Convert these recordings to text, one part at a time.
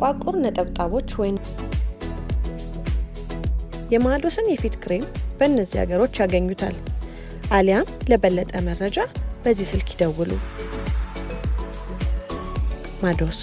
ጥቋቁር ነጠብጣቦች ወይም የማዶስን የፊት ክሬም በእነዚህ ሀገሮች ያገኙታል። አሊያም ለበለጠ መረጃ በዚህ ስልክ ይደውሉ። ማዶስ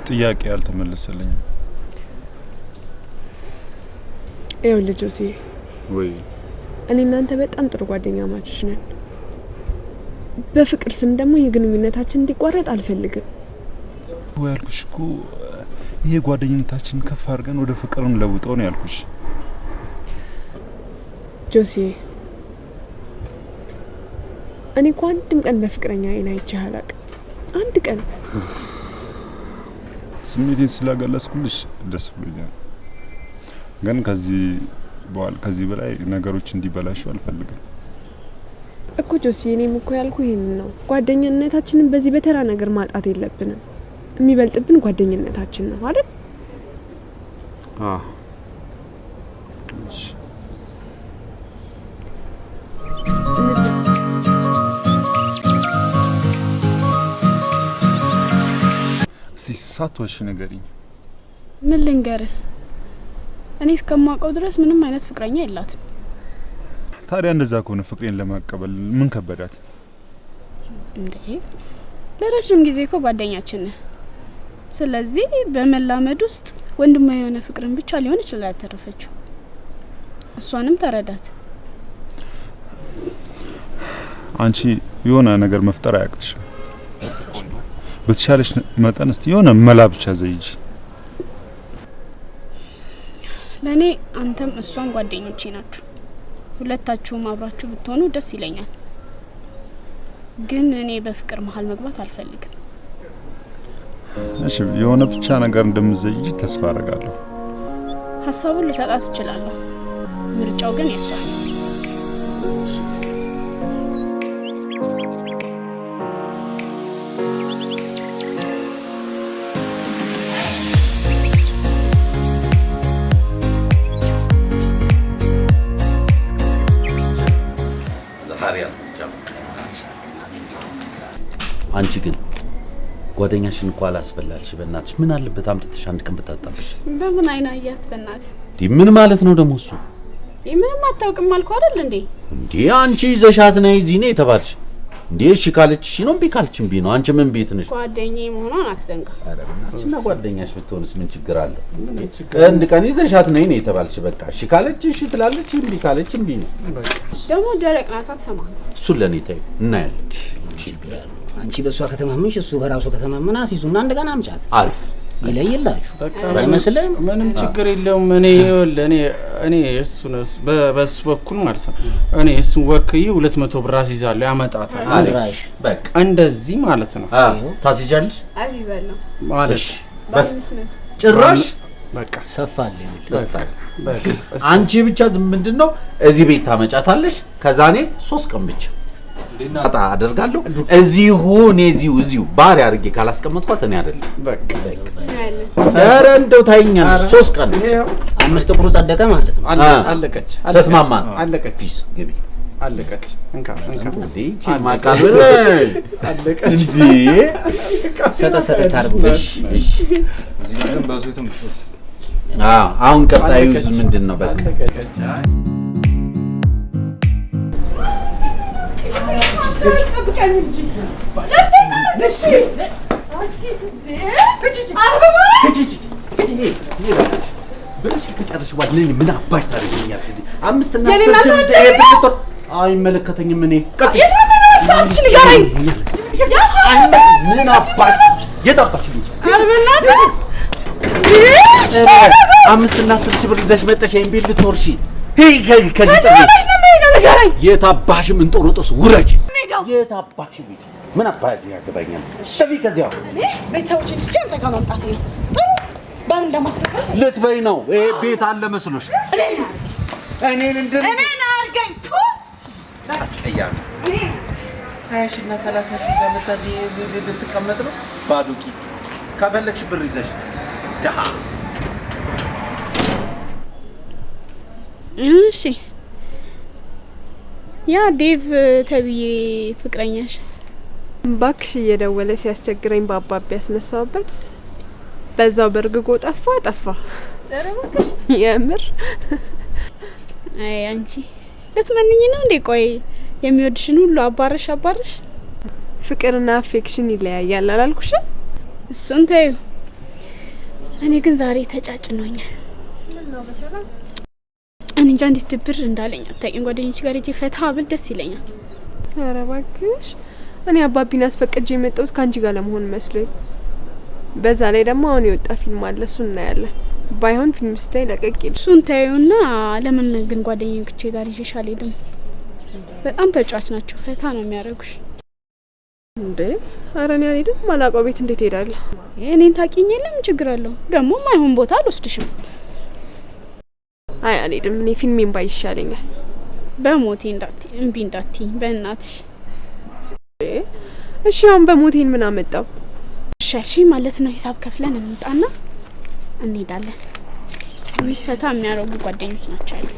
ጥያቄ ያልተመለሰልኝ ጆሲ ወይ እኔ እናንተ በጣም ጥሩ ጓደኛ ማቾች ነን። በፍቅር ስም ደግሞ የግንኙነታችን እንዲቋረጥ አልፈልግም። ወይ ያልኩሽ እኮ ይሄ ጓደኝነታችን ከፍ አድርገን ወደ ፍቅርን ለውጠው ነው ያልኩሽ። ጆሲ እኔ እኮ አንድም ቀን በፍቅረኛ አይን አይቼህ አላውቅም። አንድ ቀን ስሜቴን ስላገለጽኩልሽ ደስ ብሎኛል። ግን ከዚህ በላይ ነገሮች እንዲበላሹ አልፈልግም እኮ ጆሲ። እኔም እኮ ያልኩ ይሄንን ነው። ጓደኝነታችንን በዚህ በተራ ነገር ማጣት የለብንም። የሚበልጥብን ጓደኝነታችን ነው አይደል? እሺ ሳትዋሽ ንገሪኝ። ምን ልንገርህ? እኔ እስከማውቀው ድረስ ምንም አይነት ፍቅረኛ የላትም። ታዲያ እንደዛ ከሆነ ፍቅሬን ለማቀበል ምን ከበዳት እንዴ? ለረጅም ጊዜ እኮ ጓደኛችን ነህ። ስለዚህ በመላመድ ውስጥ ወንድማዊ የሆነ ፍቅርን ብቻ ሊሆን ይችላል ያተረፈችው። እሷንም ተረዳት። አንቺ የሆነ ነገር መፍጠር አያቅትሽም። በተሻለሽ መጠን እስቲ የሆነ መላ ብቻ ዘይጂ። ለኔ አንተም እሷም ጓደኞቼ ናችሁ። ሁለታችሁም አብራችሁ ብትሆኑ ደስ ይለኛል። ግን እኔ በፍቅር መሀል መግባት አልፈልግም። እሺ የሆነ ብቻ ነገር እንደምትዘይጂ ተስፋ አደርጋለሁ። ሀሳቡን ልሰጣት እችላለሁ። ምርጫው ግን የሷ ነው። አንቺ ግን ጓደኛሽን እንኳን አላስበላልሽ። በእናትሽ ምን አለበት አምጥተሽ አንድ ቀን ብታጣብሽ? በምን አይና ያያት በእናትህ? ምን ማለት ነው ደግሞ እሱ? ምንም አታውቅም አልኩ አይደል እንዴ? እንዴ አንቺ ዘሻት ነይ እዚህ ነው የተባልሽ። እንዴ እሺ ካለች እሺ ነው እምቢ ካለች እምቢ ነው አንቺ ምን ቤት ነሽ ጓደኛዬ መሆኗን አትዘንጋ አረ በእናትሽና ጓደኛሽ ብትሆንስ ምን ችግር አለው አንድ ቀን ይዘሻት ነይ ነው የተባልሽ በቃ እሺ ካለች እሺ ትላለች እምቢ ካለች እምቢ ነው ደግሞ ደረቅ ናት አትሰማም እሱ ለኔ ታዩ እናያለን አንቺ በሷ ከተማመንሽ እሱ በራሱ ከተማመን አሲዙና እንደገና አምጫት አሪፍ ይለይላችሁ በቃ ለመስለም ምንም ችግር የለውም እኔ እሱንስ በሱ በኩል ማለት ነው እኔ እሱን ወክዬ 200 ብር አስይዛለሁ ያመጣታል አሪፍ በቃ እንደዚህ ማለት ነው ታስይዣለሽ አዚዛለሁ ማለት በስ ጭራሽ በቃ ሰፋል በስታል አንቺ ብቻ ምንድነው እዚህ ቤት ታመጫታለሽ ከዛ እኔ 3 ቀን ብቻ አጣ አደርጋለሁ እዚሁ ባሪ አድርጌ ካላስቀመጥኳት እኔ አይደለም በቃ ኧረ እንደው ታይኛለሽ 3 ቀን 5 ጥቁሩ ጸደቀ ማለት ነው አለቀች ተስማማን አለቀች ግቢ አለቀች እንካ እንዴ ማቃበል አለቀች እንዴ ሰጠ ታርጉ እሺ እዚህ ጋር ባዙትም አሁን ቀጣዩ ምንድነው በቃ አይመለከተኝም እኔ ምን አባሽ የታባሽ ልጅ አምስት እና 10 ሺህ ብር ይዘሽ መጠሽ እምቢ ልትወርሺ ከዚህ የታባሽ ምን ጦሮጦስ ውረጅ የታባሽ ልጅ ምን አባሽ ያገባኛል ሰፊ ከዚያው ቤተሰቦቼን ትቼ አንተ ጋር መምጣት ነው ጥሩ በምን ለማስረፈ ልትበይ ነው ይሄ ቤት አለ መስሎሽ እኔን አርገኝ አስቀያሚ 20 እና 30 ሺህ ሳመጣት ልትቀመጥ ነው ባዶ ቂጥ ከፈለግሽ ብር ይዘሽ ደሃ እሺ ያ ዴቭ ተብዬ ፍቅረኛሽስ ባክሽ እየደወለ ሲያስቸግረኝ በአባቢ ያስነሳውበት በዛው በርግጎ ጠፋ የምር አይ አንቺ ልትመንኝ ነው እንዴ ቆይ የሚወድሽን ሁሉ አባረሽ ፍቅርና አፌክሽን ይለያያል አላልኩሽ እሱን ተይው እኔ ግን ዛሬ ተጫጭኖኛል ምን ነው በሰላም እኔ እንጃ እንዴት ድብር እንዳለኝ አታውቂም ጓደኞች ጋር እጄ ፈታ ብል ደስ ይለኛል ኧረ እባክሽ እኔ አባቢን አስፈቅጄ የመጣሁት ካንቺ ጋር ለመሆን መስሎኝ በዛ ላይ ደግሞ አሁን የወጣ ፊልም አለ እሱን እናያለን ባይሆን ፊልም ስታይ ለቀቅ ይል እሱን ተይውና ለምን ግን ጓደኞቼ ጋር ይዤሽ አልሄድም በጣም ተጫዋች ናቸው ፈታ ነው የሚያደርጉሽ እንዴ ኧረ እኔ አልሄድም ማላውቀው ቤት እንዴት ሄዳለሁ እኔን ታውቂኝ የለም ችግር አለው ደግሞ ማይሆን ቦታ አልወስድሽም አይ አልሄድም እኔ ፊልሜን ባይ ይሻለኛል በሞቴ እምቢ እንዳትዪ በእናትሽ እሺ አሁን በሞቴን ምን አመጣው እሺ ማለት ነው ሂሳብ ከፍለን እንምጣና እንሄዳለን ፈታ የሚያደርጉ ጓደኞች ናቸው ያሉ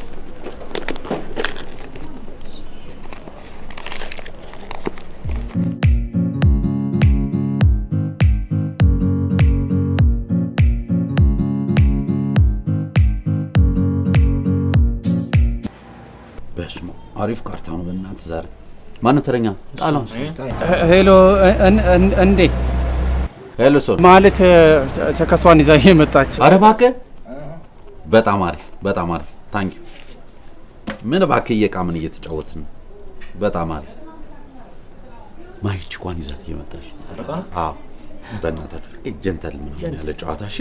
በስሙ አሪፍ ካርታ ነው በእናትህ ዛሬ ማነው ተረኛ ጣላው ሄሎ እንዴ ሄሎ ሶ ማለት ተከሷን ይዛ የመጣች ኧረ እባክህ በጣም አሪፍ ታንኪ ምን እባክህ እየቃምን እየተጫወትን በጣም አሪፍ ማይች ቋን ይዛት እየመጣች አዎ በእናታችሁ ጀንተል ምን ያለ ጨዋታ እሺ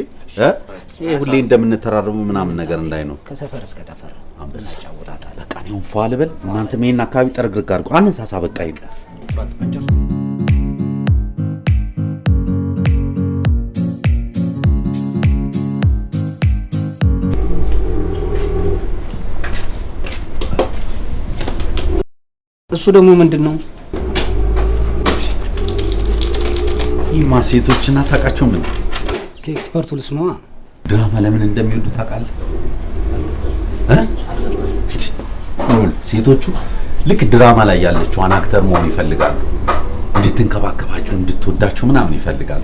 ይሄ ሁሌ እንደምንተራረቡ ምናምን ነገር እንዳይኖር ከሰፈር እስከ ጠፈር አንበሳ ጫወታታል በቃ ነው ፏል በል እናንተ ምን አካባቢ ጠርግርግ አድርጉ አነሳሳ በቃ ይቀር እሱ ደግሞ ምንድነው ይማ ሴቶችና ታውቃቸው ምን ከኤክስፐርቱ ልስማዋ ድራማ ለምን እንደሚወዱ ታውቃለህ ሴቶቹ ልክ ድራማ ላይ ያለችዋን አክተር መሆን ይፈልጋሉ እንድትንከባከባቸው እንድትወዳቸው ምናምን ይፈልጋሉ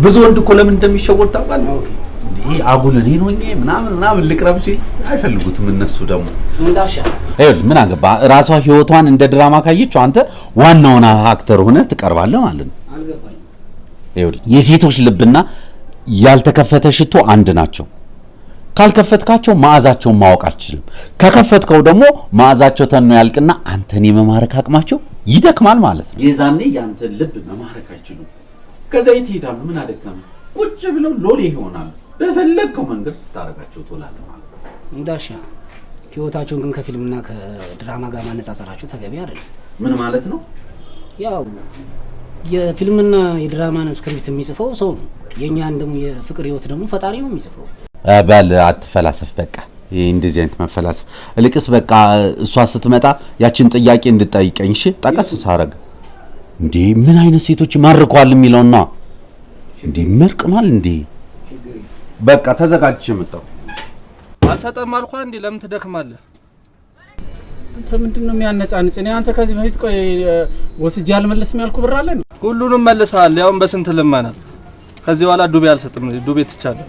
ብዙ ወንድ እኮ ለምን እንደሚሸወድ ታውቃለህ ይሄ አጉል እኔን ሆኜ ምናምን ልቅረብ ሲል አይፈልጉትም እነሱ ደግሞ እንዳሻ ይኸውልህ ምን አገባ ራሷ ህይወቷን እንደ ድራማ ካየችው አንተ ዋናውን አክተር ሆነህ ትቀርባለህ ማለት ነው። አልገባኝም። ይኸውልህ የሴቶች ልብና ያልተከፈተ ሽቶ አንድ ናቸው። ካልከፈትካቸው መዓዛቸውን ማወቅ አትችልም። ከከፈትከው ደግሞ መዓዛቸው ተኖ ያልቅና አንተን የመማረክ አቅማቸው ይደክማል ማለት ነው። የዛኔ ያንተን ልብ መማረክ አይችሉም። ከዛ የት ይሄዳሉ? ምን አደከመ? ቁጭ ብለው ሎሌ ይሆናሉ። በፈለግከው መንገድ ስታረጋቸው ትውላለህ ማለት ነው። እንዳሻ ህይወታቸውን ግን ከፊልምና ከድራማ ጋር ማነጻጸራችሁ ተገቢ አይደለም። ምን ማለት ነው? ያው የፊልምና የድራማን ስክሪፕት የሚጽፈው ሰው ነው። የኛን ደግሞ የፍቅር ህይወት ደግሞ ፈጣሪ ነው የሚጽፈው። ባል አትፈላሰፍ። በቃ ይሄ እንደዚህ አይነት መፈላሰፍ እልቅስ በቃ እሷ ስትመጣ ያችን ጥያቄ እንድጠይቀኝ እሺ። ጠቀስ ሳረግ እንዴ ምን አይነት ሴቶች ማርኳል የሚለውና እንዴ መርቅማል እንዴ በቃ ተዘጋጅቼ መጣሁ። አልሰጠም አልኳ እንዴ ለምን ትደክማለህ? አንተ ምንድነው የሚያነጫንጭ? እኔ አንተ ከዚህ በፊት ቆይ ወስጄ አልመለስም ያልኩ ብር አለ ነው? ሁሉንም መልሰሃል። ያውም በስንት ልመና። ከዚህ በኋላ ዱቤ አልሰጥም። ዱቤ ትቻለህ።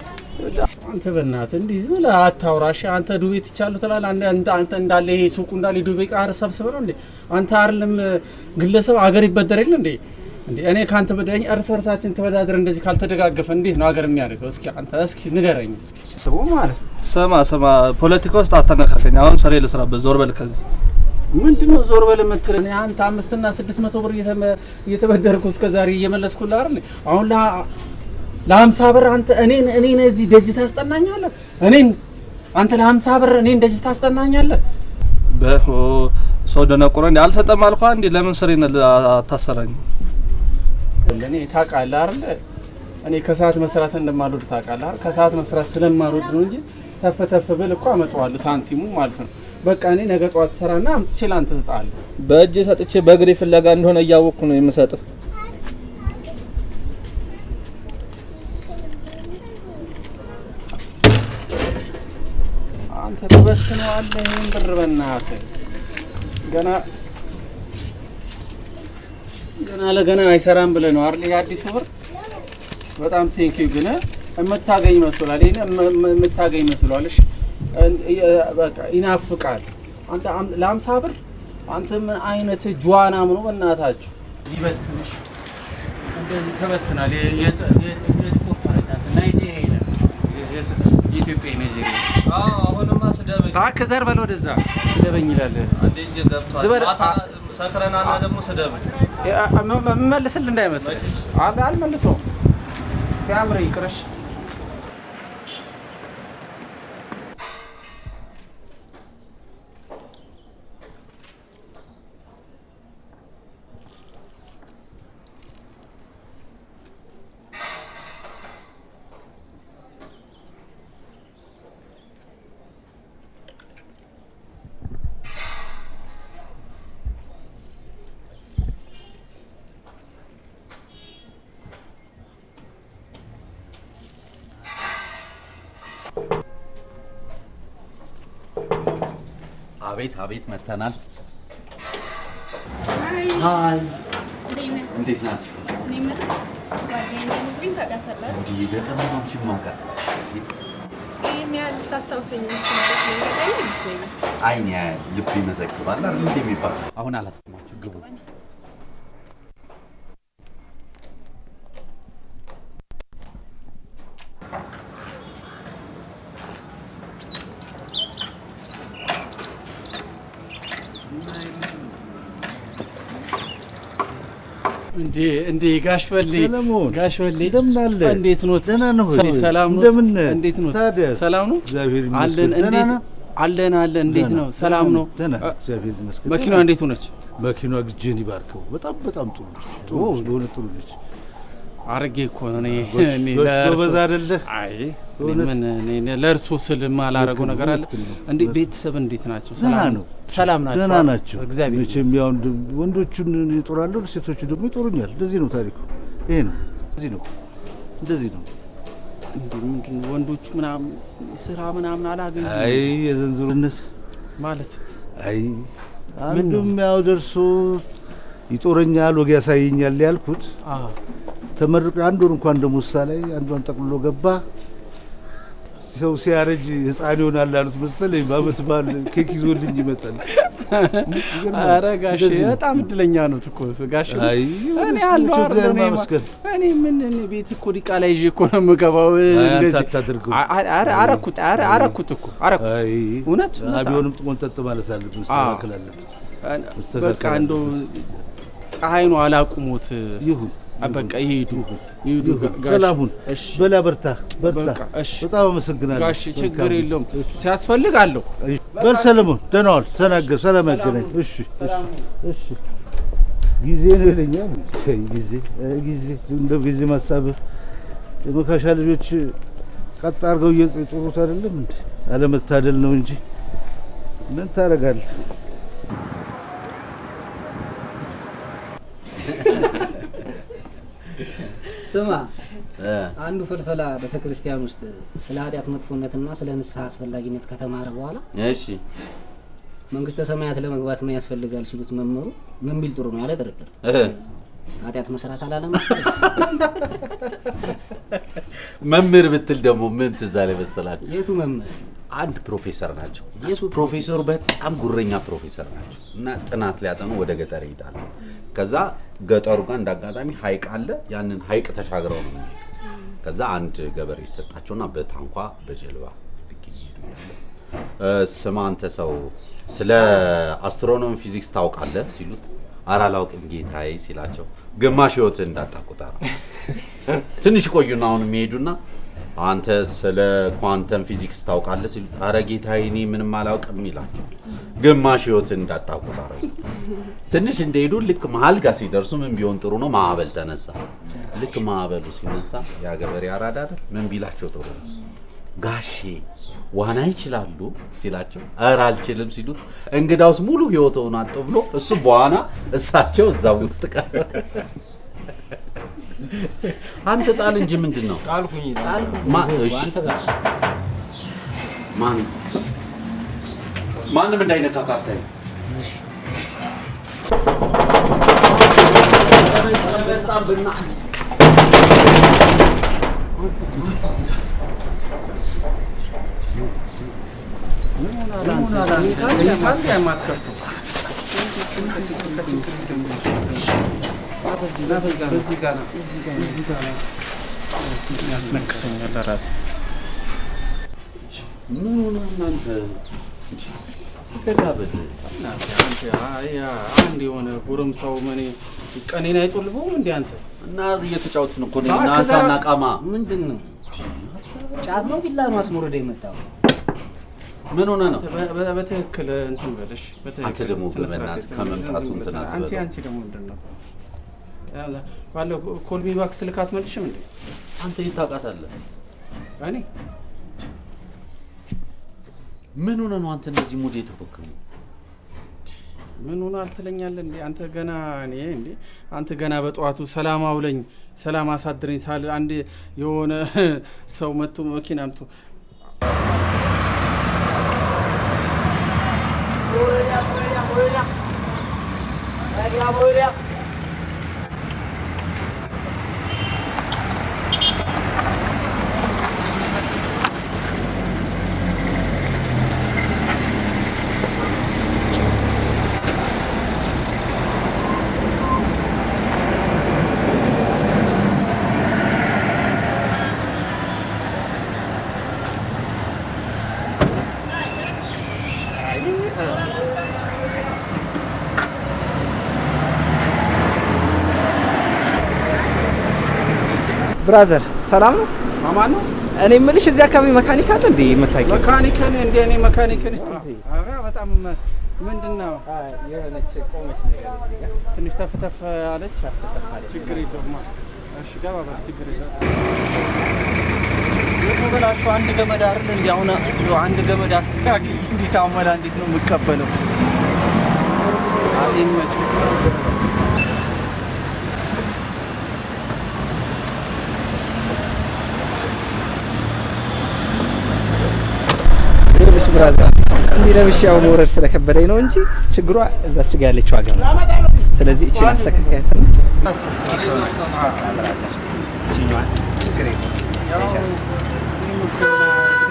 አንተ በእናትህ እንዲህ ዝም ብለህ አታውራሽ። አንተ ዱቤ ትቻለህ ትላለህ። አንተ እንዳለ ይሄ ሱቁ እንዳለ ዱቤ ቃር ሰብስበህ ነው እንዴ? አንተ አይደለም ግለሰብ አገር ይበደር የለ እንዴ? እኔ ካንተ በደኝ እርስ በርሳችን ተበዳድር እንደዚህ ካልተደጋገፈ እንዴት ነው አገር የሚያደርገው? እስኪ አንተ እስኪ ንገረኝ እስኪ። ስሙ ማለት ስማ ፖለቲካ ውስጥ አታነካከኝ። አሁን ስሬ ልስራበት። ዞር በል ከዚህ። ምንድነው ዞር በል የምትለኝ? አንተ 5 እና 600 ብር እየተበደርኩ እስከዛሬ እየመለስኩልህ አይደል? አሁን ለ50 ብር አንተ እኔን እዚህ ደጅ ታስጠናኛለህ? አንተ ለ50 ብር እኔን ደጅ ታስጠናኛለህ? ሰው ደነቆረ እንዴ? አልሰጠም አልኳ እንዴ ለምን ስሬን አታሰራኝ? ለኔ ታውቃለህ አይደል? እኔ ከሰዓት መስራት እንደማልወድ ታውቃለህ አይደል? ከሰዓት መስራት ስለማልወድ ነው እንጂ ተፈተፈ ብል እኮ አመጣዋለሁ ሳንቲሙ ማለት ነው። በቃ እኔ ነገ ጧት ሰራና አምጥቼ ላንተ እሰጥሃለሁ። በእጅ ሰጥቼ በእግሬ ፍለጋ እንደሆነ እያወቅኩ ነው የምሰጥህ። አንተ ተበትነዋለህ ይሄን ብር በእናትህ ገና አይሰራም ብለህ ነው አይደል? የአዲሱ ብር በጣም ቴንኪው። ግን የምታገኝ መስሏል። ይሄን የምታገኝ መስሏል። እሺ በቃ ይናፍቃል። አንተ ለ50 ብር አንተ ምን አይነት ጇና ምኑ በእናታችሁ ይበትንሽ እንደዚህ ተበትናል። የጥቁር ፈረዳት ናይጄሪያ ይላል የኢትዮጵያ ናይጄሪያ። አሁንማ ስደበኝ ታከዘር በለው ወደዛ ስደበኝ ይላል። አንዴ እንጂ ገብቷል። ሰክረናና ደግሞ ስደበኝ መልስልህ እንዳይመስል አልመልሰውም። ሲያምር ይቅርሽ። አቤት መተናል። ሃይ እንዴት ናችሁ? እንዲህ በጣም ነው ችማካ ይሄን ያህል ታስታውሰኝ የምትችልበት መንገድ ላይ ይመስለኛል። አይኔ ልብ ይመዘግባል አይደል እንደሚባል። አሁን አላስቀማችሁ ግቡ። እንዴ ጋሽ በሌ እንደምን አለ? እንዴት ኖት? ደህና ነው። ሰላም ነው። እንደምን እንዴት ኖት? ታዲያ ሰላም ነው? እግዚአብሔር ይመስገን። አለን። እንዴት ነው? ሰላም ነው? ደህና እግዚአብሔር ይመስገን። መኪናዋ እንዴት ሆነች? መኪናዋ ግጄን ይባርከው። በጣም ጥሩ ነች። ጥሩ ነች። አረጌ እኮ ነው እኔ ለበዛ አይደለ? አይ ምን ለእርሱ ስል ማላረገው ነገር አለ እንዴ? ቤተሰብ እንዴት ናቸው? ሰላም ናቸው። ደህና ናቸው። እግዚአብሔር መቼም ያው ወንዶቹን ይጦራሉ፣ ሴቶቹ ደግሞ ይጦሩኛል። እንደዚህ ነው ታሪኩ። ይሄ ነው። እንደዚህ ነው። እንዴ ምንድን ወንዶቹ ምናምን ስራ ምናምን አላገኙ? አይ የዘንዝሮነት ማለት አይ አንዱም ያው ደርሶ ይጦረኛል፣ ወግ ያሳየኛል ያልኩት ተመርቆ አንድ ወር እንኳን ደሞሳ ላይ አንዷን ጠቅልሎ ገባ። ሰው ሲያረጅ ህፃን ይሆናል አሉት መሰለኝ። በአመት በዓል ኬክ ይዞልኝ ይመጣል። ኧረ ጋሼ በጣም እድለኛ ነው እኮ ጋሼ። እኔ አለው አይደል እኔ ምን ቤት እኮ ዲቃላ ይዤ እኮ ነው የምገባው። እንደዚህ አረኩት እኮ እውነት ቢሆንም ቆንጠጥ ማለት አለብን። መስተካከል አለበት። በቃ እንደው ፀሐይ ነው አላቁሙት። ይሁን በቃ ይሄዱ ሰላሙን በላ በርታ። በጣም አመሰግናለሁ ጋሽ። ችግር የለውም ሲያስፈልጋለሁ። በል ሰለሞን ደህና ዋል። ተናገር። ሰላም ያገናኝ። እሺ ጊዜ ነው ይለኛል። ጊዜ እንደው ጊዜ ማሳበብ የመካሻ ልጆች ቀጥ አድርገው እየጦሩት አይደለም እንዴ? አለመታደል ነው እንጂ ምን ታደርጋለህ? ስማ አንዱ ፍልፈላ ቤተክርስቲያን ውስጥ ስለ ኃጢአት መጥፎነትና ስለ ንስሐ አስፈላጊነት ከተማረ በኋላ እሺ መንግስተ ሰማያት ለመግባት ምን ያስፈልጋል ሲሉት መምህሩ ምን ቢል ጥሩ ነው ያለ ጥርጥር ኃጢአት መስራት አላለም። መምህር ብትል ደግሞ ምን ትዝ አለ መሰላችሁ? የቱ መምህር? አንድ ፕሮፌሰር ናቸው። ፕሮፌሰሩ በጣም ጉረኛ ፕሮፌሰር ናቸው እና ጥናት ሊያጠኑ ወደ ገጠር ይሄዳሉ። ከዛ ገጠሩ ጋር እንዳጋጣሚ ሐይቅ አለ። ያንን ሐይቅ ተሻግረው ነው። ከዛ አንድ ገበሬ ይሰጣቸውና በታንኳ በጀልባ ልክ ይሄዳሉ። ስማ አንተ ሰው ስለ አስትሮኖሚ ፊዚክስ ታውቃለህ ሲሉት ኧረ አላውቅም ጌታዬ ሲላቸው ግማሽ ህይወት እንዳጣቁታራ ትንሽ ቆዩና አሁን የሚሄዱና አንተ ስለ ኳንተም ፊዚክስ ታውቃለህ ሲሉት ኧረ ጌታዬ እኔ ምንም አላውቅም ይላቸው ግማሽ ህይወት እንዳጣቁታራ። ትንሽ እንደሄዱ ልክ መሀል ጋር ሲደርሱ ምን ቢሆን ጥሩ ነው ማዕበል ተነሳ። ልክ ማዕበሉ ሲነሳ ያ ገበሬ አራዳ አይደል ምን ቢላቸው ጥሩ ነው ጋሼ ዋና ይችላሉ ሲላቸው ኧረ አልችልም ሲሉት እንግዳውስ ሙሉ ህይወቱን አጥቶ ብሎ እሱ በዋና እሳቸው እዛው ውስጥ ቀረ። አንተ ጣል እንጂ ምንድነው ጣልኩኝ አንተ ጋር ማንም እንዳይነካ ካርታዬ በጣም በእናትህ ያስነክሰኛል ራሴ። ምን ሆነህ እናንተ ገዳበት አንድ የሆነ ጎረምሳው ምን ቀኔን አይጦልበውም እንዴ አንተ? እና እየተጫወትን እኮ ነው። ናሳና ቃማ ምንድነው? ጫት ነው ቢላ ነው አስሞረደ የመጣው? ምን ሆነ ነው? በትክክል እንትን በለሽ። አንተ ደግሞ በእናትህ ከመምጣቱ እንትን አትበል። አንቺ ደግሞ ምንድነው ባለው ኮልሚ ባክስ ልካት መልሽም እንዴ? አንተ ይታቃታለህ። እኔ ምን ሆነ ነው አንተ እንደዚህ ሙድ የተፈከመው? ምን ሆነ አልተለኛለህ እንዴ አንተ ገና እኔ እንዴ አንተ ገና በጠዋቱ ሰላም አውለኝ ሰላም አሳድረኝ ሳል አንድ የሆነ ሰው መጥቶ መኪና አምጥቶ ብራዘር ሰላም ነው? ማማን ነው? እኔ የምልሽ እዚህ አካባቢ መካኒክ አለ እንዴ? የምታውቂው መካኒክ እንዴ? እኔ መካኒክ ነኝ። ኧረ በጣም ምንድነው የሆነች ቆመች ነገር እዚህ ጋር ትንሽ ተፍተፍ አለች። ችግር የለውም። እሺ ገባ በል ችግር የለውም። የተበላሹ አንድ ገመድ አይደል እንዴ? አሁን አንድ ገመድ አስተካክል። እንዴት አመላ እንዴት ነው የምቀበለው? አይ መች ብራዘር እንዲህ ለብሽ ያው መውረድ ስለከበደኝ ነው እንጂ ችግሯ እዛች ጋር ያለችው ዋጋ ነው። ስለዚህ እቺን አስተካክያትና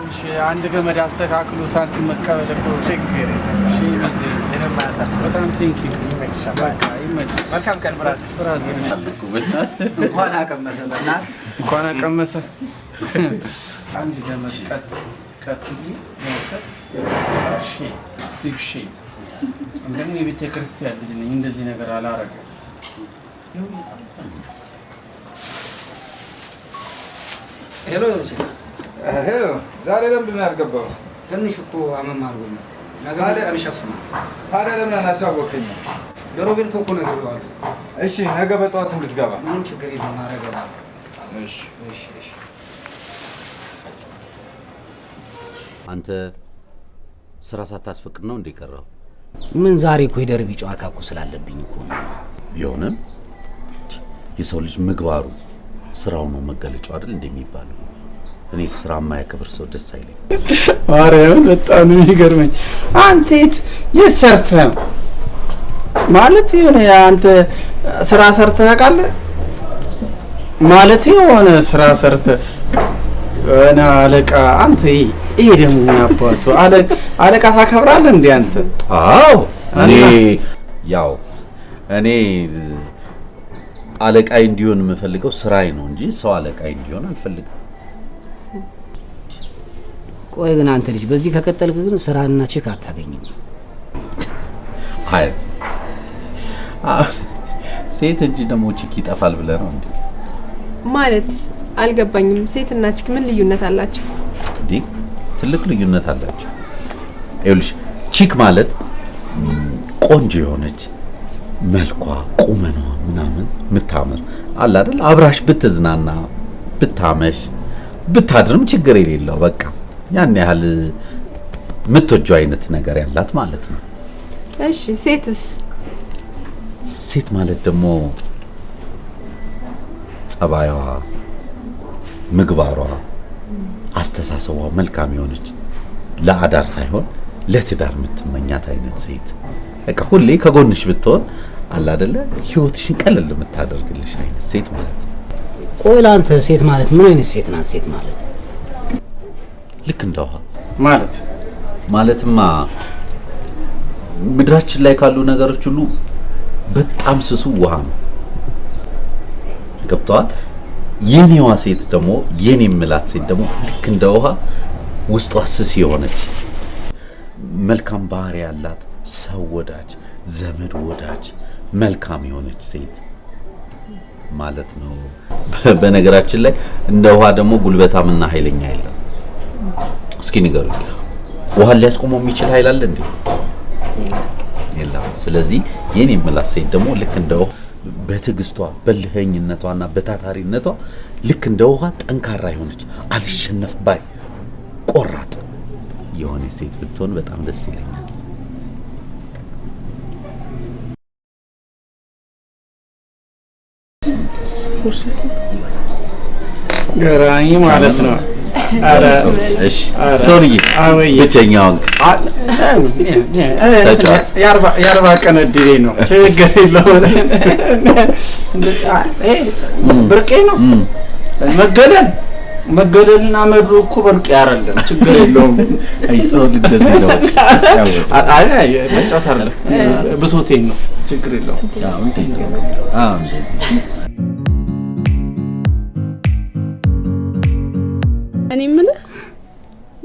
እሺ አንድ ገመድ አስተካክሉ ሳንቲም መቀበል እኮ ችግር እሺ ሚዜ እኔም ማያሳስብ በጣም ቴንክ ዩ ይመችሻል በቃ ይመችሽ መልካም ቀን ብራዘር አልኩ በእናት እንኳን አቀመሰ በእናት እንኳን አቀመሰ አንድ ገመድ ቀጥ ይወሰድ እሺ እሺ እንደኔ የቤተ ክርስቲያን ልጅ ነኝ እንደዚህ ነገር አላረገም ሄሎ ሄሎ ዛሬ ለምን አልገባው? ትንሽ እኮ አመማር ወይ ነው ነገ ቀርሸፍና ታዲያ ለምን አላሳወቀኝ? ለሮቤርቶ እኮ ነግሬዋለሁ። እሺ ነገ በጠዋት እንድትገባ። ምንም ችግር የለም አረጋለሁ። እሺ እሺ እሺ። አንተ ስራ ሳታስፈቅድ ነው እንደ ቀረው? ምን ዛሬ እኮ የደርቢ ጨዋታ እኮ ስላለብኝ እኮ ነው። ቢሆንም የሰው ልጅ ምግባሩ ስራው ነው መገለጫው አይደል እንደሚባለው። እኔ ስራ የማያከብር ሰው ደስ አይለኝ። ማርያም በጣም የሚገርመኝ አንተ የት ሰርተህ ነው ማለት የሆነ አንተ ስራ ሰርተህ ታውቃለህ? ማለት የሆነ ስራ ሰርተህ እኔ አለቃ አንተ ይሄ ደግሞ አባቱ አለቃ ታከብራለህ እንዴ አንተ? አዎ እኔ አለቃይ እንዲሆን የምፈልገው ስራዬ ነው እንጂ ሰው አለቃይ እንዲሆን አልፈልግም። ቆይ ግን አንተ ልጅ በዚህ ከቀጠልክ ግን ስራና ቼክ አታገኝም። አይ ሴት እንጂ ደግሞ ቺክ ይጠፋል ብለህ ነው እንዴ? ማለት አልገባኝም። ሴትና ቺክ ምን ልዩነት አላቸው? እንዴ ትልቅ ልዩነት አላቸው። ይኸውልሽ ቺክ ማለት ቆንጆ የሆነች መልኳ ቁመኗ ምናምን ምታምር አለ አይደል? አብራሽ ብትዝናና ብታመሽ ብታድርም ችግር የሌለው በቃ ያን ያህል ምትወጂው አይነት ነገር ያላት ማለት ነው። እሺ ሴትስ? ሴት ማለት ደግሞ ጸባይዋ፣ ምግባሯ፣ አስተሳሰቧ መልካም የሆነች ለአዳር ሳይሆን ለትዳር የምትመኛት አይነት ሴት በቃ ሁሌ ከጎንሽ ብትሆን አለ አይደለ ህይወትሽን ቀለል የምታደርግልሽ አይነት ሴት ማለት ነው። ቆይ ላንተ ሴት ማለት ምን አይነት ሴት ናት? ሴት ማለት ልክ እንደ ውሃ ማለትማ ምድራችን ላይ ካሉ ነገሮች ሁሉ በጣም ስሱ ውሃ ነው። ገብቷል? የኔዋ ሴት ደግሞ የኔ ምላት ሴት ደግሞ ልክ እንደ ውሃ ውስጧ ስስ የሆነች መልካም ባህሪ ያላት ሰው ወዳጅ ዘመድ ወዳጅ መልካም የሆነች ሴት ማለት ነው። በነገራችን ላይ እንደ ውሃ ደግሞ ጉልበታምና ኃይለኛ አይደለም። እስኪ ንገሩኝ፣ ውሃ ሊያስቆመው የሚችል ኃይል አለ እንዴ? የለም። ስለዚህ የኔ ምላት ሴት ደግሞ ልክ እንደ ውሃ በትዕግስቷ በልህኝነቷና በታታሪነቷ ልክ እንደ ውሃ ጠንካራ የሆነች አልሸነፍ ባይ ቆራጥ የሆነች ሴት ብትሆን በጣም ደስ ይለኛል። ገራኝ ማለት ነው። አረ እሺ ሶልዬ ብቸኛው የአርባ ቀን እድሌ ነው። ችግር የለውም። ብርቄ ነው መገደልና መድሮ እኮ ብርቄ አይደለም። ችግር የለውም። አይ ሶል እንደዚህ ነው። አይ መጫወት አይደለም ብሶቴን ነው። ችግር የለውም። አዎ እንደዚህ እኔ የምልህ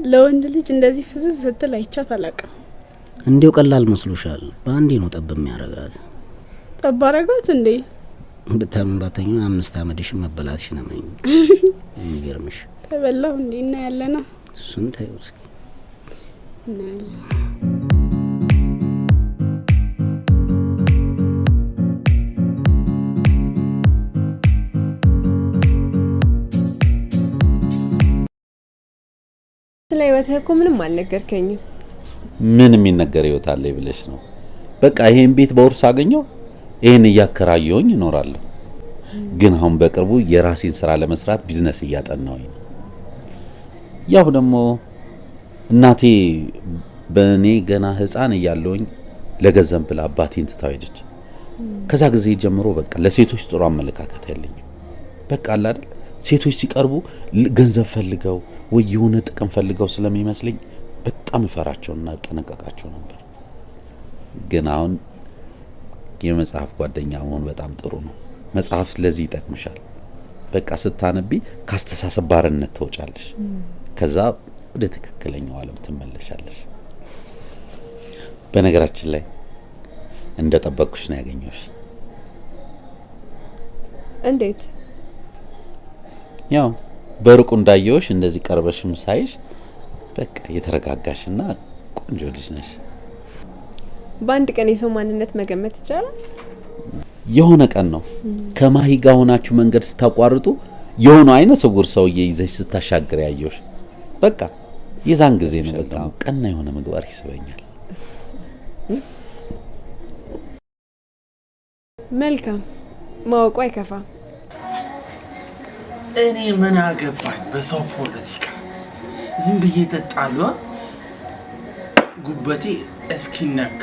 ለወንድ ልጅ እንደዚህ ፍዝዝ ስትል አይቻት አላውቅም። እንዴው ቀላል መስሎሻል? በአንዴ ነው ጠብ የሚያረጋት። ጠብ አረጋት እንዴ? በታምን ባታኙ 5 አመድሽ መበላትሽ ነው ማኝ የሚገርምሽ። ተበላው እንዴ? እና ያለና እሱን ታዩ እስኪ እናያለን። ስለ ህይወትህ እኮ ምንም አልነገርከኝም። ምን የሚነገር ህይወት አለ ብለሽ ነው? በቃ ይሄን ቤት በውርስ አገኘው ይሄን እያከራየሁኝ እኖራለሁ። ግን አሁን በቅርቡ የራሴን ስራ ለመስራት ቢዝነስ እያጠናሁኝ ነው። ያው ደግሞ እናቴ በእኔ ገና ህፃን እያለሁኝ ለገንዘብ ብላ አባቴን ትታው ሄደች። ከዛ ጊዜ ጀምሮ በቃ ለሴቶች ጥሩ አመለካከት ያለኝ በቃ አለ አይደል ሴቶች ሲቀርቡ ገንዘብ ፈልገው ወይ የሆነ ጥቅም ፈልገው ስለሚመስለኝ በጣም እፈራቸውና እጠነቀቃቸው ነበር። ግን አሁን የመጽሐፍ ጓደኛ መሆን በጣም ጥሩ ነው። መጽሐፍ ለዚህ ይጠቅምሻል። በቃ ስታነቢ ካስተሳሰብ ባርነት ትወጫለሽ። ከዛ ወደ ትክክለኛው ዓለም ትመለሻለሽ። በነገራችን ላይ እንደጠበቅኩሽ ነው ያገኘሁሽ። እንዴት? ያው በሩቁ እንዳየሁሽ እንደዚህ ቀርበሽም ሳይሽ በቃ የተረጋጋሽና ቆንጆ ልጅ ነሽ። በአንድ ቀን የሰው ማንነት መገመት ይቻላል? የሆነ ቀን ነው ከማሂ ጋር ሆናችሁ መንገድ ስታቋርጡ የሆነ አይነ ስውር ሰውዬ ይዘሽ ስታሻግር ያየሁሽ። በቃ የዛን ጊዜ ነው በቃ ቀና የሆነ ምግባር ይስበኛል። መልካም ማወቁ አይከፋም። እኔ ምን አገባኝ በሰው ፖለቲካ? ዝም ብዬ እጠጣለሁ ጉበቴ እስኪነካ።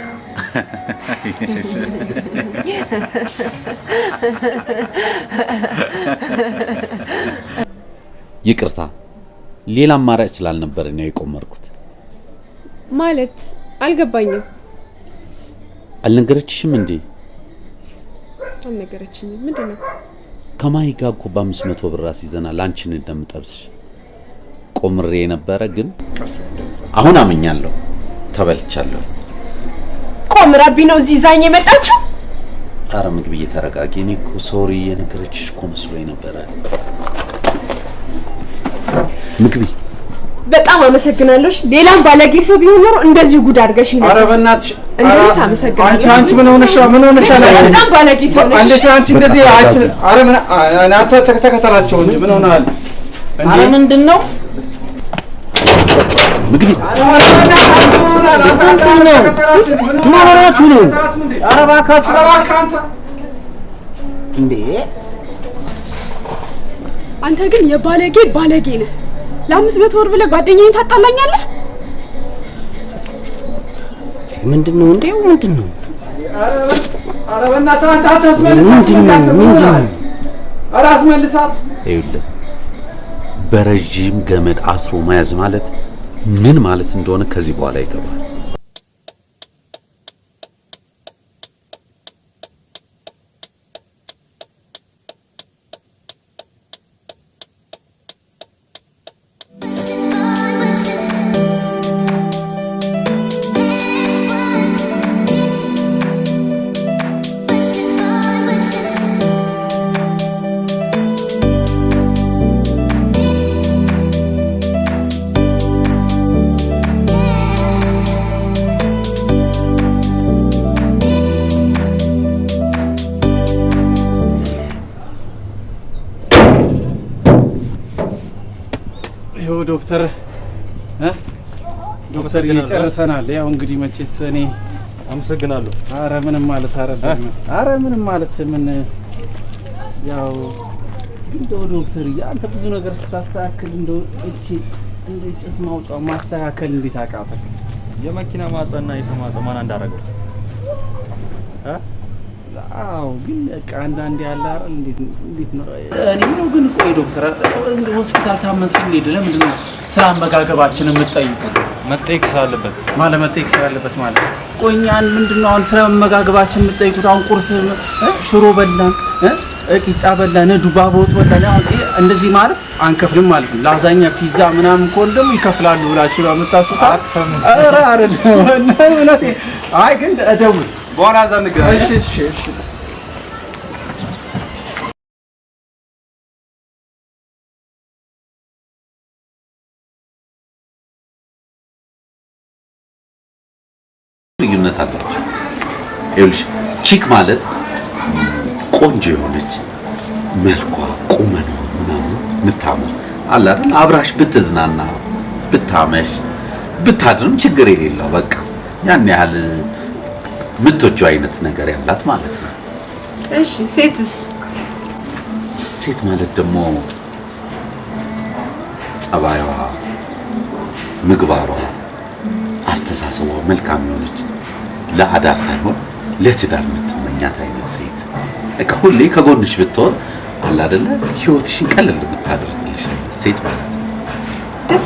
ይቅርታ ሌላ አማራጭ ስላልነበር ነው የቆመርኩት። ማለት አልገባኝም። አልነገረችሽም እንዴ? አልነገረችኝም። ምንድነው? ከማሂ ጋር እኮ በ500 ብር አስይዘናል አንቺን እንደምጠብስሽ ቆምሬ ነበረ። ግን አሁን አመኛለሁ፣ ተበልቻለሁ። ቆምራቢ ነው እዚህ ዛኝ የመጣችው? አረ ምግብዬ ተረጋጊ። እኔ እኮ ሶሪ የነገረችሽ እኮ መስሎኝ ነበረ። ምግቢ በጣም አመሰግናለሁ። ሌላም ባለጌ ሰው ቢሆን ኖሮ እንደዚህ ጉድ አድርገሽ ነው። አረ በእናትሽ እንደዚህ አመሰግናለሁ። አንቺ ምን ሆነሽ? ምን ሆነሽ? በጣም ባለጌ ሰው ነሽ። አንቺ እንደዚህ አረ ምን እናንተ ተከተላቸው እንጂ ምን ሆነሃል? አረ ምንድነው? ምግቢ ምን ሆናችሁ ነው? አረ እባካችሁ እንዴ! አንተ ግን የባለጌ ባለጌ ነህ። ለ500 ብር ብለህ ጓደኛዬን ታጣላኛለህ? ምንድነው እንዴ? ምንድነው? አረ በእናትህ አንተ አታስመልሳት። ምንድነው? አረ አስመልሳት። ይኸውልህ በረጅም ገመድ አስሮ መያዝ ማለት ምን ማለት እንደሆነ ከዚህ በኋላ ይገባል። ዶክተር ይጨርሰናል። ያው እንግዲህ መቼስ እኔ አመሰግናለሁ። አረ ምንም ማለት አይደለም። አረ ምንም ማለት ምን ያው እንደው ዶክተር አንተ ብዙ ነገር ስታስተካክል እንደው እቺ እንደ ጭስ ማውጣው ማስተካከል እንዴት አቃተህ? የመኪና ማጸና የሰው ማጸማን እንዳረገው አዎ ግን አንዳንዴ ያለ አይደል? እንዴት ነው እኔ ነው ግን ቆይ ዶክተር ሆስፒታል ታመስ እንዴ? ለምንድን ነው ስለ አመጋገባችን የምትጠይቁ? መጠየቅ ስላለበት ማለት መጠየቅ ስላለበት ማለት ቆይ እኛን ምንድነው አሁን ስለ አመጋገባችን የምትጠይቁት? አሁን ቁርስ ሽሮ በላን፣ ቂጣ በላን፣ ዱባ በወጥ በላን። አሁን እንደዚህ ማለት አንከፍልም ማለት ነው። ላዛኛ ፒዛ ምናምን ከሆነ ደግሞ ይከፍላሉ ብላችሁ ነው የምታስቡት? ኧረ አይደለም እውነቴ። አይ ግን ደውል በኋላ እዛ እንገናኝ። እሺ ልዩነት አላቸው። ይኸውልሽ ቺክ ማለት ቆንጆ የሆነች መልኳ ቁመናዋ ምናምን ምታምር አለ አይደል? አብራሽ ብትዝናና ብታመሽ ብታድርም ችግር የሌለው በቃ ያን ያህል ምትወጂው አይነት ነገር ያላት ማለት ነው። እሺ ሴትስ? ሴት ማለት ደግሞ ጸባይዋ፣ ምግባሯ፣ አስተሳሰቧ መልካም የሆነች ለአዳር ሳይሆን ለትዳር የምትመኛት አይነት ሴት በቃ ሁሌ ከጎንሽ ብትሆን አለ አይደለ ህይወትሽን ቀለል የምታደርግልሽ ሴት ማለት ነው። ደስ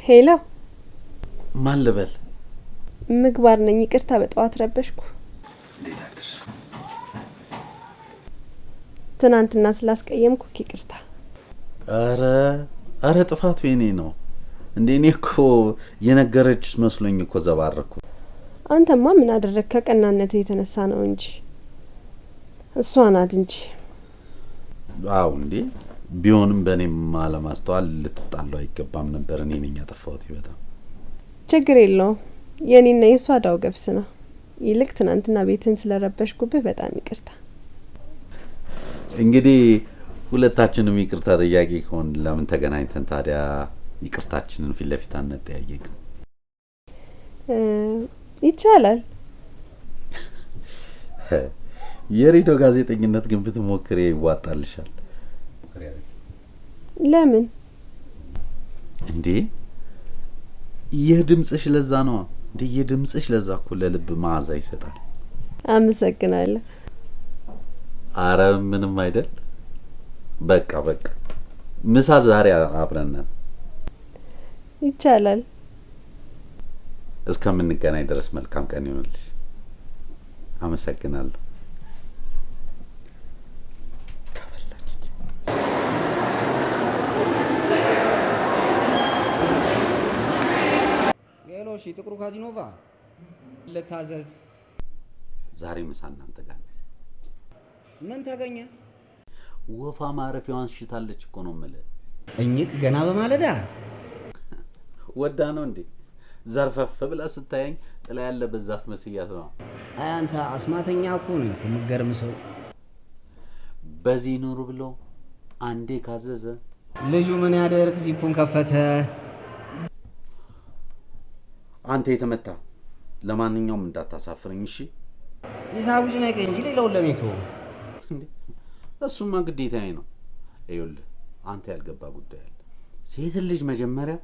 ሄሎ ማን ልበል? ምግባር ነኝ። ይቅርታ በጠዋት ረበሽኩ። እንዴት አደርሽ? ትናንትና ስላስቀየምኩ ይቅርታ። አረ ጥፋቱ የኔ ነው እንዴ? እኔ እኮ የነገረችሽ መስሎኝ እኮ ዘባረኩ። አንተማ ምን አደረክ? ከቀናነት የተነሳ ነው እንጂ እሷ ናት እንጂ። አው እንዴ ቢሆንም በእኔም አለማስተዋል ልትጣሉ አይገባም ነበር። እኔ ነኝ ያጠፋሁት። በጣም ችግር የለውም። የኔና የሷ ዳው ገብስ ነው። ይልቅ ትናንትና ቤትን ስለረበሽኩብህ በጣም ይቅርታ። እንግዲህ ሁለታችንም ይቅርታ ጠያቂ ከሆን ለምን ተገናኝተን ታዲያ ይቅርታችንን ፊት ለፊት አንጠያየቅም? ይቻላል። የሬዲዮ ጋዜጠኝነት ግን ብትሞክሪ ይዋጣልሻል። ለምን እንዴ? የድምጽሽ ለዛ ነው እንዴ? የድምጽሽ ለዛ እኮ ለልብ መዓዛ ይሰጣል። አመሰግናለሁ። አረ ምንም አይደል። በቃ ምሳ ዛሬ አብረን ነን። ይቻላል። እስከምንገናኝ ድረስ መልካም ቀን ይሁንልሽ። አመሰግናለሁ። እሺ ጥቁሩ ካዚኖቫ ልታዘዝ። ዛሬ ምሳ እናንተ ጋር ምን ተገኘ? ወፋ ማረፊያዋን ሽታለች እኮ ነው የምልህ። እኝክ ገና በማለዳ ወዳ ነው እንዴ? ዘርፈፍ ብላ ስታየኝ ጥላ ያለበት ዛፍ መስያት ነው። አይ አንተ አስማተኛ እኮ ነው የምትገርም ሰው። በዚህ ኑሩ ብሎ አንዴ ካዘዘ ልጁ ምን ያደርግ? ዚፑን ከፈተ። አንተ የተመታ ለማንኛውም እንዳታሳፍረኝ እሺ? ሂሳቡ ጭነቅ እንጂ ሌላውን ለኔ ተው። እሱማ ግዴታዬ ነው። ይኸውልህ አንተ ያልገባ ጉዳይ አለ። ሴት ልጅ መጀመሪያ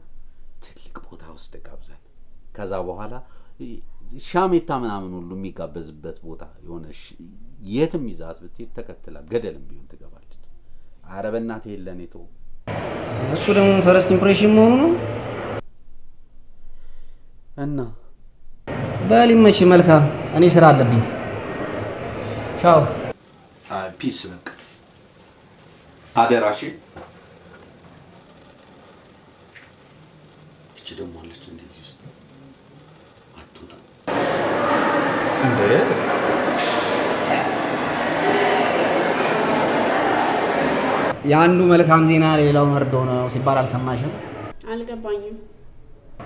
ትልቅ ቦታ ውስጥ ጋብዛት። ከዛ በኋላ ሻሜታ ምናምን ሁሉ የሚጋበዝበት ቦታ የሆነ የትም ይዛት ብትሄድ ተከትላ ገደልም ቢሆን ትገባለች። ኧረ በእናትህ የለኔ ተው። እሱ ደግሞ ፈርስት ኢምፕሬሽን መሆኑ ነው። እና በሊመች መልካም። እኔ ስራ አለብኝ። ቻው። ፒስ። በቃ አደራሽ። እቺ ደግሞ አለች እንደዚህ ውስጥ አትወጣ እንዴ? የአንዱ መልካም ዜና ሌላው መርዶ ነው ሲባል አልሰማሽም? አልገባኝም።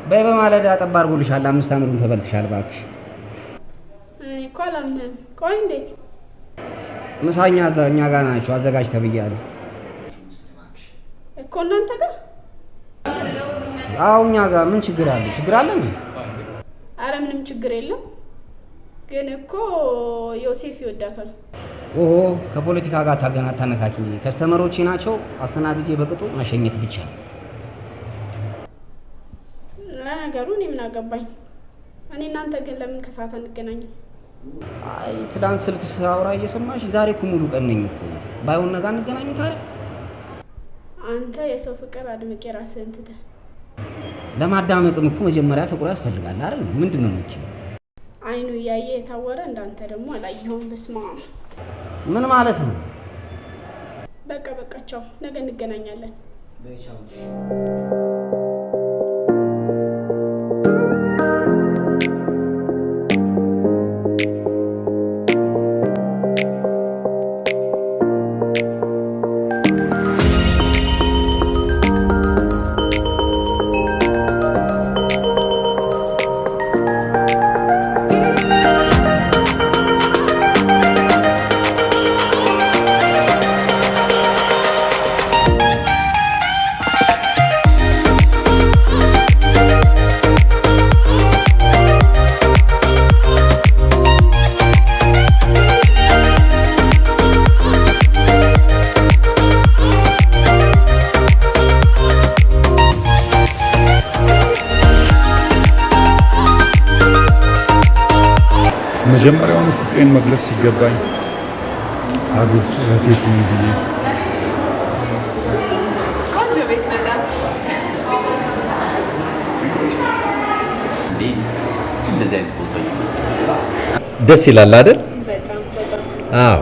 በይ በማለዳ ጠብ አድርጎልሻል። 5 አመቱን ተበልተሻል። እባክሽ እኔ እኮ አላምንም። ቆይ እንዴት? ምሳኛ እኛ ጋር ናቸው አዘጋጅ ተብያለሁ እኮ እናንተ ጋር? አዎ እኛ ጋር ምን ችግር አለ? ችግር አለ ምን? አረ ምንም ችግር የለም። ግን እኮ ዮሴፍ ይወዳታል። ኦሆ ከፖለቲካ ጋር ታነካኪኝ። ከስተመሮቼ ናቸው አስተናግጄ በቅጡ መሸኘት ብቻ። ለነገሩ እኔ ምን አገባኝ? እኔ እናንተ ግን ለምን ከሰዓት አንገናኝም? አይ ትላንት ስልክ ሳውራ እየሰማሽ ዛሬ እኮ ሙሉ ቀን ነኝ እኮ። ባይሆን ነገ አንገናኝም ታዲያ? አንተ የሰው ፍቅር አድምቄ ራስህን ትተህ ለማዳመቅም እኮ መጀመሪያ ፍቅሩ ያስፈልጋል አይደል? ምንድነው የምትይው? አይኑ እያየ የታወረ እንዳንተ ደግሞ አላየኸውም። በስማ ምን ማለት ነው? በቃ ቻው፣ ነገ እንገናኛለን። በቻው። መጀመሪያውን ፍቅሬን መግለጽ ሲገባኝ አቤት እህቴት ነው ብዬ ቆንጆ ቤት በጣም እንደዚህ አይነት ቦታ ደስ ይላል አይደል? አዎ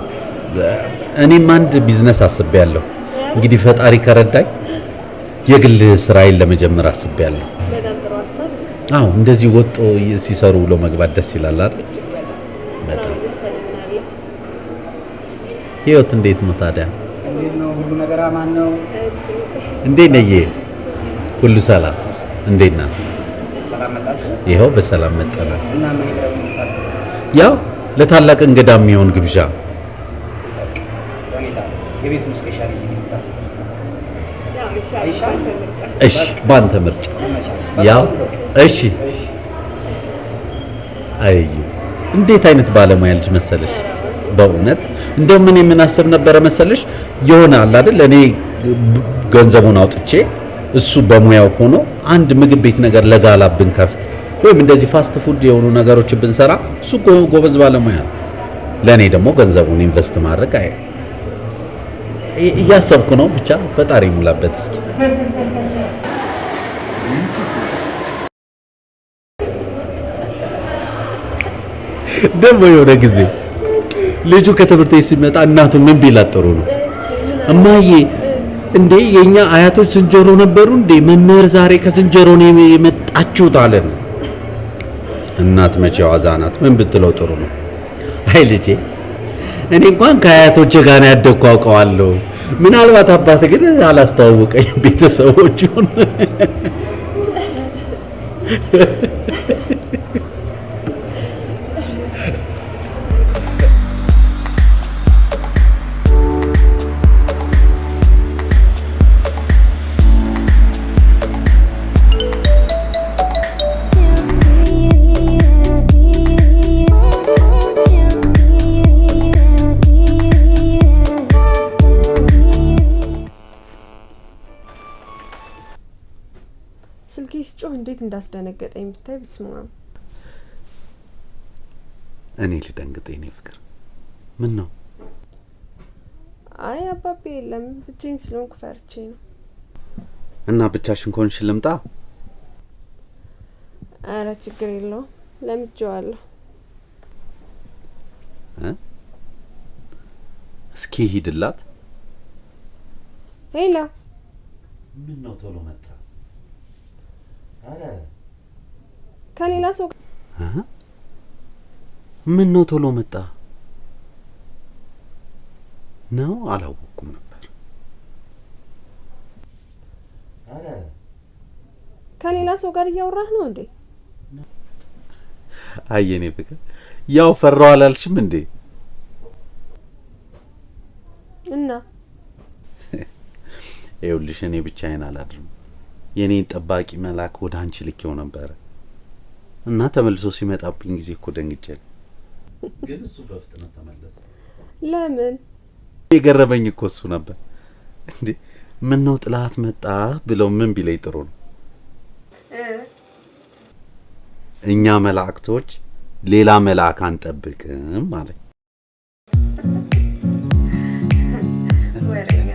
እኔም አንድ ቢዝነስ አስቤያለሁ። እንግዲህ ፈጣሪ ከረዳኝ የግል ስራዬን ለመጀመር አስቤያለሁ። አዎ እንደዚህ ወጦ ሲሰሩ ብሎ መግባት ደስ ይላል አይደል? በጣም ህይወት እንዴት ነው ታዲያ? እንዴት ነው? ሁሉ ነገር አማን ነው? እንዴት ነህ? ሁሉ ሰላም? እንዴት ነህ? ሰላም መጣችሁ? ይኸው በሰላም መጣናል። እና ምን ይብረው የምታስስ? ያው ለታላቅ እንግዳ የሚሆን ግብዣ ለኔታ የቤቱን ስፔሻል ይይታ እሺ ባንተ ምርጫ ያው እሺ አይ እንዴት አይነት ባለሙያ ልጅ መሰለሽ በእውነት እንደው ምን የምናስብ ነበር መሰለሽ ይሆናል አይደል እኔ ገንዘቡን አውጥቼ እሱ በሙያው ሆኖ አንድ ምግብ ቤት ነገር ለጋላ ብንከፍት ወይም እንደዚህ ፋስት ፉድ የሆኑ ነገሮች ብንሰራ እሱ ጎበዝ ባለሙያ ነው ለኔ ደግሞ ገንዘቡን ኢንቨስት ማድረግ አይ እያሰብኩ ነው ብቻ ፈጣሪ ሙላበት እስኪ ደግሞ የሆነ ጊዜ ልጁ ከትምህርት ቤት ሲመጣ እናቱ ምን ቢላት ጥሩ ነው እማዬ እንዴ የኛ አያቶች ዝንጀሮ ነበሩ እንዴ መምህር ዛሬ ከዝንጀሮ ነው የመጣችሁት አለን እናት መቼ ዋዛ ናት ምን ብትለው ጥሩ ነው አይ ልጄ እኔ እንኳን ከአያቶቼ ጋር ያደግኩ አውቀዋለሁ ምናልባት አባት ግን አላስተዋወቀኝ ቤተሰቦቹን እንዴት እንዳስደነገጠኝ ብታይ ብስማ እኔ ልደንግጥ የኔ ፍቅር ምን ነው አይ አባቤ የለም ብቻዬን ስለሆንኩ ፈርቼ ነው እና ብቻሽን ኮንሽ ልምጣ ኧረ ችግር የለውም ለምጄዋለሁ እስኪ ሂድላት ሄላ ምን ነው ቶሎ መጣ አረ ከሌላ ሰው ምን ነው ቶሎ መጣ ነው አላወኩም ነበር አረ ከሌላ ሰው ጋር እያወራህ ነው እንዴ አየኔ ፍቅር ያው ፈራው አላልሽም እንዴ እና ይኸውልሽ እኔ ብቻዬን አላድርም የኔን ጠባቂ መላክ ወደ አንቺ ልኬው ነበር እና ተመልሶ ሲመጣብኝ ጊዜ እኮ ደንግጬ ግን እሱ በፍጥነት ተመለሰ ለምን የገረመኝ እኮ እሱ ነበር እንዴ ምን ነው ጥላት መጣ ብለው ምን ቢለይ ጥሩ ነው እኛ መላእክቶች ሌላ መልአክ አንጠብቅም ማለት ወሬኛ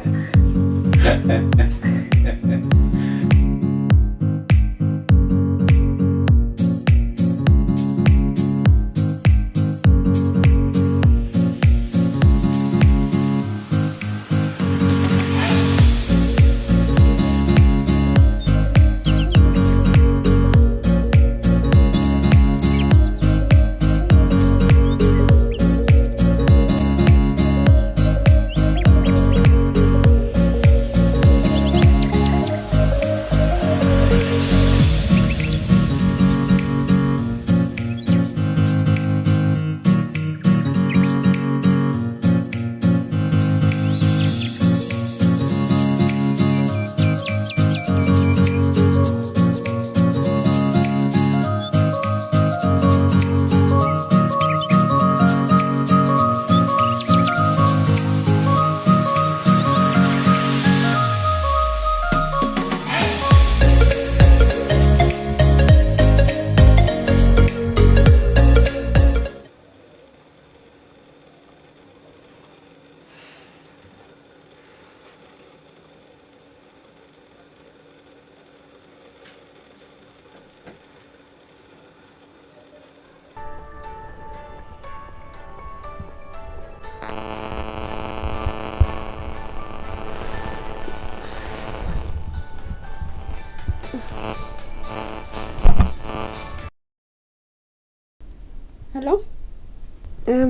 ሄሎ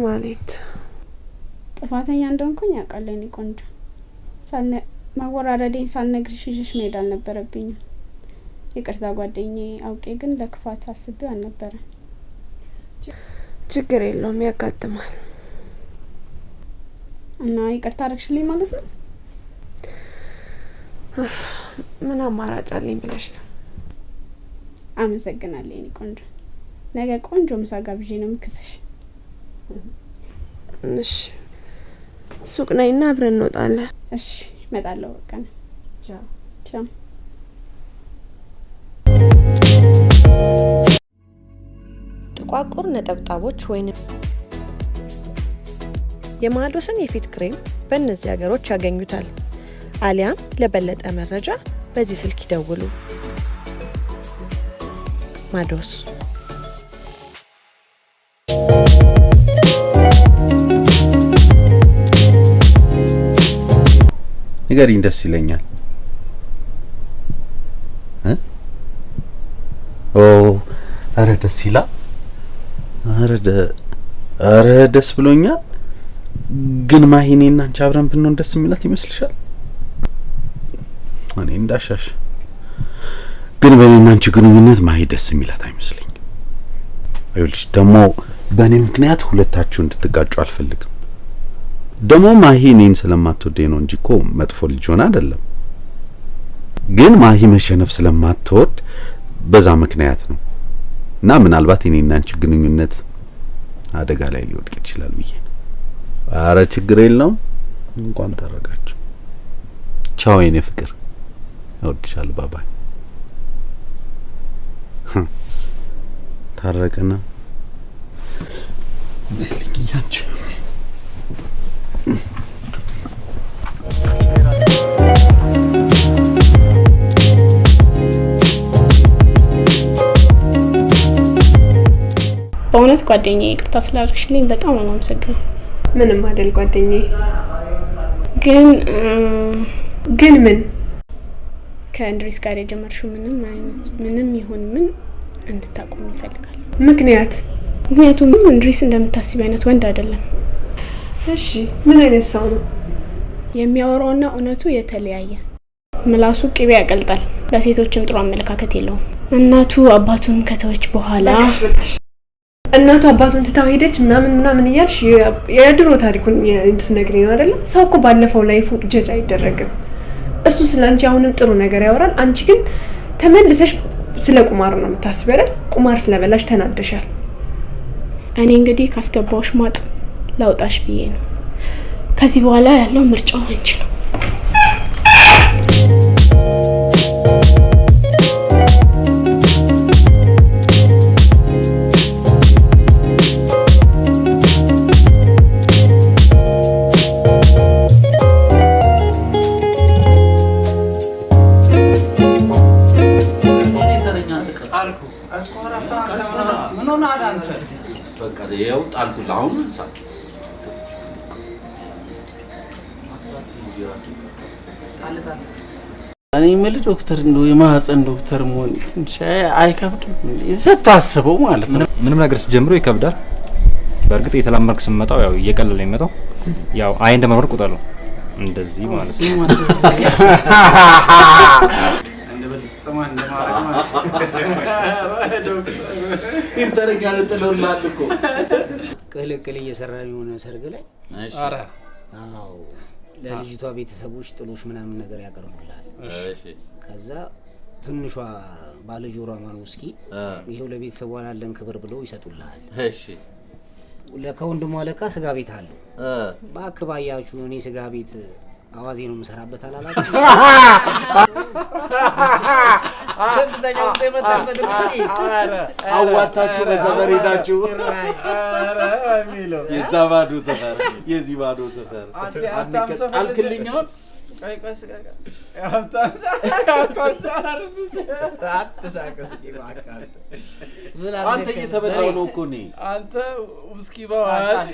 ማለት ጥፋተኛ እንደሆንኩኝ ያውቃለሁ እኔ ቆንጆ። ማወራረዴን ሳልነግርሽ ይዤሽ መሄድ አልነበረብኝም። ይቅርታ ጓደኛዬ፣ አውቄ ግን ለክፋት አስቤው አልነበረ። ችግር የለውም ያጋጥማል። እና ይቅርታ አደረግሽልኝ ማለት ነው? ምን አማራጭ አለኝ ብለሽ ነው? አመሰግናለሁ እኔ ቆንጆ። ነገ ቆንጆ ምሳ ጋብዤ ነው የምክስሽ። እሺ ሱቅ ነይና አብረን እንወጣለን። እሺ እመጣለሁ። በቃ ነው። ቻው ቻው። ጥቋቁር ነጠብጣቦች ወይም የማዶስን የፊት ክሬም በእነዚህ ሀገሮች ያገኙታል። አሊያም ለበለጠ መረጃ በዚህ ስልክ ይደውሉ። ማዶስ ንገሪኝ፣ ደስ ይለኛል። ኦ አረ ደስ ይላል። አረ ደስ ብሎኛል። ግን ማሂኔና አንቺ አብረን ብንሆን ደስ የሚላት ይመስልሻል? እኔ እንዳሻሽ ግን በእኔና አንቺ ግንኙነት ማሂ ደስ የሚላት አይመስለኝም። አይልሽ ደግሞ በእኔ ምክንያት ሁለታችሁ እንድትጋጩ አልፈልግም። ደግሞ ማሂ እኔን ስለማትወደኝ ነው እንጂ እኮ መጥፎ ልጅ ሆነ አይደለም። ግን ማሂ መሸነፍ ስለማትወድ በዛ ምክንያት ነው። እና ምናልባት እኔና አንቺ ግንኙነት አደጋ ላይ ሊወድቅ ይችላል ብዬ ነው። አረ ችግር የለውም። እንኳን ታረጋችሁ። ቻው የኔ ፍቅር፣ እወድሻለሁ። ባባይ ታረቀና በልኝያች በእውነት ጓደኛዬ ይቅርታ ስላደረግሽልኝ በጣም ነው የማመሰግነው። ምንም አይደል ጓደኛዬ። ግን ምን ከእንድሪስ ጋር የጀመርሽው ምንም ይሁን ምን እንድታቆም ይፈልጋል። ምክንያቱም እንድሪስ እንደምታስቢ አይነት ወንድ አይደለም። እሺ ምን አይነት ሰው ነው? የሚያወራውና እውነቱ የተለያየ። ምላሱ ቅቤ ያቀልጣል። ለሴቶችም ጥሩ አመለካከት የለውም። እናቱ አባቱን ከተወች በኋላ እናቱ አባቱን ትታው ሄደች ምናምን እያልሽ የድሮ ታሪኩን እንድትነግሪኝ ነው አይደለ? ሰው እኮ ባለፈው ላይፉ ጀጅ አይደረግም። እሱ ስላንቺ አሁንም ጥሩ ነገር ያወራል። አንቺ ግን ተመልሰሽ ስለ ቁማር ነው የምታስቢው አይደል? ቁማር ስለበላሽ ተናደሻል። እኔ እንግዲህ ካስገባውሽ ማጥ ላውጣሽ ብዬ ነው። ከዚህ በኋላ ያለው ምርጫው አንቺ ነው። እኔ የምልህ ዶክተር እንደው የማህፀን ዶክተር መሆን ትንሽ አይከብድም? ስታስበው ማለት ነው። ምንም ነገር ስትጀምረው ይከብዳል። በእርግጥ የተላመድክ ስትመጣው ያው እየቀለለ የሚመጣው ያው አይ እንደመብረቅ ቁጠሉ እንደዚህ ማለት ነው። ቅልቅል እየሰራን የሆነ ሰርግ ላይ አረ አዎ ለልጅቷ ቤተሰቦች ጥሎሽ ምናምን ነገር ያቀርቡላል። እሺ ከዛ ትንሿ ባለጆሮ ማን ውስኪ ይሄው ለቤተሰቧ ያለን ክብር ብለው ይሰጡልሃል። እሺ ለከወንድሟ ለካ ስጋ ቤት አለው። ባክባያችሁ እኔ ስጋ ቤት አዋዜ ነው የምሰራበት አላላችሁ? ስንት ተጫውቶ የመጣበት ነው። አዋጣችሁ በዘመር ሄዳችሁ የዛ ባዶ ሰፈር የዚህ ባዶ ሰፈር አልክልኛውን ቆይ አንተ እየተበላው ነው እኮ እኔ አንተ ውስኪ በዋስ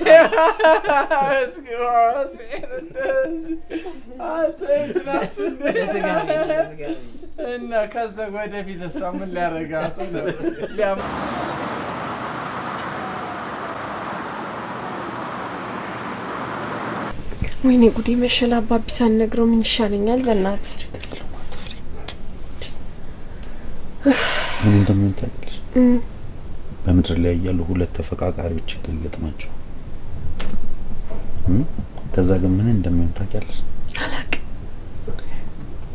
አንተ እና ከዛ ወደፊት እሷ ምን ሊያረጋት ነው? ወይኔ ጉዴ መሸላ አባቢ ሳልነግረው ምን ይሻለኛል? በእናት ምን እንደምንታገልሽ በምድር ላይ ያሉ ሁለት ተፈቃቃሪዎች ችግር ይገጥማቸው ከዛ ግን ምን እንደሚሆን ታውቂያለሽ? አላውቅም።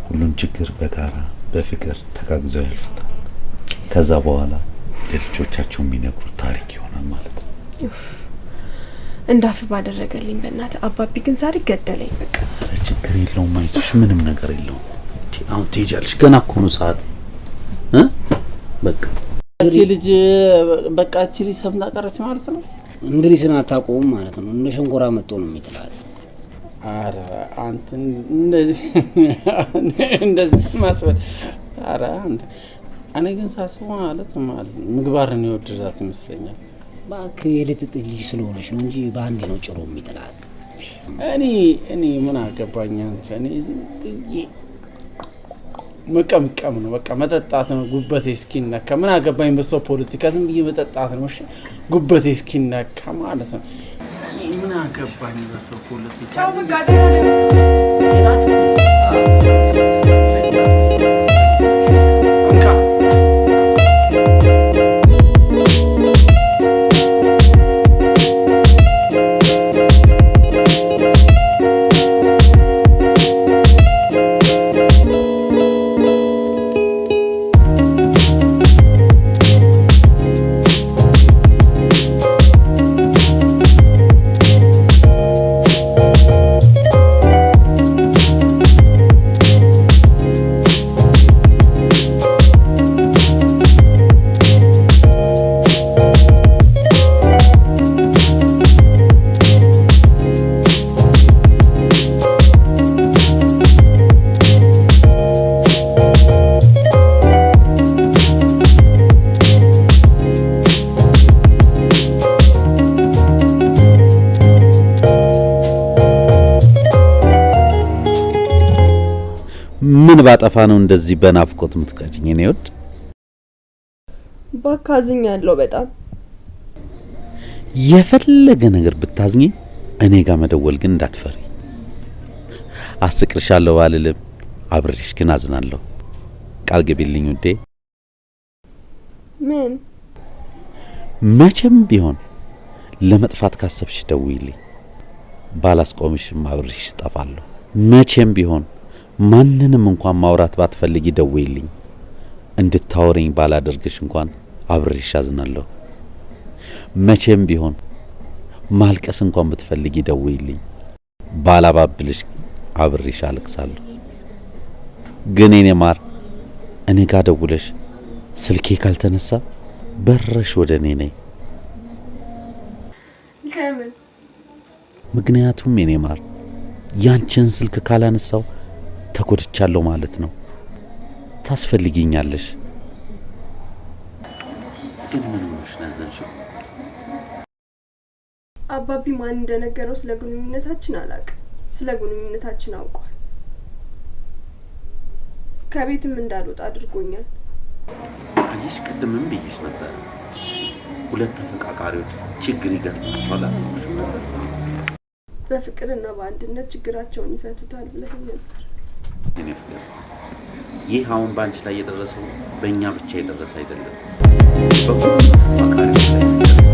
ሁሉን ችግር በጋራ በፍቅር ተጋግዘው ያልፉታል። ከዛ በኋላ ለልጆቻቸው የሚነግሩት ታሪክ ይሆናል ማለት ነው። እንዳፍ ባደረገልኝ በእናት አባቢ ግን ዛሬ ገደለኝ። በቃ ችግር የለውም አይዞሽ፣ ምንም ነገር የለውም። አሁን ትሄጃለሽ፣ ገና እኮ ነው ሰዓት በቃ እቺ ልጅ በቃ እቺ ልጅ ሰምታ ቀረች ማለት ነው። እንድሪስን አታውቀውም ማለት ነው። እንደ ሸንኮራ መጥቶ ነው የሚጥላት። አረ አንተ እንደዚህ ማስበል አረ አንተ እኔ ግን ሳስበው ማለት ምግባርን የወደዳት ይመስለኛል። እባክህ የልጥጥት ልጅ ስለሆነች ነው እንጂ በአንድ ነው ጭሮ የሚጥላት። እኔ ምን አገባኝ አንተ። እኔ ዝም ብዬ መቀምቀም ነው በቃ መጠጣት ነው። ጉበቴ እስኪነካ ምን አገባኝ በሰው ፖለቲካ። ዝም ብዬ መጠጣት ነው። እሺ ጉበቴ እስኪነካ ማለት ነው። ምን አገባኝ በሰው ፖለቲካ። ቻው በቃ ምን ባጠፋ ነው እንደዚህ በናፍቆት ምትቀጭኝ? እኔ ወድ ባካዝኛለሁ በጣም የፈለገ ነገር ብታዝኝ እኔ ጋር መደወል ግን እንዳትፈሪ። አስቅርሻለሁ አልልም፣ አብሬሽ ግን አዝናለሁ። ቃል ግቢልኝ ውዴ። ምን መቼም ቢሆን ለመጥፋት ካሰብሽ ደውይልኝ፣ ባላስቆምሽም አብሬሽ እጠፋለሁ። መቼም ቢሆን ማንንም እንኳን ማውራት ባትፈልጊ ደውይልኝ፣ እንድታወሪኝ ባላደርግሽ እንኳን አብሬሽ አዝናለሁ። መቼም ቢሆን ማልቀስ እንኳን ብትፈልጊ ደውይልኝ፣ ባላባብልሽ አብሬሽ አለቅሳለሁ። ግን እኔ ማር እኔ ጋር ደውለሽ ስልኬ ካልተነሳ በረሽ ወደ እኔ ነይ። ለምን? ምክንያቱም እኔ ማር ያንቺን ስልክ ካላነሳው ተጎድቻለሁ ማለት ነው። ታስፈልጊኛለሽ። ግን ምን ሆነሽ ናዘንሽው? አባቢ ማን እንደነገረው ስለ ግንኙነታችን አላውቅም። ስለ ግንኙነታችን አውቋል። ከቤትም እንዳልወጣ አድርጎኛል። አየሽ፣ ቅድምም ብዬሽ ነበር ሁለት ተፈቃቃሪዎች ችግር ይገጥማቸዋል አልኩሽም ነበር። በፍቅርና በአንድነት ችግራቸውን ይፈቱታል ብለህ ነበር። እኔ ፍቅር፣ ይህ አሁን ባንቺ ላይ የደረሰው በእኛ ብቻ የደረሰ አይደለም፣ በሁሉም ተፈቃቃሪዎች ላይ የደረሰ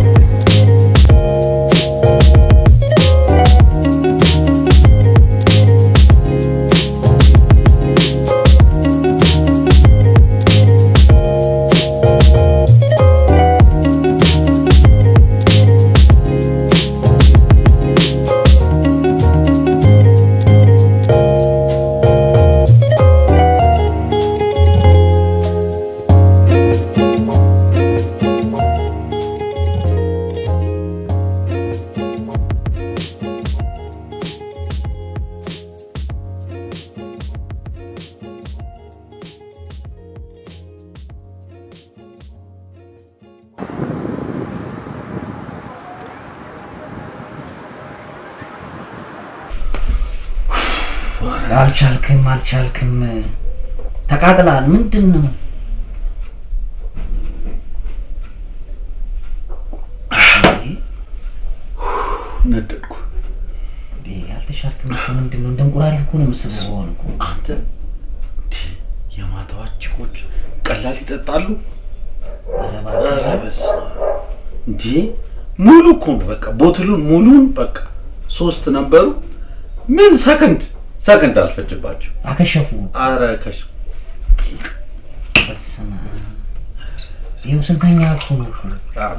አልቻልክም ተቃጥላል ምንድነው ነደድኩ ያልተሻልክም ምንድነው እንደንቁራሪት እኮ ነው መስበው እኮ አንተ የማታዋጭቆች ቀላል ይጠጣሉ አረበስ እንዴ ሙሉ እኮ በቃ ቦትሉን ሙሉን በቃ 3 ነበሩ ምን ሰከንድ አልፈጅባቸው አከሸፉ አረከሽ በስመ ይኸው ስንተኛ እኮ ነው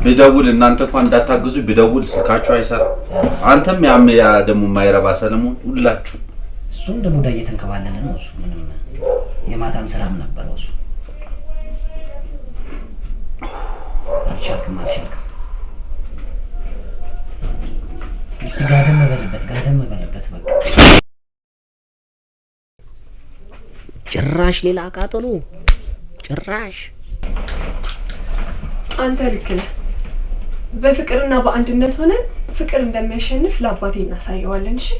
ቢደውል እናንተ እንኳን እንዳታግዙ ቢደውል ስልካችሁ አይሰራ አንተም ያ ደሞ ማይረባ ሰለሞን ሁላችሁ እሱም ደሞ ዳየተንከባለለ ነው እሱ ምንም የማታም ሰላም ነበር እሱ አልቻልክም እስቲ ጋደም በለበት በቃ ጭራሽ ሌላ አቃጠሉ ጭራሽ አንተ ልክ ነህ በፍቅርና በአንድነት ሆነን ፍቅር እንደሚያሸንፍ ለአባቴ እናሳየዋለን እሺ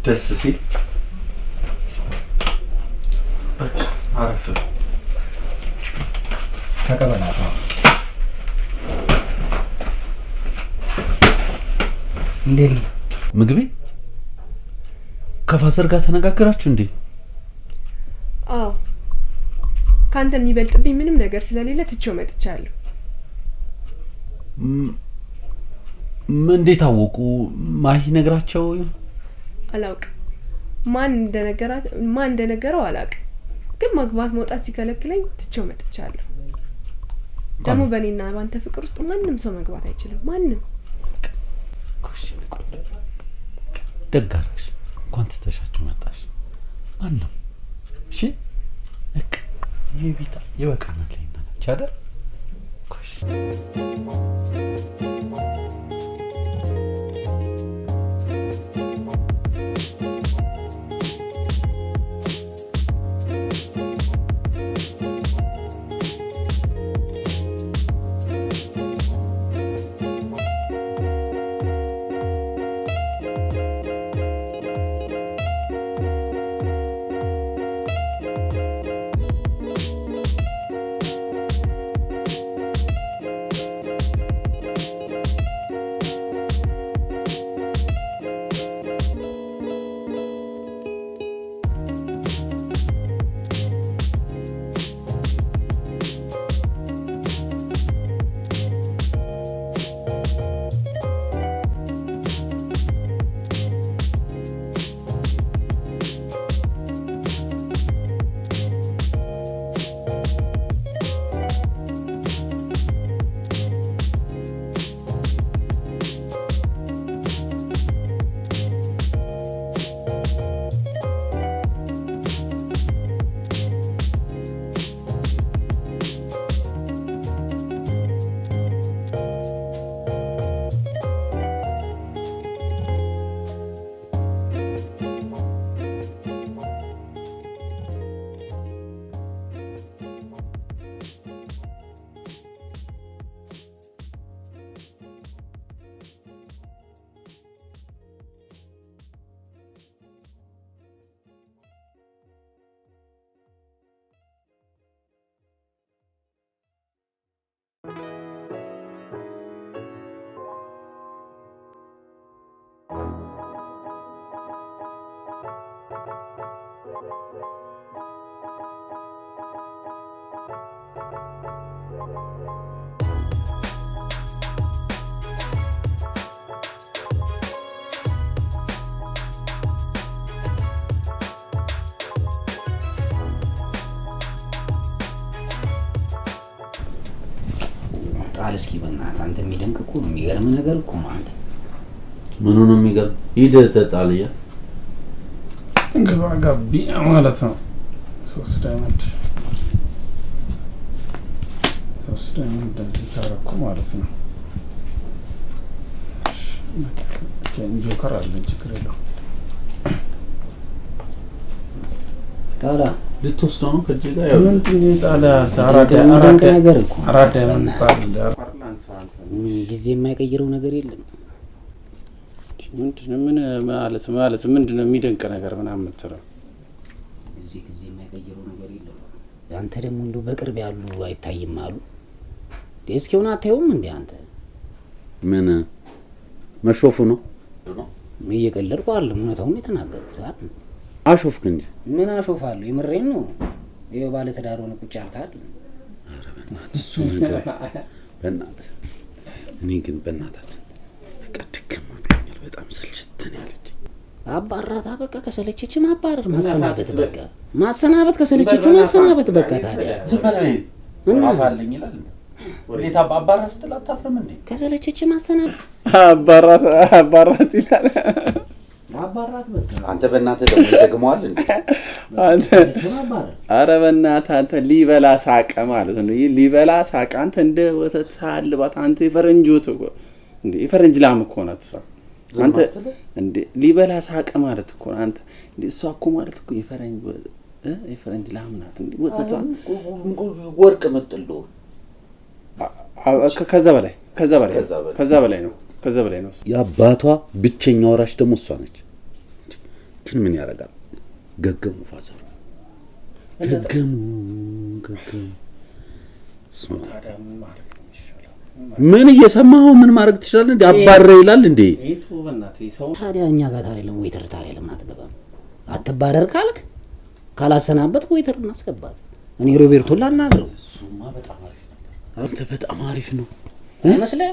ደስ ሲል አረፍ ተቀበላታ እንዴ ምግቤ ከፋዘር ጋር ተነጋገራችሁ እንዴ አዎ ካንተ የሚበልጥብኝ ምንም ነገር ስለሌለ ትቼው መጥቻለሁ እንዴት አወቁ ማሂ ነግራቸው አላውቅም ማን እንደነገረው አላውቅም ግን ማግባት መውጣት ሲከለክለኝ ትቼው መጥቻለሁ ደግሞ በእኔና ባንተ ፍቅር ውስጥ ማንንም ሰው መግባት አይችልም ማንንም ደጋራሽ እንኳን ትተሻቸው መጣሽ ማንም እሺ እክ ይቢታ ይበቃናል ለእናንተ ቻደር ኮሽ ጣል እስኪ በእናትህ አንተ የሚደንቅ እኮ ነው የሚገርም ነገር እኮ ነው አንተ ምኑ ነው የሚገርም ሂድ ተጣልያ እንግባ ጋቢ ማለት ነው 3 ዳይመንድ እንደዚህ ታረኩ ማለት ነው ጆከር አለ ችግር የለውም ታላ ልትወስደው ነው ከእጅ ጋር ጊዜ የማይቀይረው ነገር የለም። ምን ማለት ምንድነው የሚደንቅ ነገር ምናምን የምትለው? ጊዜ የማይቀይረው ነገር የለም። አንተ ደግሞ እንደው በቅርብ ያሉ አይታይም አሉ። እስኪ ሆነ አታየውም እንዴ አንተ? ምን መሾፉ ነው? እየቀለድኩ አይደለም፣ እውነታውን የተናገርኩት አይደል? አሾፍክ እንጂ ምን አሾፋለሁ? የምሬን ነው። ይኸው ባለ ትዳር ሆነ ቁጭ አልክ አይደል? ኧረ በእናትህ እሱ ነገር በእናትህ እኔ ግን በእናትህ በቃ ድክም ብሎኛል። በጣም ስልችት ነው ያለች። አባራታ በቃ ከሰለቸች ማባረር፣ ማሰናበት፣ በቃ ማሰናበት፣ ከሰለቸች ማሰናበት። በቃ ታዲያ ዝም በለኝ አፋልኝ ይላል። እንዴት አባራት ስትል አታፍርም እንዴ? ከሰለቸች ማሰናበት፣ አባራት ይላል። አባራት በቃ አንተ በእናትህ ደግሞ ይደግመዋል እንዴ? አንተ ኧረ በእናትህ አንተ ሊበላ ሳቀ ማለት ነው። ሊበላ ሳቀ። አንተ እንደ ወተት ሳልባት አንተ የፈረንጅ ወጥ እኮ እንዴ የፈረንጅ ላም እኮ ናት እሷ። አንተ እንዴ ሊበላ ሳቀ ማለት እኮ አንተ እንዴ እሷ እኮ ማለት እኮ የፈረንጅ ላም ናት እንዴ ወተቷ ወርቅ ምጥሎ ከዛ በላይ ነው። የአባቷ ብቸኛ ወራሽ ደግሞ እሷ ነች። ግን ምን ያደርጋል? ገገሙ ፋዘሩ ገገሙ ምን እየሰማኸው ምን ማድረግ ትችላለህ እንዴ? አባረ ይላል እንዴ? ታዲያ እኛ ጋር ታዲያ ለምን ወይተር ታዲያ ለምን አትገባም? አትባረር ካልክ ካላሰናበት ወይተር እናስገባት። እኔ ሮቤርቶን ላናግረው። እሱማ በጣም አሪፍ ነበር። አንተ በጣም አሪፍ ነው መስለህ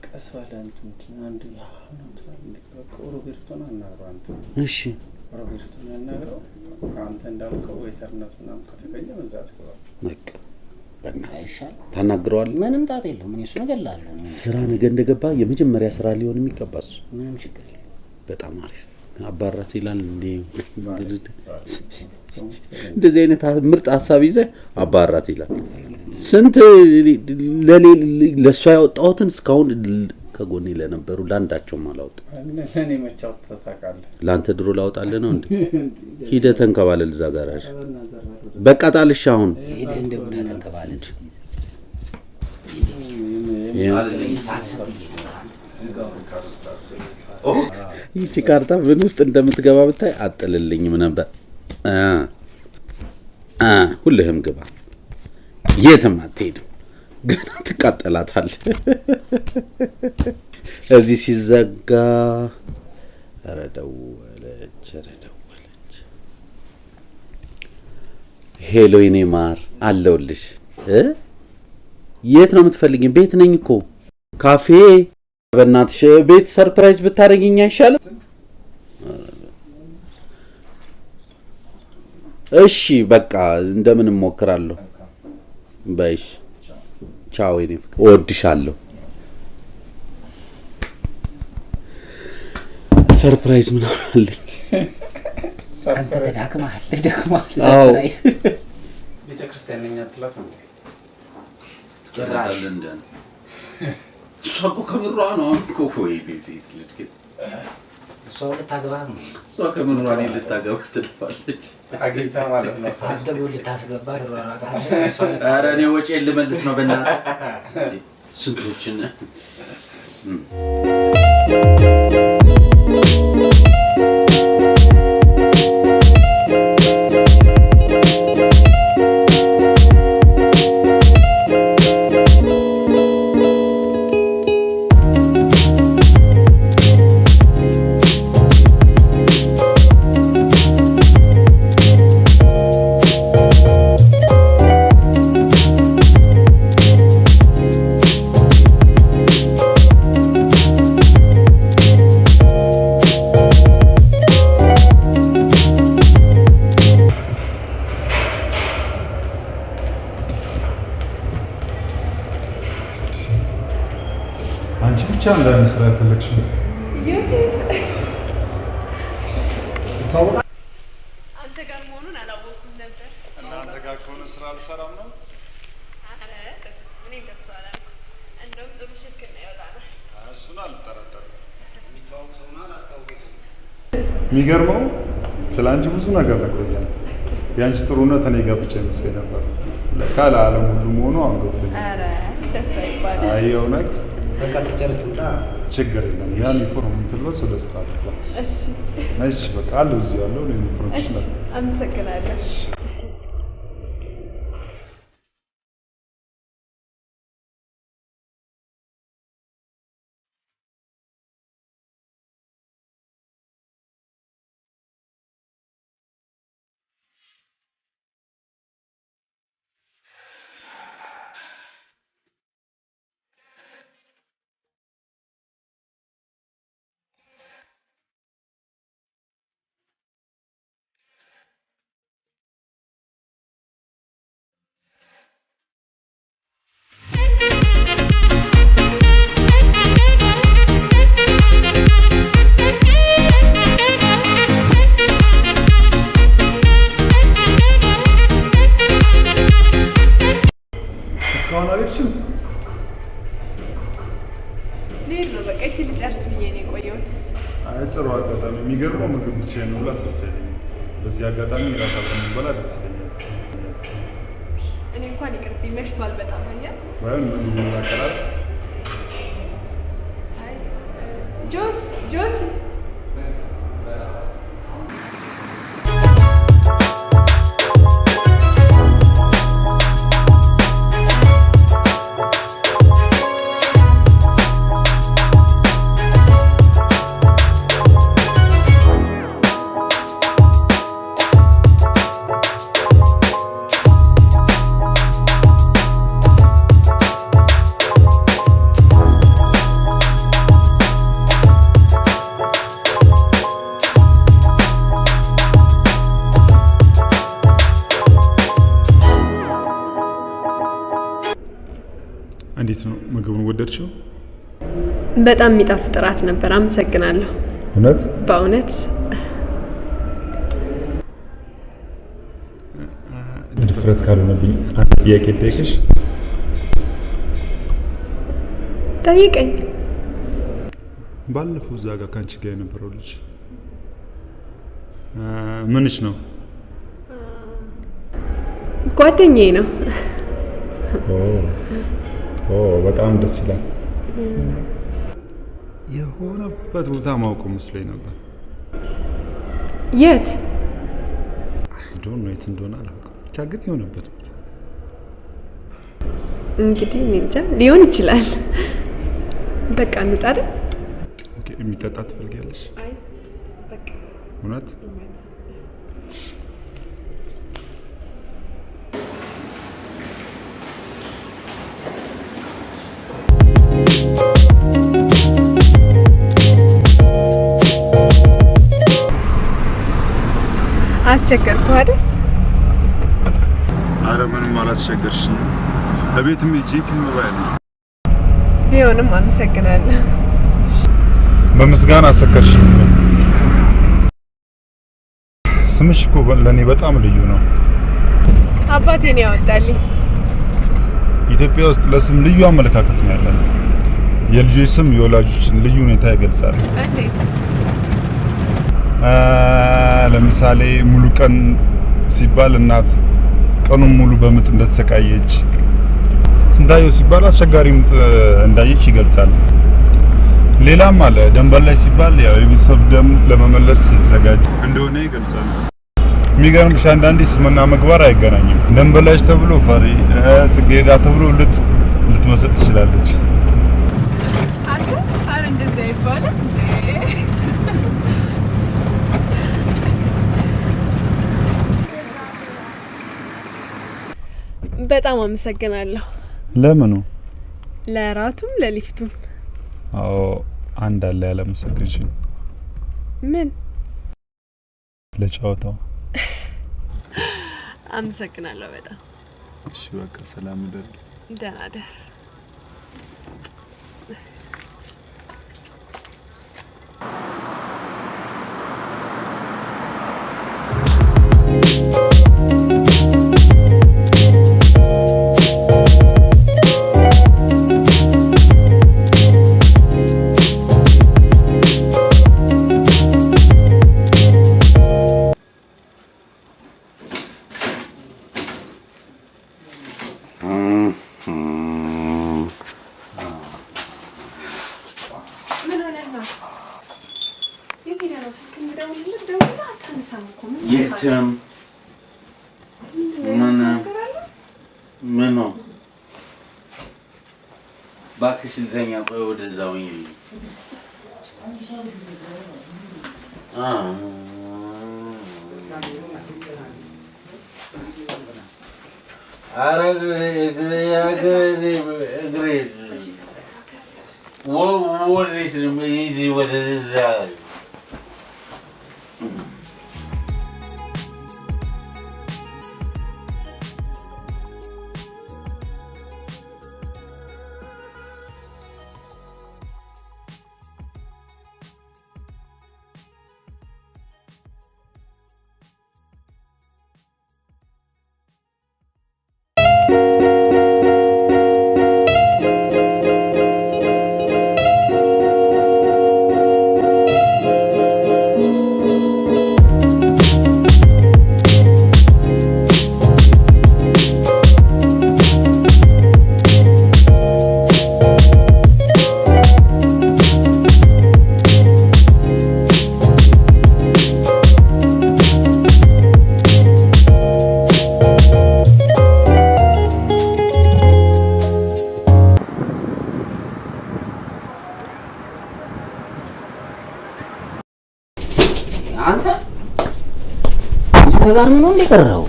ቀስ ባለ አንድ ሮቤርቶን አናግረው አንተ። እሺ ሮቤርቶን አናግረው። አንተ እንዳልከው ወይተርነት ምናምን ከተገኘ መዛት ገባ። በቃ አይሻል ታናግረዋለህ። ምንም ጣጣ የለውም። እኔ እሱ ነገር ላለው ስራ ነገ እንደገባ የመጀመሪያ ስራ ሊሆን የሚገባ እሱ። ምንም ችግር የለም። በጣም አሪፍ አባራት ይላል እንዴ? እንደዚህ አይነት ምርጥ ሀሳብ ይዘህ አባራት ይላል። ስንት ለእሷ ያወጣሁትን እስካሁን ከጎኔ ለነበሩ ለአንዳቸውም አላወጣም። ለእኔ መቻው ታውቃለህ። ለአንተ ድሮ ላወጣልህ ነው እንዴ? ሂደህ ተንከባለል እዛ ጋር በቃ ጣልሽ። አሁን ሂደህ እንደ ጉዳ ተንከባለል። ይቺ ካርታ ምን ውስጥ እንደምትገባ ብታይ አጥልልኝም ነበር። ሁልህም ግባ፣ የትም አትሄድም፣ ገና ትቃጠላታለህ። እዚህ ሲዘጋ ኧረ ደወለች። ሄሎ የኔ ማር አለሁልሽ። የት ነው የምትፈልጊኝ? ቤት ነኝ እኮ ካፌ። በእናትሽ ቤት ሰርፕራይዝ ብታደርጊኝ አይሻልም? እሺ በቃ እንደምን እሞክራለሁ። በይሽ ቻው። የኔ ፍቅር እወድሻለሁ። ሰርፕራይዝ ምናምን አለኝ። አንተ ተዳክመሃል። ሰርፕራይዝ ቤተክርስቲያን ነኝ አትላት ነው ትቀራለህ እንደ እሷ እኮ ከምሯ ነው እኮ ወይ ቤት ልጅ ግን እሷ ልታገባ ነው። እሷ ከምሯ እኔን ልታገባ ትልፋለች። አግኝታ ማለት ነው። አንተ ጎል ልታስገባ ትሯሯጣለህ። ኧረ እኔ ወጪዬን ልመልስ ነው በእናትህ። ስንቶችን አንቺ ብቻ አንዳንድ ስራ ያፈለግሽ ነው። አንተ ጋር መሆኑን አላወኩም ነበር። እናንተ ጋር ከሆነ ስራ አልሰራም ነው። አረ በፍጹም እኔ እንደሱ አላልኩም። እንደውም ጥሩ ሽርክና ይወጣናል። እሱን አልጠራጠርም። የሚተዋወቅ ሰውና አላስታውቅም። የሚገርመው ስለ አንቺ ብዙ ነገር ነግሮኛል። ያንቺ ጥሩነት እኔ ገብቼ መስሎኝ ነበር። ለካ ለዓለም ሁሉ መሆኑ አሁን ገብቶኛል። ኧረ ደስ አይባልም። አይ እውነት በቃ ስጨርስ ትምጣ። ችግር የለም። ያን ዩኒፎርም የምትልበስ ወደ ስራ ትግባ። እሺ እሺ በቃ አለው እዚህ ያለው ዩኒፎርም እሺ፣ አመሰግናለሁ። እስካሁን አልሄድሽም? ልሄድ ነው በቃ ይቺ ልጨርስ ብዬ ነው የቆየሁት። አይ ጥሩ አጋጣሚ። የሚገርመው ምግብ ብቻዬን መብላት ደስ አይለኝም። በዚህ አጋጣሚ እራት አብረን ብንበላ ደስ ይለኛል። እኔ እንኳን ይቅርብኝ፣ መሽቷል በጣም አየህ። ወይም ምግብ እናቀራል። አይ ጆስ እንዴት ነው ምግቡን ወደድሽው? በጣም የሚጣፍጥ እራት ነበር። አመሰግናለሁ። እውነት በእውነት ድፍረት ካልሆነብኝ አንድ ጥያቄ ልጠይቅሽ? ጠይቀኝ። ባለፈው እዛ ጋር ካንቺ ጋር የነበረው ልጅ ምንሽ ነው? ጓደኛዬ ነው። በጣም ደስ ይላል። የሆነበት ቦታ ማውቀው መስሎኝ ነበር። የት? ዶን ነው የት እንደሆነ አላውቅም። ብቻ ግን የሆነበት ቦታ እንግዲህ እኔ እንጃ ሊሆን ይችላል። በቃ እንውጣ አይደል? ኦኬ። የሚጠጣ ትፈልጊያለሽ? አይ በቃ እውነት? አስቸገርኩ አይደል? አረ ምንም አላስቸገርሽኝ። እቤትም ሂጂ ፊልም ባይ ነው። ቢሆንም አመሰግናለሁ። በምስጋና አሰከርሽኝ። ስምሽ እኮ ለኔ በጣም ልዩ ነው። አባቴ ነው ያወጣልኝ። ኢትዮጵያ ውስጥ ለስም ልዩ አመለካከት ነው ያለን። የልጆች ስም የወላጆችን ልዩ ሁኔታ ይገልጻል። እንዴት? ለምሳሌ ሙሉ ቀን ሲባል እናት ቀኑን ሙሉ በምጥ እንደተሰቃየች፣ ስንታየው ሲባል አስቸጋሪ ምጥ እንዳየች ይገልጻል። ሌላም አለ። ደንበላይ ሲባል ያው የቤተሰብ ደም ለመመለስ የተዘጋጀ እንደሆነ ይገልጻል። የሚገርምሽ አንዳንዴ ስምና ምግባር አይገናኝም። ደንበላሽ ተብሎ ፈሪ፣ ጽጌረዳ ተብሎ ልትመስል ትችላለች። አረ እንደዛ ይባላል። በጣም አመሰግናለሁ። ለምኑ? ለራቱም ለሊፍቱም። አዎ አንድ አለ ያላመሰግንሽኝ። ምን? ለጨዋታው። አመሰግናለሁ በጣም። እሺ በቃ ሰላም ደር። ደህና ደር። የትም ምን ነው እባክሽ ልተኛ። ቆይ ወደዛው ኧረ እግሬ ወዴት ነው? እዚህ ወደዛ ጋር ምን ነው የቀረው?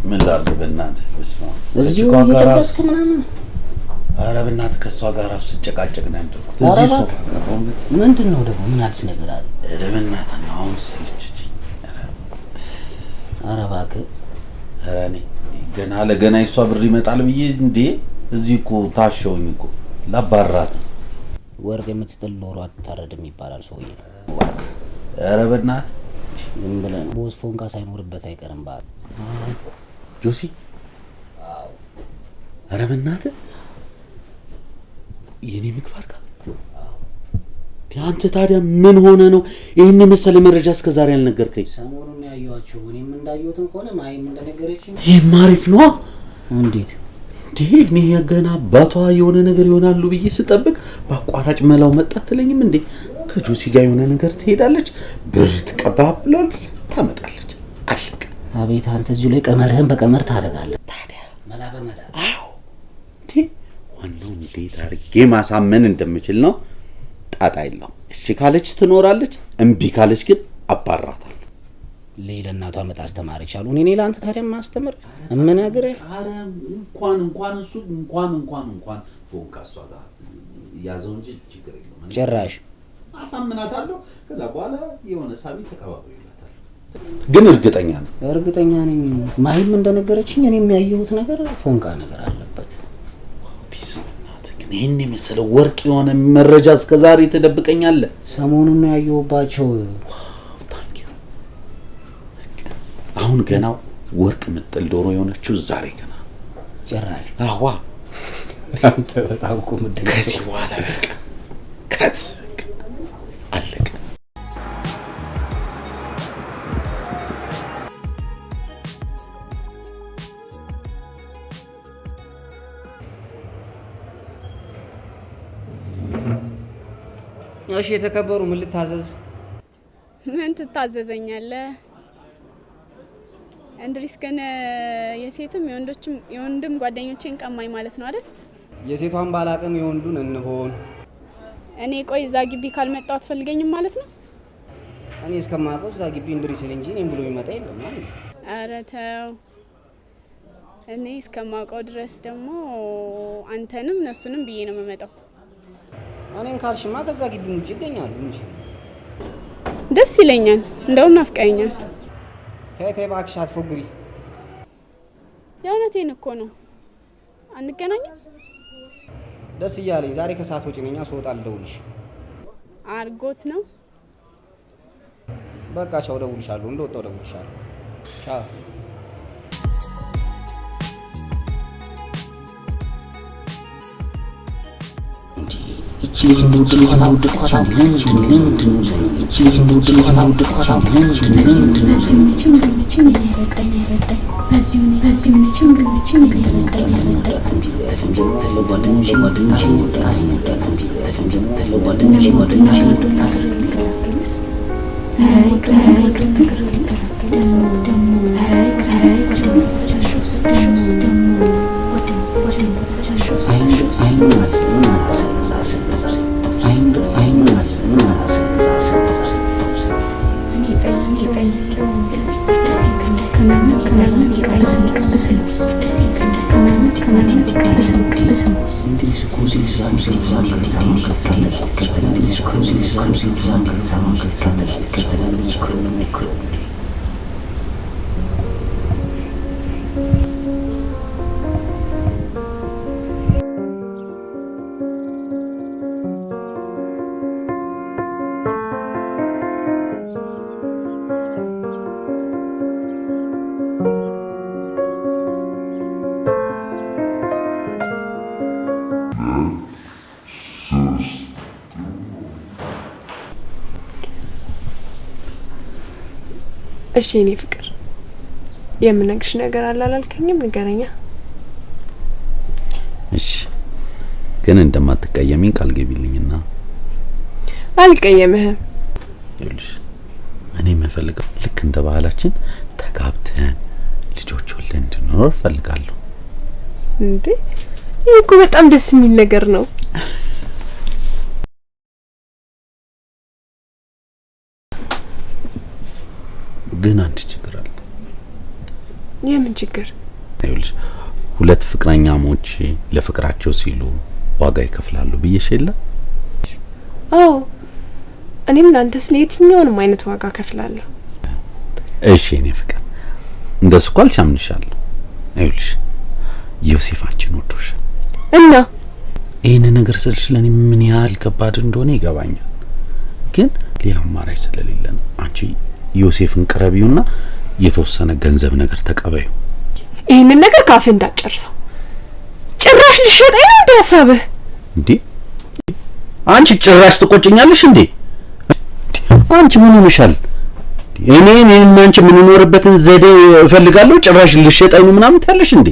ምን ላድርግ በእናትህ? በስመ አብ እዚሁ እየተበስክ ምናምን። ኧረ በእናትህ ከእሷ ጋር ስጨቃጨቅ ነው ያደረኩት። እዚህ ሶፋ ጋር በእውነት ምንድን ነው ደግሞ? ምን አዲስ ነገር አለ? ኧረ በእናትህ ነው አሁን ሰለቸችኝ። ኧረ እባክህ። ኧረ እኔ ገና ለገና የእሷ ብር ይመጣል ብዬ እንዴ እዚህ እኮ ታሸውኝ እኮ ላባራት ነው። ወርቅ የምትጥል ዶሮ አትታረድም ይባላል ሰውዬ። እባክህ ኧረ በእናትህ ዝም ብለን ቦስ ፎንቃ ሳይኖርበት አይቀርም ባል ጆሲ። አዎ ኧረ በእናትህ የኔ ምግባር ጋር አንተ ታዲያ ምን ሆነ ነው ይሄን መሰለ መረጃ እስከ ዛሬ አልነገርከኝ? ሰሞኑን ያዩዋቸው እኔም እንዳየሁትም ሆነ ማይም እንደነገረችኝ ይሄ አሪፍ ነው። እንዴት እንዴ እኔ ገና አባቷ የሆነ ነገር ይሆናሉ ብዬ ስጠብቅ በአቋራጭ መላው መጣ አትለኝም እንዴ? ከጆሲ ጋር የሆነ ነገር ትሄዳለች፣ ብር ትቀባብላለች፣ ታመጣለች። አለቀ። አቤት አንተ እዚሁ ላይ ቀመርህን በቀመር ታደርጋለህ። ታዲያ መላ በመላ። አዎ እንዴ ዋናው እንዴት አድርጌ ማሳመን እንደምችል ነው። ጣጣ የለውም። እሺ ካለች ትኖራለች፣ እምቢ ካለች ግን አባራታለሁ። ሌላ እናቷ መጣ አስተማረች አሉ። እኔ ለአንተ ታዲያ ማስተምር እምነግርህ? ኧረ እንኳን እሱ እንኳን ፎንቃ እሷ ጋር ያዘው እንጂ ችግር የለውም። ጭራሽ አሳምናታለሁ። ከዛ በኋላ የሆነ ሳቢ ተቀባበሉ ይላታል። ግን እርግጠኛ ነኝ ማይም እንደነገረችኝ እኔ የሚያየሁት ነገር ፎንቃ ነገር አለበት። ቢስናት ግን ይሄን የመሰለ ወርቅ የሆነ መረጃ እስከዛሬ ተደብቀኛለህ። ሰሞኑን ያየሁባቸው አሁን ገና ወርቅ ምጥል ዶሮ የሆነችው ዛሬ ገና ጭራሽ። አዋ አንተ በጣም እኮ ምንድን ነው ከዚህ በኋላ በቃ ከት አለቀ። እሺ የተከበሩ ምን ልታዘዝ? ምን ትታዘዘኛለህ? እንድሪስ ግን የሴትም የወንድም ጓደኞቼን ቀማኝ ማለት ነው አይደል? የሴቷን ባላቅም የወንዱን እንሆን። እኔ ቆይ እዛ ግቢ ካልመጣው አትፈልገኝም ማለት ነው? እኔ እስከማውቀው እዛ ግቢ እንድሪስ እንጂ እኔም ብሎ ይመጣ የለም ማለት ነው። ኧረ ተው። እኔ እስከማውቀው ድረስ ደግሞ አንተንም እነሱንም ብዬ ነው የምመጣው። እኔን ካልሽማ ከዛ ግቢ ውጭ ይገኛሉ እንጂ ደስ ይለኛል። እንደውም ናፍቀኛል። ተይ እባክሽ አትፎግሪ። የእውነቴን እኮ ነው። አንገናኝም? ደስ እያለኝ ዛሬ ከሰዓት ወጪ ነኝ። ስወጣ ልደውልሽ። አርጎት ነው። በቃ ቻው፣ እደውልሻለሁ። እንደወጣሁ እደውልሻለሁ። ቻው። እቺ ልጅ እንደወደድኳት ምንድን ነው? እቺ ልጅ እንደወደድኳት ምንድን ነው? እሺ እኔ ፍቅር የምነግርሽ ነገር አለ አላልከኝም? ንገረኛ። እሺ ግን እንደማትቀየሚኝ ቃል ገቢልኝና። አልቀየምህም። ይኸውልሽ እኔ የምፈልገው ልክ እንደ ባህላችን ተጋብተን ልጆች ወልደን እንድንኖር እፈልጋለሁ። እንዴ ይሄ እኮ በጣም ደስ የሚል ነገር ነው። ግን አንድ ችግር አለ። የምን ችግር? ይኸውልሽ ሁለት ፍቅረኛሞች ለፍቅራቸው ሲሉ ዋጋ ይከፍላሉ ብዬሽ የለ? አዎ እኔም ላንተ ስለ የትኛውንም አይነት ዋጋ ከፍላለሁ። እሺ እኔ ፍቅር እንደሱ እኮ አልሻምንሻለሁ። ይኸውልሽ ዮሴፍ አንቺን ወዶሻል እና ይሄን ነገር ስልሽ ለኔ ምን ያህል ከባድ እንደሆነ ይገባኛል። ግን ሌላ አማራጭ ስለሌለ ነው። አንቺ ዮሴፍን ቅረቢውና የተወሰነ ገንዘብ ነገር ተቀበዩ። ይሄን ነገር ካፍ እንዳጨርሰው ጭራሽ ልሸጠኝ ነው እንደ ሐሳብህ? እንዴ አንቺ ጭራሽ ትቆጭኛለሽ እንዴ? አንቺ ምን ሆነሻል? እኔ አንቺ ምን ኖርበትን ዘዴ እፈልጋለሁ ጭራሽ ልሸጠኝ ነው ምናምን ታለሽ እንዴ?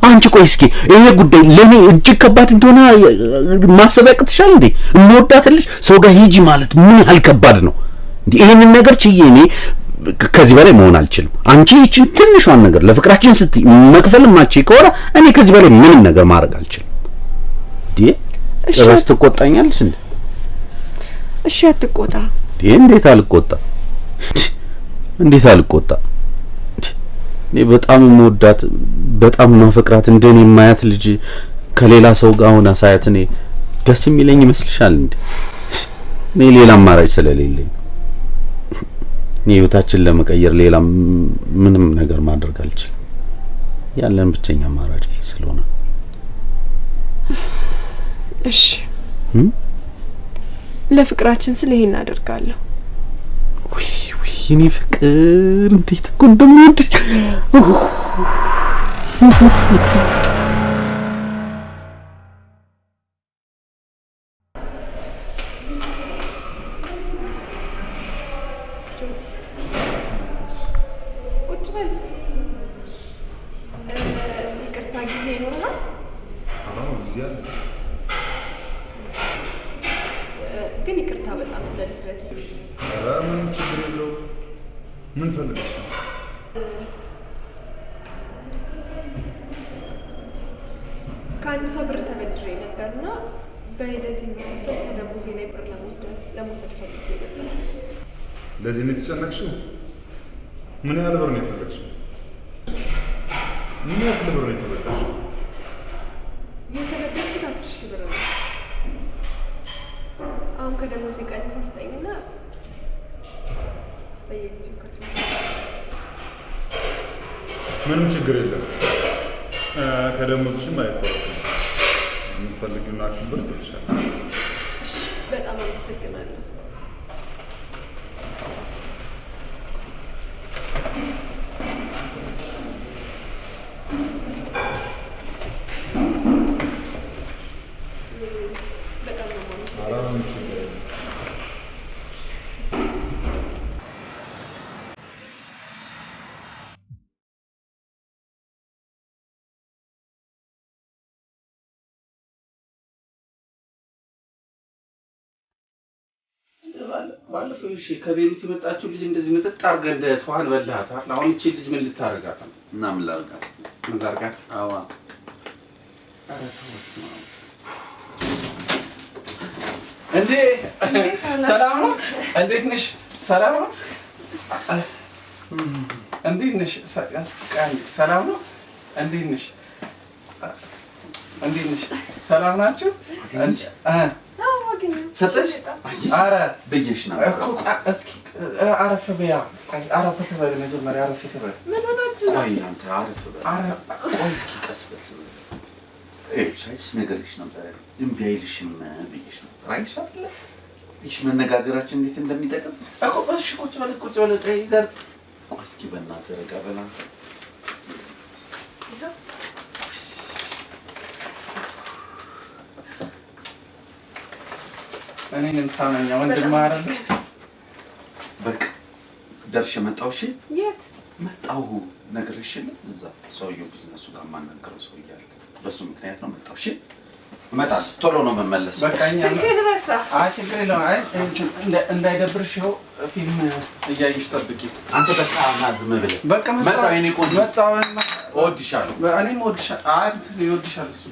አንቺ ቆይ እስኪ ይሄ ጉዳይ ለኔ እጅግ ከባድ እንደሆነ ማሰብ ያቅትሻል እንዴ? እንወዳትልሽ ሰው ጋር ሂጂ ማለት ምን ያህል ከባድ ነው እንዴ? ይሄንን ነገር ችዬ እኔ ከዚህ በላይ መሆን አልችልም። አንቺ እቺ ትንሿን ነገር ለፍቅራችን ስትይ መክፈል ማቺ ከሆነ እኔ ከዚህ በላይ ምንም ነገር ማድረግ አልችልም። እንዴ ጭራሽ ትቆጣኛለሽ እንዴ? እሺ አትቆጣ። እንዴት አልቆጣ? እንዴት አልቆጣ? እኔ በጣም የምወዳት በጣም ማፈቅራት እንደኔ የማያት ልጅ ከሌላ ሰው ጋር ሆና ሳያት እኔ ደስ የሚለኝ ይመስልሻል እንዴ? እኔ ሌላ አማራጭ ስለሌለኝ እኔ ህይወታችን ለመቀየር ሌላ ምንም ነገር ማድረግ አልችልም። ያለን ብቸኛ አማራጭ ይሄ ስለሆነ እሺ ለፍቅራችን ስለ ይሄን አደርጋለሁ። ውይ እኔ ፍቅር እንዴት እኮ እንደምወድ ይቅርታ ጊዜ ይኖርና ግን ይቅርታ በጣም ስለ ድፍረት ምን ችግር የለው። ምን ፈልገሽ ነው? ከአንድ ሰው ብር ተበድሬ ነበርና በሂደት የሚከፈል ከደሞዜ ላይ ብር ለመውሰድ ፈልጌ ነበር። ለዚህ ነው የተጨነቅሽው? ምን ያህል ብር ነው የፈለግሽው? ምን ያህል ብር ነው የተበደርሽው? የተበደርኩት 10,000 ብር ነው። አሁን ከደሞዜ ቀንሳ ስጠኝና በየጊዜው ከፍላለሁ። ምንም ችግር የለም። ከደሞዝሽም አይቆረጥም። የምትፈልጊውን ያክል ብር ሰጥሻለሁ። በጣም አመሰግናለሁ። ባለፈው እሺ ከቤሩት የመጣችው ልጅ እንደዚህ መጠጥ አድርገህ እንደ ተዋን በላሃት። አሁን እቺ ልጅ ምን ልታረጋት ነው? እና ምን ላርጋት? ምን ላርጋት? አዋ ኧረ ተወስማ እንዴ! ሰላም ነው? እንዴት ነሽ? ሰላም ነው? እንዴት ነሽ? ሰላም ነው? እንዴት ነሽ? እንዴት ነሽ? ሰላም ናችሁ? ሰጠሽ? ኧረ ብዬሽ ነው እኮ እስኪ አረፍ በያ። አረፍ ትበል መጀመሪያ አረፍ ትበል። ምን ሆናችሁ? ቆይ አንተ አረፍ በል። ቆይ እስኪ ቀስ በል። ሻይሽ ነገርሽ ነበር እምቢ አይልሽም ብዬሽ ነበር። አይሽ አይደለ? እሺ መነጋገራችን እንዴት እንደሚጠቅም እኮ እሺ ቁጭ በል ቁጭ በል። ቆይ እስኪ በእናትህ ረጋ በል አንተ። እኔንም ሳመኛ ወንድም አይደል? በቃ ደርሼ መጣሁ። እሺ የት መጣሁ? ነግሬሽልህ እዛ ሰውዬው ቢዝነሱ ጋር ማናገረው ሰው እያለ በሱ ምክንያት ነው መጣሁ። እሺ እመጣለሁ። ቶሎ ነው የምመለሰው። በቃ እኛ አይ ችግር የለውም። አይ እንዳይደብርሽ ይኸው ፊልም እያየሽ ጠብቂ። አንተ በቃ ና ዝም ብለህ በቃ መጣሁ። የእኔ ቆንጆ መጣሁ። እወድሻለሁ። እኔም እወድሻለሁ። አይ ይወድሻል እሱ።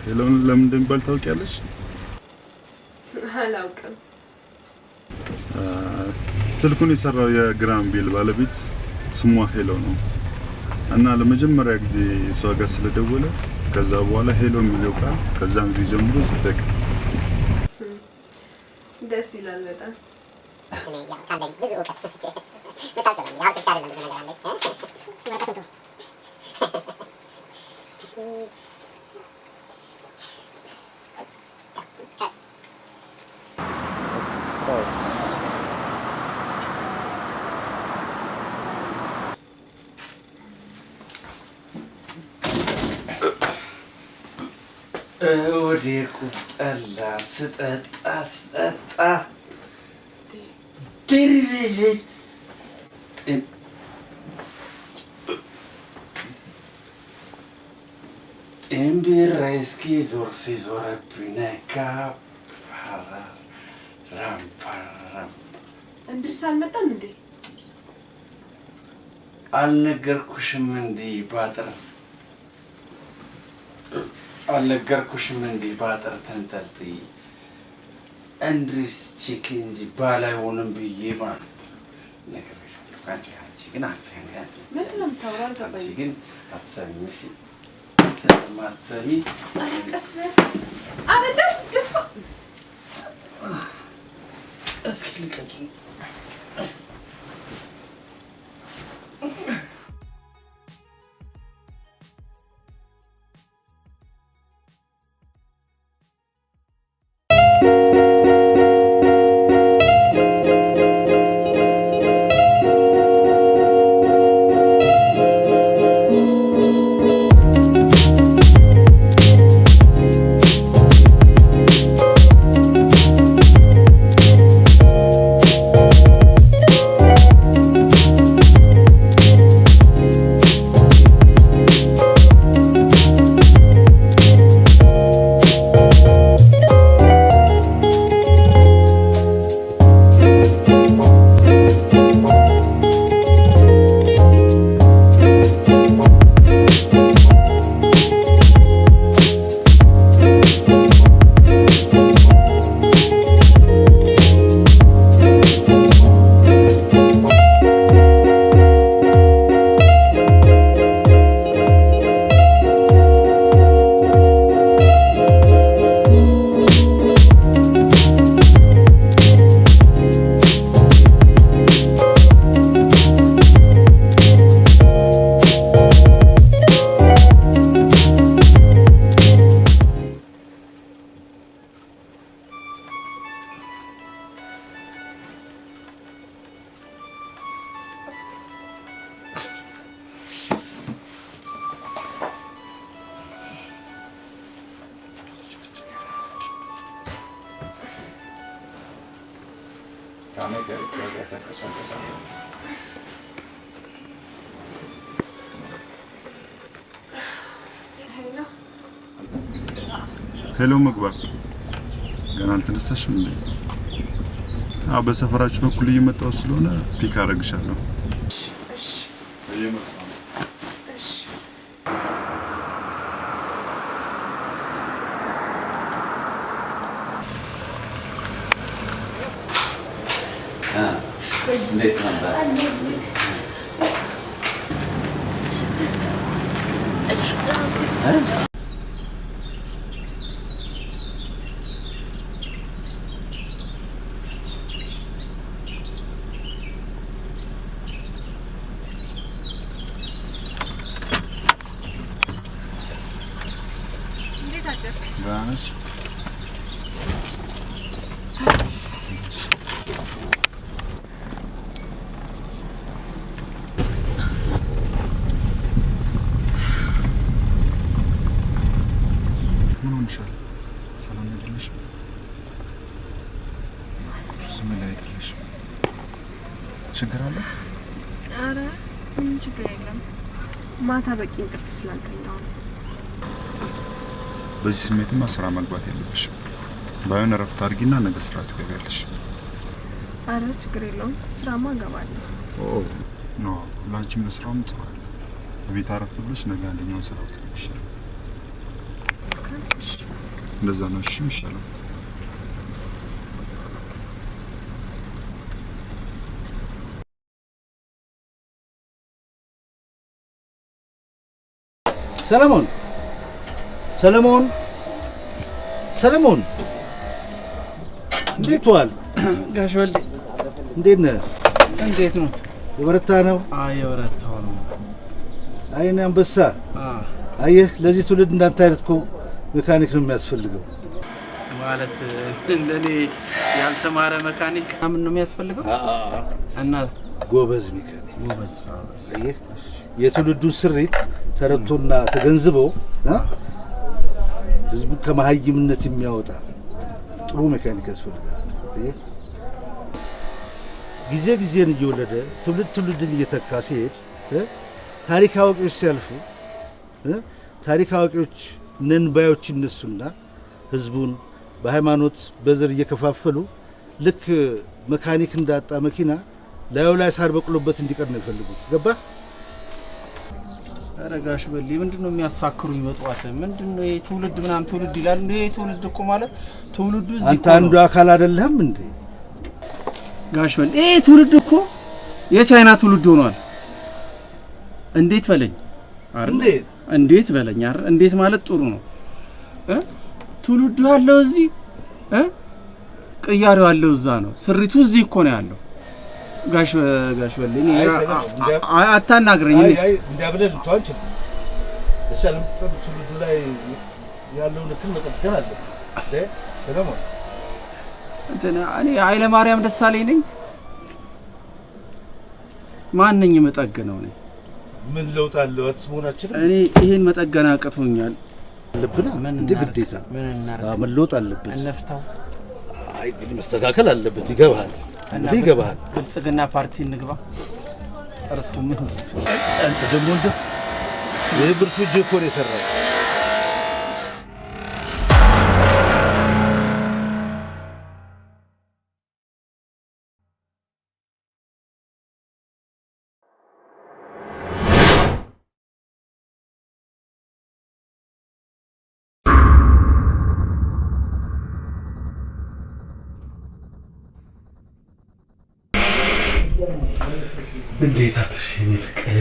ሄሎን ለምን እንደሚባል ታውቂያለሽ? አላውቅም። ስልኩን የሰራው የግራም ቤል ባለቤት ስሟ ሄሎ ነው እና ለመጀመሪያ ጊዜ እሷ ጋር ስለደወለ ከዛ በኋላ ሄሎ የሚለው ቃል ከዛም ጊዜ ጀምሮ ጽደቅ። ደስ ይላል በጣም። ብዙ እውቀት መታወቂያ ነው። ያው ብቻ አይደለም ብዙ ነገር አለ። ወዴኩ ጠላ ስጠጣ ጤምቢራ እስኪ ዞር ሲዞረብኝ ነጋ ራምፓራም እንድርስ አልመጣም እንዴ? አልነገርኩሽም እንዴ ባጥር አልነገርኩሽም እንዴ ባጥር ተንጠልጥዬ እንድሪስ ቺክን እንጂ ባላይሆንም ብዬ ማለት ነግሬሻለሁ። አንቺ ግን ምንድን ነው የምታወራው? አልገባኝም። አንቺ ግን አትሰሚም። እሺ ስለማትሰሚ ቀስ በል። ኧረ እንዳትደፋ እስኪ ልቀቂኝ። ሄሎ ምግባር፣ ገና አልተነሳሽም እንዴ? አዎ፣ በሰፈራችሁ በኩል እየመጣሁ ስለሆነ ፒክ አደርግሻለሁ። እሺ። እንዴት ነበር? ችግር አለ? አረ ምንም ችግር የለም። ማታ በቂ እንቅልፍ ስላልተኛው ነው። በዚህ ስሜትማ ስራ መግባት የለብሽም። ባይሆን እረፍት አድርጊና ነገ ስራ ትገቢያለሽ። አረ ችግር የለውም፣ ስራማ እገባለሁ። ኦ ኖ፣ ላንቺም ለስራውም ጥሩ አይደል? ቤት አረፍ ብለሽ ነገ አንደኛውን ስራ ብትገቢ ይሻላል። እንደዛ ነው እሺ ይሻላል። ሰለሞን ሰለሞን ሰለሞን፣ እንዴት ዋል? ጋሽ ወልዴ እንዴት ነህ? እንዴት ነው? የበረታ ነው? አይ የበረታው ነው። አይኔ አንበሳ። አየህ፣ ለዚህ ትውልድ እንዳንተ አይነት እኮ ሜካኒክ ነው የሚያስፈልገው። ማለት እንደኔ ያልተማረ መካኒክ ምን ነው የሚያስፈልገው? እና ጎበዝ ሜካኒክ። ጎበዝ። አየህ፣ የትውልዱን ስሪት ተረድቶና ተገንዝቦ ህዝቡ ከመሀይምነት የሚያወጣ ጥሩ ሜካኒክ ያስፈልጋል። ጊዜ ጊዜን እየወለደ ትውልድ ትውልድን እየተካ ሲሄድ ታሪክ አዋቂዎች ሲያልፉ ታሪክ አዋቂዎች ነን ባዮች ይነሱና ህዝቡን በሃይማኖት በዘር እየከፋፈሉ ልክ መካኒክ እንዳጣ መኪና ላዩ ላይ ሳር በቅሎበት እንዲቀር ነው የሚፈልጉት። ገባህ? ኧረ ጋሽ በሌ ምንድነው የሚያሳክሩኝ በጠዋት? ምንድነው ይሄ ትውልድ ምናምን ትውልድ ይላል እንዴ? ትውልድ እኮ ማለት ትውልዱ እዚህ አንተ አንዱ አካል አይደለህም እንዴ? ጋሽ በሌ ይሄ ትውልድ እኮ የቻይና ትውልድ ሆኗል። እንዴት በለኝ አይደል? እንዴት በለኝ አይደል? እንዴት ማለት ጥሩ ነው ትውልዱ ያለው እዚህ ቅያሬው ያለው እዛ ነው። ስሪቱ እዚህ እኮ ነው ያለው። ጋሽ በለኝ አታናግረኝ። አይ እንዲያብለል ልቷንች እሰለም ትውልዱ ላይ ያለው ልክ መጠገን አለ እንዴ? ሰለሞን እኔ ኃይለ ማርያም ደሳለኝ ነኝ። ማንኝ መጠገነው ነኝ? ምን ለውጥ አለው? አትስሙናችን እኔ ይሄን መጠገን አቅቶኛል። ልብና እንደ ግዴታ መለወጥ አለበት። እንፍታው። አይ ግን መስተካከል አለበት። ይገባሃል እንዴ? ይገባሃል። ብልጽግና ፓርቲ እንግባ። እርሱ ምን አንተ ደግሞ እንደ የብርቱ እጅ እኮ ነው የሰራው። እንዴት አትሽ የኔ ፍቅር?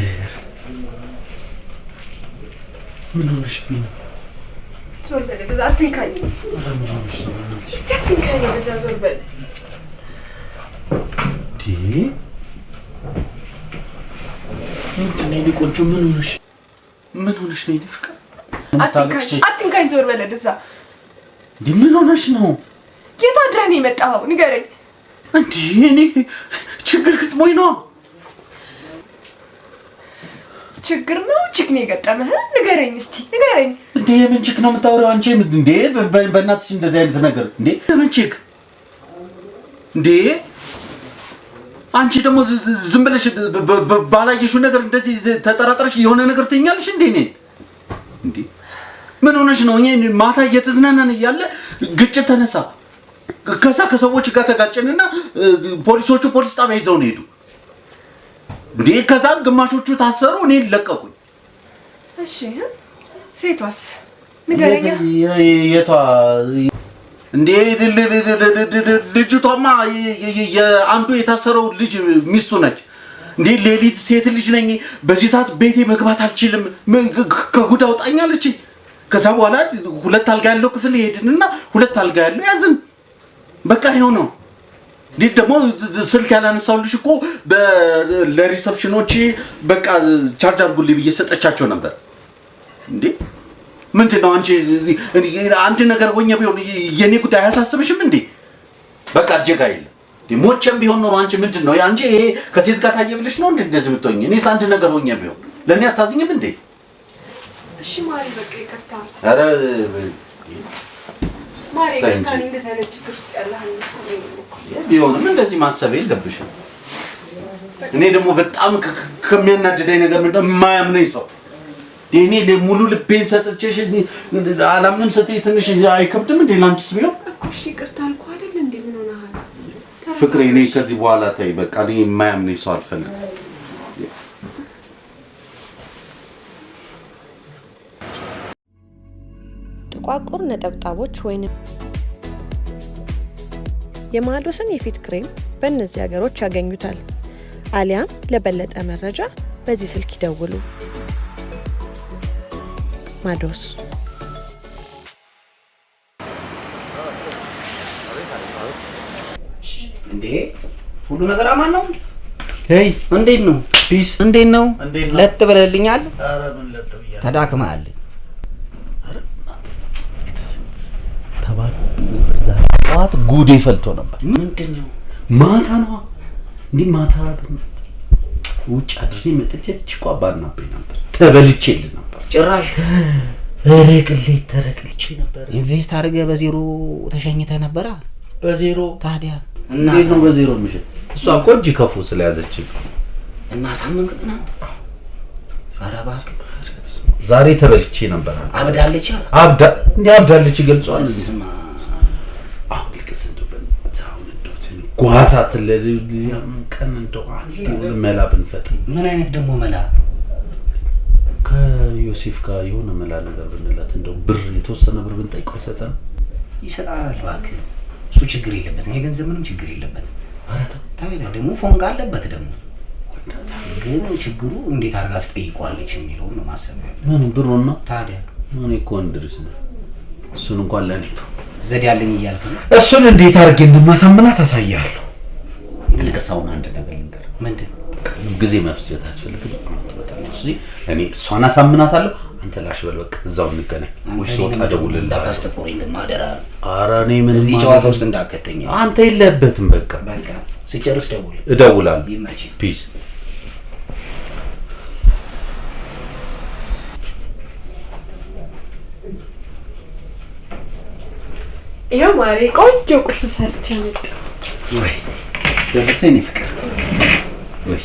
ምን ሆነሽ ነው? ዞር በል በዛ፣ አትንካኝ። ምን ሆነሽ ነው? እስቲ አትንካኝ በዛ፣ ዞር በል። ምንድን ነው የኔ ቆንጆ? ምን ሆነሽ ነው የኔ ፍቅር? አትንካኝ፣ ዞር በል በዛ። ምን ሆነሽ ነው? የት አድረህ ነው የመጣኸው? ንገረኝ። እንዴ እኔ ችግር ገጥሞኝ ነው። ችግር ነው? ችግር ነው የገጠመህ? ንገረኝ እስቲ ንገረኝ። እንዴ የምን ችግር ነው የምታወሪው አንቺ? እንዴ በእናትሽ እንደዚህ አይነት ነገር እንዴ? የምን ችግር እንዴ? አንቺ ደግሞ ዝም ብለሽ ባላየሽው ነገር እንደዚህ ተጠራጥረሽ የሆነ ነገር ትኛለሽ እንዴ? እኔ እንዴ ምን ሆነሽ ነው? እኔ ማታ እየተዝናናን እያለ ግጭት ተነሳ። ከዛ ከሰዎች ጋር ተጋጨንና ፖሊሶቹ ፖሊስ ጣቢያ ይዘው ነው ሄዱ። እንዴ ከዛ ግማሾቹ ታሰሩ፣ እኔ ለቀቁኝ። እሺ ሴቷስ ንገረኛ። የቷ እንዴ ልጅቷማ የአንዱ የታሰረው ልጅ ሚስቱ ነች። እንዴ ሌሊት ሴት ልጅ ነኝ በዚህ ሰዓት ቤቴ መግባት አልችልም ከጉድ አውጣኛለች። ከዛ በኋላ ሁለት አልጋ ያለው ክፍል ሄድንና ሁለት አልጋ ያለው ያዝን። በቃ ይኸው ነው። እንዴ ደግሞ ስልክ ያላነሳውልሽ እኮ ለሪሰፕሽኖች በቃ ቻርጅ አድርጉልኝ ብዬ ሰጠቻቸው ነበር። እንዴ ምንድነው አንቺ አንድ ነገር ሆኜ ቢሆን የኔ ጉዳይ አያሳስብሽም እንዴ? በቃ እጀጋ የለ ሞቼም ቢሆን ኖሮ አንቺ ምንድነው አንቺ ይሄ ከሴት ጋር ታየ ብለሽ ነው እንዴ እንደዚህ የምትሆኝ? እኔስ አንድ ነገር ሆኜ ቢሆን ለኔ አታዝኝም እንዴ? እሺ ማሪ በቃ ይቅርታ። አረ ማሪ ከካኒ እንደዚህ አይነት ችግር ውስጥ ያለህ አይመስለኝም እኮ። ቢሆንም እንደዚህ ማሰብ የለብሽም። እኔ ደግሞ በጣም ከሚያናድደኝ ነገር ምንድነው የማያምነኝ ሰው እኔ ለሙሉ ልቤን ሰጥቼሽ አላምንም ስትይ ትንሽ አይከብድም እንዴ ላንቺስ ቢሆን እኮ? እሺ ይቅርታ አልኩ አይደል እንዴ? ምን ሆነሃል ፍቅሬ? እኔ ከዚህ በኋላ ተይ በቃ እኔ የማያምነኝ ሰው አልፈልግም። ጥቋቁር ነጠብጣቦች ወይንም የማዶስን የፊት ክሬም በእነዚህ ሀገሮች ያገኙታል። አሊያም ለበለጠ መረጃ በዚህ ስልክ ይደውሉ። ማዶስ እንዴ ሁሉ ነገር አማን ነው? ሄይ እንዴት ነው? ፒስ እንዴት ነው? ለጥ ብለልኛል? ኧረ ምን ለጥ ብያለሁ? ተዳክመሃል? ኧረ ተባል ጠዋት ጉዴ ፈልቶ ነበር። ምንድነው? ማታ ነው እንዴ? ማታ ውጭ አድሬ መጥቼ ችኳ ባናበኝ ነበር። ተበልቼልህ ነበር ጭራሽ። ረቅሌት ተረቅልቼ ነበር። ኢንቨስት አድርገህ በዜሮ ተሸኝተህ ነበራ። በዜሮ ታዲያ እንዴት ነው በዜሮ ምሽት? እሷ እኮ እጅ ከፉ ስለያዘችኝ እና ሳመንክ እናንተ። ኧረ እባክህ ዛሬ ተበልቼ ነበር። አብዳለች አብዳለች ይገልጿል። አሁን ልቅስ እንደው በዛው እንደው ጓሳት ቀን እንደው አንድ መላ ብንፈጥር። ምን አይነት ደግሞ መላ? ከዮሴፍ ጋር የሆነ መላ ነገር ብንላት እንደው ብር የተወሰነ ብር ብንጠይቀው ይሰጣል። ይሰጣል እባክህ። እሱ ችግር የለበትም። የገንዘብ ምንም ችግር የለበትም። ኧረ ታዲያ ደግሞ ፎንጋ አለበት ደግሞ። ግን ችግሩ እንዴት አድርጋ ትጠይቀዋለች የሚለውን ነው ማሰብ ያለው። ምን ብሩን ነው ታዲያ? እኔ እኮ እንድርስ ነው። እሱን እንኳን ለኔ ተው። ዘዴ ያለኝ እያልክ ነው? እሱን እንዴት አድርጌ እንደማሳምናት አሳያለሁ። ልቀሳውን አንድ ነገር ልንገር። ምንድን? ጊዜ መፍጀት አያስፈልግም። እዚህ እኔ እሷን አሳምናታለሁ። አንተ ላሽ በል በቃ እዛው እንገናኝ። ወይ ሶጣ ደውልልህ። ታስተቆረኝ ለማደራ። ኧረ እኔ ምን እዚህ ጨዋታ ውስጥ እንዳከተኝ አንተ የለህበትም። በቃ በቃ ሲጨርስ ደውል። እደውላለሁ። ፒስ። ይሄው ማሪ ቆንጆ ቁርስ ሰርቼ መጣሁ። ወይ ደረሰኝ ፍቅር። ወይ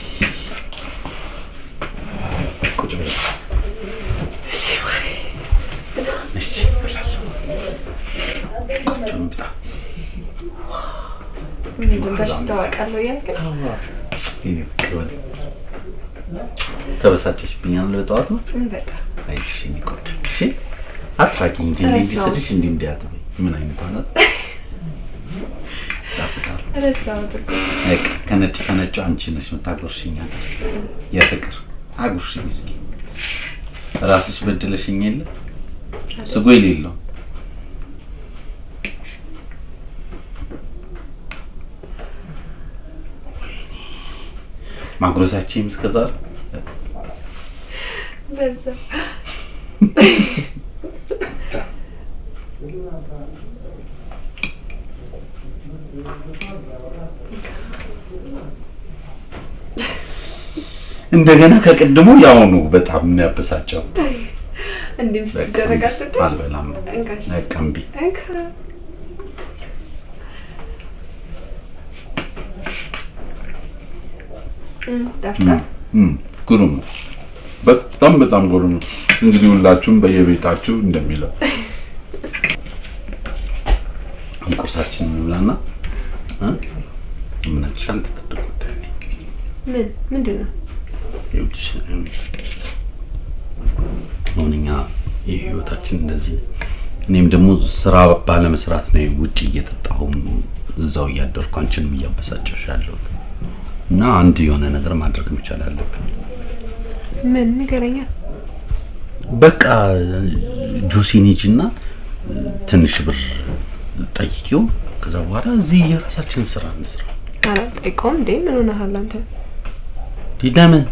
ቁጭ በል። እሺ ማሪ። እሺ ብላለሁ። ቁጭ ብጣ። ምን እንደምታውቃለሁ ያልከኝ? ይሄ ፍቅር ተበሳጨሽብኛል በጠዋቱ። በጣም አይሽ እኔ ቆንጆ። እሺ አትራቂ እንጂ እንደዚህ ስልሽ እንዲህ አትበይ። ምን አይነት ሆናት? ታፍታል። ከነጭ አንቺ ነሽ የምታጎርሽኝ አይደል? የፍቅር አጉርሽኝ እስኪ። ራስሽ በድለሽኝ የለ ስጎ የሌለው ማጉረሳችንም እስከዛሬ በዛ እንደገና ከቅድሙ ያውኑ በጣም የሚያበሳጨው እንዴም ስትደረጋት አልበላም ነቀምቢ ዳፍታ ግሩም ነው። በጣም ግሩም ነው። እንግዲህ ሁላችሁም በየቤታችሁ እንደሚለው ቁርሳችን እንብላና ምን አልሻል ተደረገ። ምንድን ነው? ይኸውልሽ አሁን እኛ የህይወታችን እንደዚህ እኔም ደግሞ ስራ ባለመስራት ነው ውጪ እየጠጣሁም እዛው እያደርኩ አንቺንም እያበሳጨሽ ያለሁት እና አንድ የሆነ ነገር ማድረግ መቻል አለብን። ምን ንገረኛ? በቃ ጁሲን ሂጂና ትንሽ ብር ጠይቂው፣ ከዛ በኋላ እዚህ የራሳችንን ስራ እንስራ። አልጠይቀውም እንዴ? ምን ሆነሃል አንተ? ለምን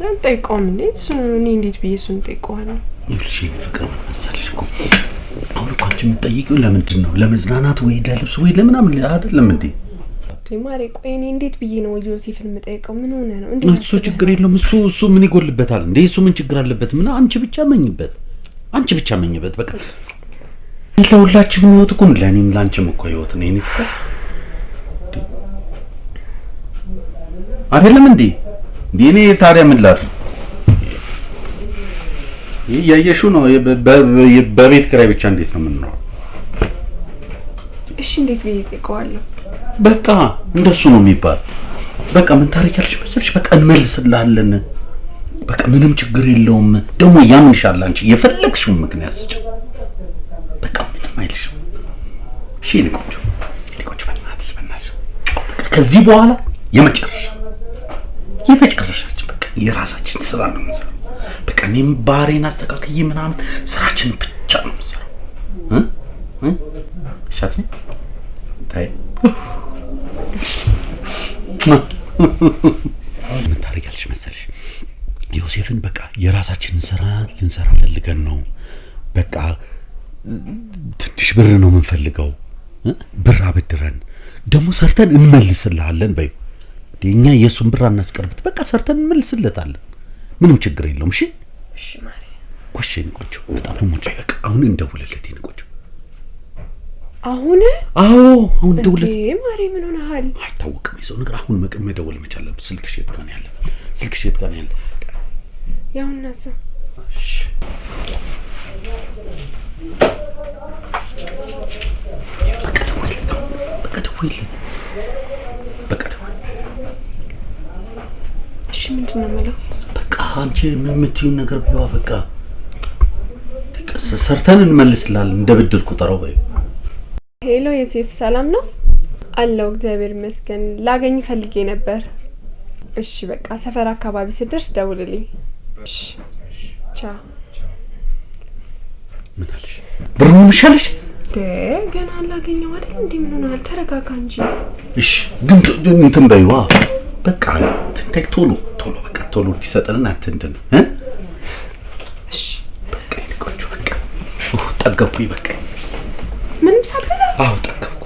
አልጠይቀውም እንዴ? እሱን እኔ እንዴት ብዬ እሱን ጠይቀዋለሁ? ይኸውልሽ የእኔ ፍቅር ምን መሰለሽ እኮ አሁን እኮ አንቺ የምትጠይቂው ለምንድን ነው? ለመዝናናት ወይ ለልብስ ወይ ለምናምን አይደለም እንዴ? ማሬ ቆይ እኔ እንዴት ብዬ ነው ዮሴፍን የምጠይቀው? ምን ሆነ ነው እንዴ? እሱ ችግር የለውም። እሱ ምን ይጎልበታል እንዴ? እሱ ምን ችግር አለበት? ምን አንቺ ብቻ መኝበት በቃ ለሁላችንም ህይወት እኮ ለኔም ላንቺም እኮ ህይወት ነው። እኔ ፍቅር አይደለም እንዴ? እኔ ታዲያ ምን ላድርግ? ያየሽው ነው በቤት ኪራይ ብቻ እንዴት ነው የምንኖረው? እሺ እንዴት ብዬ ጠይቀዋለሁ? በቃ እንደሱ ነው የሚባል። በቃ ምን ታሪካለሽ መሰልሽ? በቃ እንመልስልሃለን። በቃ ምንም ችግር የለውም። ደግሞ ያምንሻል። አንቺ የፈለግሽው ምክንያት ስጭ። በቃ ምንም አይልሽም። እሺ ልቆጭ በእናትሽ ከዚህ በኋላ የመጨረሻችን በቃ የራሳችን ስራ ነው የምንሰራው። በቃ እኔም ባህሬን አስተካክዬ ምናምን ስራችን ብቻ ነው የምንሰራው። ሻት ታይ ምን ታደርጊያለሽ መሰልሽ? ዮሴፍን በቃ የራሳችንን ስራ ልንሰራ ፈልገን ነው። በቃ ትንሽ ብር ነው የምንፈልገው። ብር አበድረን ደግሞ ሰርተን እንመልስልሃለን በይው። እኛ የሱን ብር አናስቀርብት። በቃ ሰርተን እንመልስለታለን። ምንም ችግር የለውም። እሺ እሺ ማሪ ኮሽ ንቆጭ በጣም ነው ሞጭ። በቃ አሁን እንደውልለት ንቆጭ። አሁን አሁን እንደውልለት። ማሪ ምን ሆነሃል? አይታወቅም የሰው ነገር። አሁን መደወል መቻል አለብን። ስልክሽ የት ጋር ነው ያለው? ያውና ሰው እሺ በቃ ደውይለት። እሺ ምንድን ነው የምለው? በቃ አንቺ የምትይውን ነገር ቢዋ በቃ ሰርተን እንመልስላለን። እንደ ብድር ቁጠረው በይ። ሄሎ ዮሴፍ ሰላም ነው? አለው እግዚአብሔር ይመስገን። ላገኝ ፈልጌ ነበር። እሺ በቃ ሰፈር አካባቢ ስደርስ ደውልልኝ። እሺ ቻው። ምን አልሽ? ብሩ ምሻለሽ? ገና አላገኘው አይደል እንዴ? ምን ሆነሃል? ተረጋጋ እንጂ። እሺ ግን እንትን በይዋ በቃ እንትን ቶሎ በቃ ቶሎ እንዲሰጠንና እንትን እሺ በቃ ይቆጭ በቃ ጠገብኩኝ በቃ ምንም ሳበላ ጠገብኩ።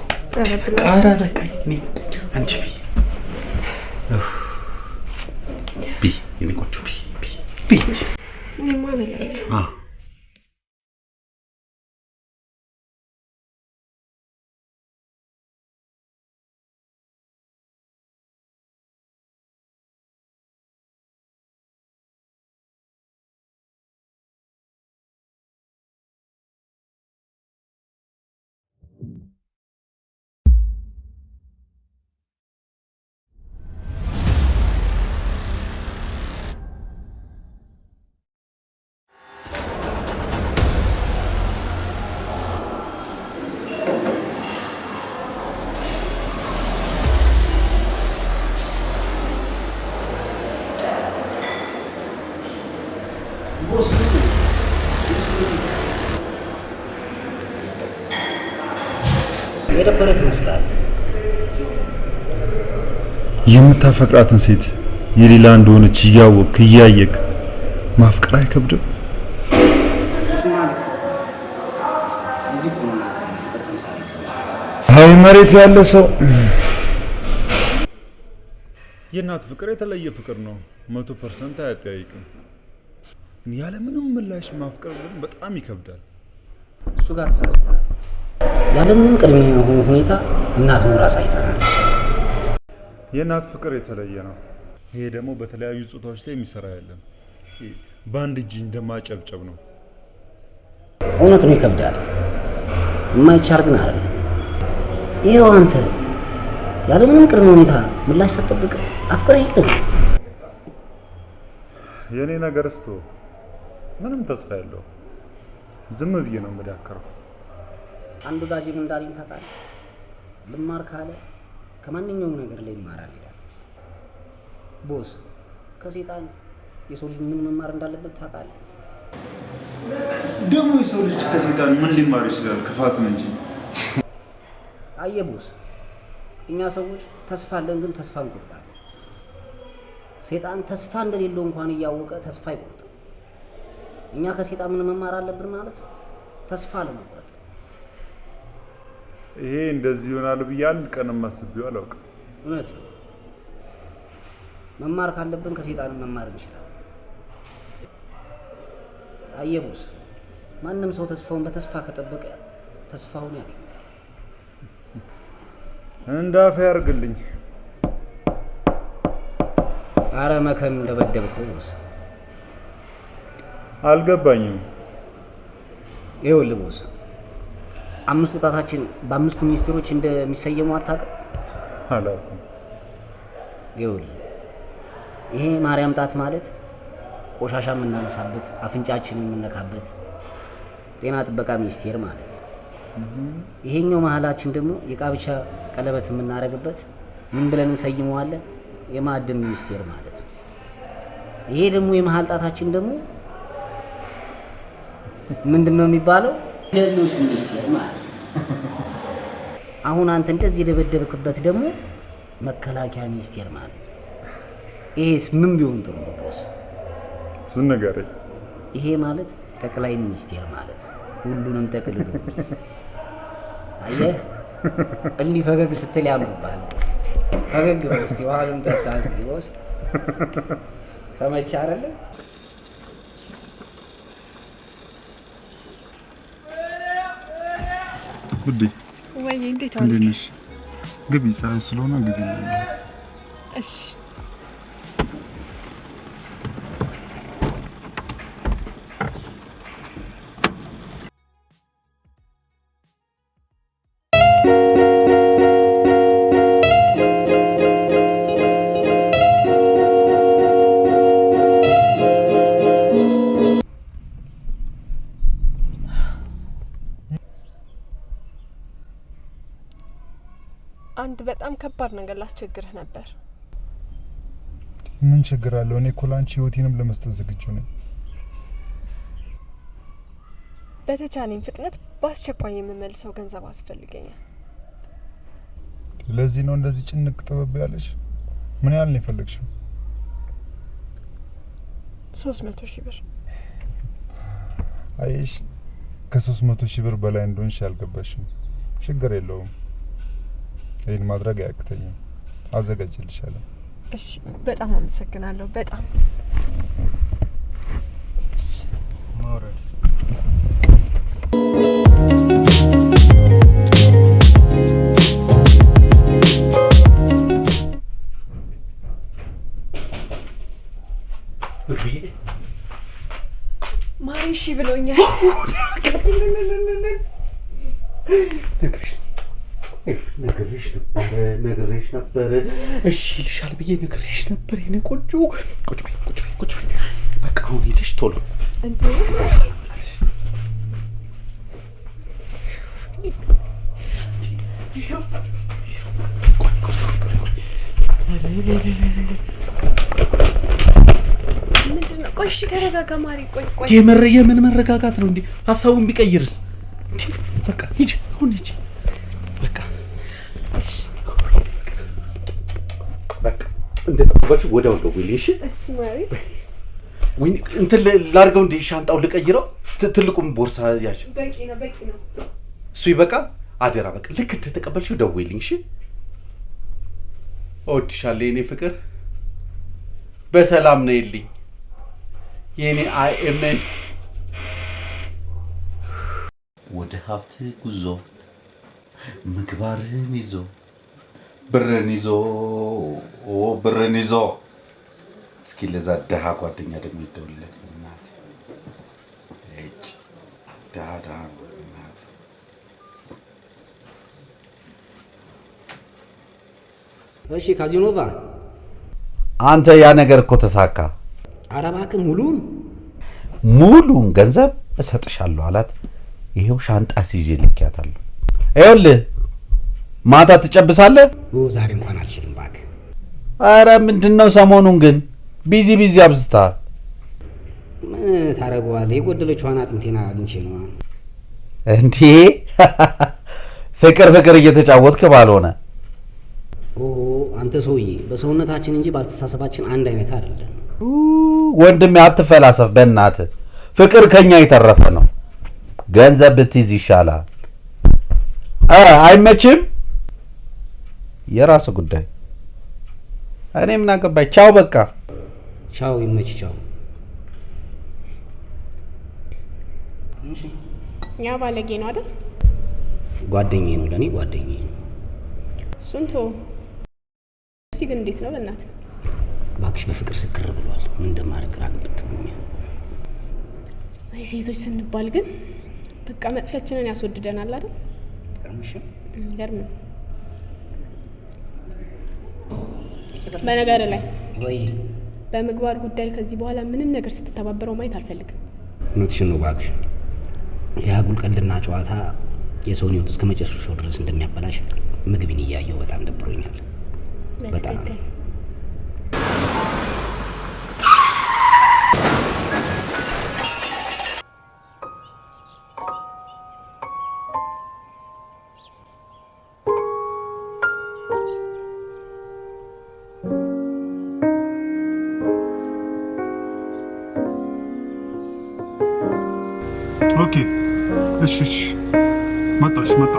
ኧረ በቃ እኔ አንቺ ቢ የኔ ቆንጆ ቢ እኔማ በላለሁ። የነበረ ትመስላል። የምታፈቅራትን ሴት የሌላ እንደሆነች እያወቅክ እያየክ ማፍቀር አይከብድም? እሱማ ልክ እዚህ እኮ ነው ናት ፍቅር ተምሳሌት። አይ መሬት ያለ ሰው የእናት ፍቅር የተለየ ፍቅር ነው። 100% አያጠያይቅም። ያለ ምንም ምላሽ ማፍቀር ግን በጣም ይከብዳል። እሱ ጋር ተሳስተሃል። ያለምንም ቅድመ ሁኔታ እናት ኖራ ሳይታናለች። የእናት ፍቅር የተለየ ነው። ይሄ ደግሞ በተለያዩ ጾታዎች ላይ የሚሰራ ያለም ባንድ እጅ እንደማጨብጨብ ነው። እውነት ነው ይከብዳል። የማይቻል ግን አይደለም። ይሄው አንተ ያለምንም ቅድመ ሁኔታ ምላሽ ሳትጠብቅ አፍቅረህ የለም። የኔ ነገር እስቶ ምንም ተስፋ የለው። ዝም ብዬ ነው የምዳከረው። አንድ ወዳጅ ምን እንዳለኝ ታውቃለህ? ልማር ካለ ከማንኛውም ነገር ላይ ይማራል ይላል። ቦስ ከሴጣን የሰው ልጅ ምን መማር እንዳለበት ታውቃለህ? ደግሞ የሰው ልጅ ከሴጣን ምን ሊማር ይችላል? ክፋትን እንጂ። አየህ ቦስ፣ እኛ ሰዎች ተስፋ አለን፣ ግን ተስፋ እንቆርጣለን። ሴጣን ተስፋ እንደሌለው እንኳን እያወቀ ተስፋ አይቆርጥም። እኛ ከሴጣን ምን መማር አለብን ማለት ነው? ተስፋ ለመቁረጥ። ይሄ እንደዚህ ይሆናል ብዬ አንድ ቀንም አስቤው አላውቅም። እውነት ነው። መማር ካለብን ከሴጣን መማር እንችላለን። አየህ ቦስ፣ ማንም ሰው ተስፋውን በተስፋ ከጠበቀ ተስፋውን ያገኛል። እንዳፈ ያርግልኝ። አረ መከን እንደበደብከው ቦስ። አልገባኝም። ይኸውልህ ቦስ፣ 5 ወጣታችን በ5 ሚኒስትሮች እንደሚሰየሙ አታውቅም? አላውቅም። ይኸውልህ ይሄ ማርያም ጣት ማለት ቆሻሻ የምናነሳበት አፍንጫችንን የምንነካበት ጤና ጥበቃ ሚኒስቴር ማለት ነው። ይሄኛው መሀላችን ደግሞ የቃብቻ ቀለበት የምናደርግበት ምን ብለን እንሰይመዋለን? የማዕድን ሚኒስቴር ማለት ነው። ይሄ ደግሞ የመሀል ጣታችን ደግሞ ምንድነው የሚባለው? የልብስ ሚኒስቴር ማለት ነው። አሁን አንተ እንደዚህ የደበደብክበት ደግሞ መከላከያ ሚኒስቴር ማለት ነው። ይሄስ ምን ቢሆን ጥሩ ነው ቦስ? እሱን ንገረኝ። ይሄ ማለት ጠቅላይ ሚኒስቴር ማለት ነው። ሁሉንም ጠቅልሎ የሚይዝ። አየህ እንዲህ ፈገግ ስትል ያምርብሃል ቦስ። ፈገግ በል እስኪ፣ ውሃ ልምጠጣ እስኪ ቦስ። ተመቸህ አይደለ? ውዴ ወይ እንዴት አልክ? ነሽ? ግቢ፣ ፀሐይ ስለሆነ ግቢ። እሺ አንድ በጣም ከባድ ነገር ላስቸግርህ ነበር። ምን ችግር አለው? እኔ እኮ ላንቺ ህይወቴንም ለመስጠት ዝግጁ ነኝ። በተቻለኝ ፍጥነት በአስቸኳይ የምመልሰው ገንዘብ አስፈልገኛል። ለዚህ ነው እንደዚህ ጭንቅ ጥበብ ያለሽ? ምን ያህል ነው የፈለግሽው? 300,000 ብር። አይሽ ከ300,000 ብር በላይ እንደሆንሽ አልገባሽም። ችግር የለውም። ይሄን ማድረግ አያቅተኝም። አዘጋጅልሻለሁ። እሺ፣ በጣም አመሰግናለሁ። በጣም ማውረድ ማሪ እሺ ብሎኛል። ነግሬሽ ነበር። እሺ ይልሻል ብዬ ነግሬሽ ነበር። የኔ ቆንጆ ቁጭ በይ። በቃ አሁን ሄደሽ ቶሎ እንዴ ምንድነው? ቆይ እሺ ተረጋጋ ማሪ። ቆይ የምን መረጋጋት ነው እንዴ? ሀሳቡን ቢቀይርስ? እንዴ በቃ ሂጂ፣ አሁን ሂጂ። በቃ እንደተቀበልሽ ወዲያው ደውይልኝ። እሺ ማሪ። ወይ እንትን ላድርገው እንዴ? ሻንጣው ልቀይረው? ትልቁም ቦርሳ ያዥ። በቂ ነው። እሱ ይበቃ። አደራ በቃ ልክ እንደተቀበልሽው ደውይልኝ። እሺ እወድሻለሁ የኔ ፍቅር። በሰላም ነይልኝ የኔ አይኤምኤፍ። ወደ ሀብት ጉዞ ምግባርን ይዞ ብርን ይዞ እስኪ ለዛ ደሃ ጓደኛ ደግሞ ይደውልለት እናት እጭ ደሃ እናት። እሺ ካዚኖቫ፣ አንተ ያ ነገር እኮ ተሳካ። ኧረ እባክህ ሙሉን ገንዘብ እሰጥሻለሁ አላት። ይሄው ሻንጣ ሲዤ ልኬያታለሁ። ይኸውልህ ማታ ትጨብሳለህ? ዛሬ እንኳን አልችልም እባክህ። ኧረ ምንድነው ሰሞኑን ግን ቢዚ አብዝተሃል። ምን ታደርገዋለህ? የጎደለችዋን አጥንቴን አግኝቼ ነው እንዴ። ፍቅር እየተጫወትክ ባልሆነ። አንተ ሰውዬ በሰውነታችን እንጂ በአስተሳሰባችን አንድ አይነት አይደለም። ወንድሜ አትፈላሰፍ በእናትህ። ፍቅር ከኛ የተረፈ ነው። ገንዘብ ብትይዝ ይሻላል። አይመችም? የራስ ጉዳይ። እኔ ምን አገባኝ? ቻው በቃ ቻው። ይመች ቻው። ያ ባለጌ ነው አይደል? ጓደኛዬ ነው፣ ለኔ ጓደኛዬ ነው። እሱን ተወው። ግን እንዴት ነው በእናትህ? እባክሽ በፍቅር ስክር ብሏል። ምን እንደማደርግ ግራ ገብቶኛል። አይ ሴቶች ስንባል ግን በቃ መጥፊያችንን ያስወድደናል አይደል? ገርም። በነገር ላይ ወይ በምግባር ጉዳይ ከዚህ በኋላ ምንም ነገር ስትተባበረው ማየት አልፈልግም። እውነትሽን ነው እባክሽ። የአጉል ቀልድና ጨዋታ የሰውን ሕይወት እስከ መጨረሻው ድረስ እንደሚያበላሽ ምግብን እያየው በጣም ደብሮኛል። በጣም ኦኬ። እሺ መጣ።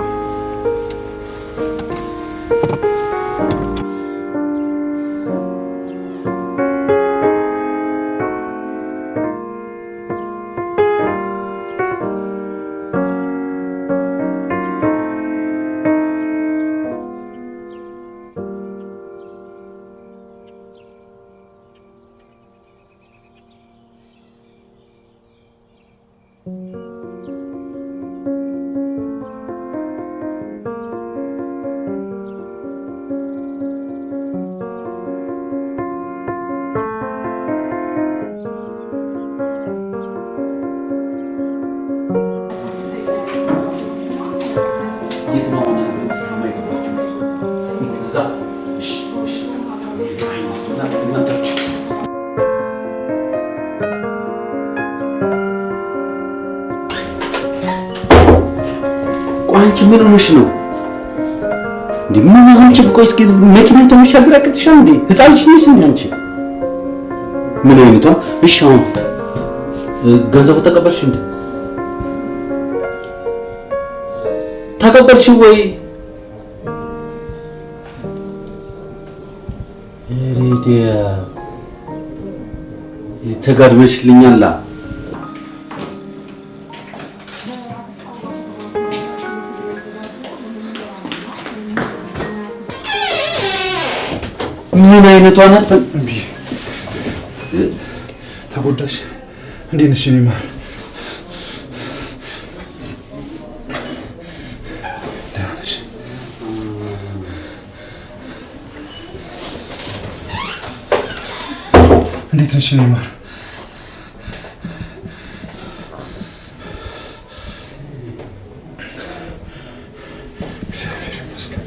አንቺ ምን ሆነሽ ነው እንዴ? ምን አንቺ ቆይ እስኪ መኪና ተመሻገር አቅትሻል እንዴ? ህፃን ልጅ ነሽ እንዴ አንቺ? ምን አይነቷ? እሺ አሁን ገንዘቡ ተቀበልሽ እንዴ? ተቀበልሽ ወይ? ሬዲያ ተጋድመሽልኛል። ምን አይነቷ ናት? ተጎዳሽ? እንዴት ነሽ? እኔ ማር ደህና ነሽ? እንዴት ነሽ? እኔ ማር እግዚአብሔር ይመስገን።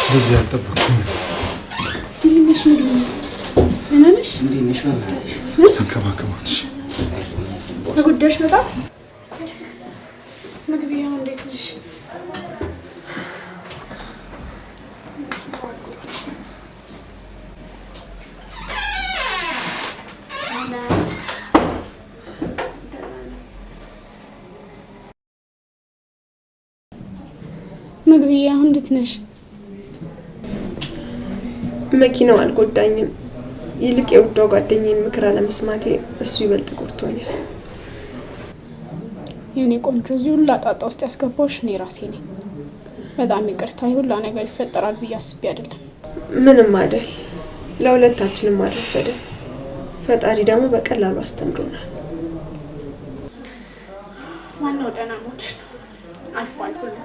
በዚህ አልጠበኩም። ተንከባከባት። ተጎዳሽ በጣም? ምግብያው እንዴት ነሽ? ምግብዬ አሁን እንዴት ነሽ? መኪናው አልጎዳኝም። ይልቅ የውዷ ጓደኛዬን ምክር አለመስማቴ እሱ ይበልጥ ጎድቶኛል። የኔ ቆንጆ እዚህ ሁላ ጣጣ ውስጥ ያስገባሁሽ እኔ ራሴ ነኝ። በጣም ይቅርታ። ሁላ ነገር ይፈጠራል ብዬ አስቤ አይደለም። ምንም አይደል። ለሁለታችንም አረፈደ። ፈጣሪ ደግሞ በቀላሉ አስተምሮናል። ዋናው ደህና ሞትሽ ነው። አልፏል ሁሉ።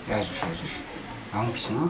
አይዞሽ አሁን ፒስ ነው።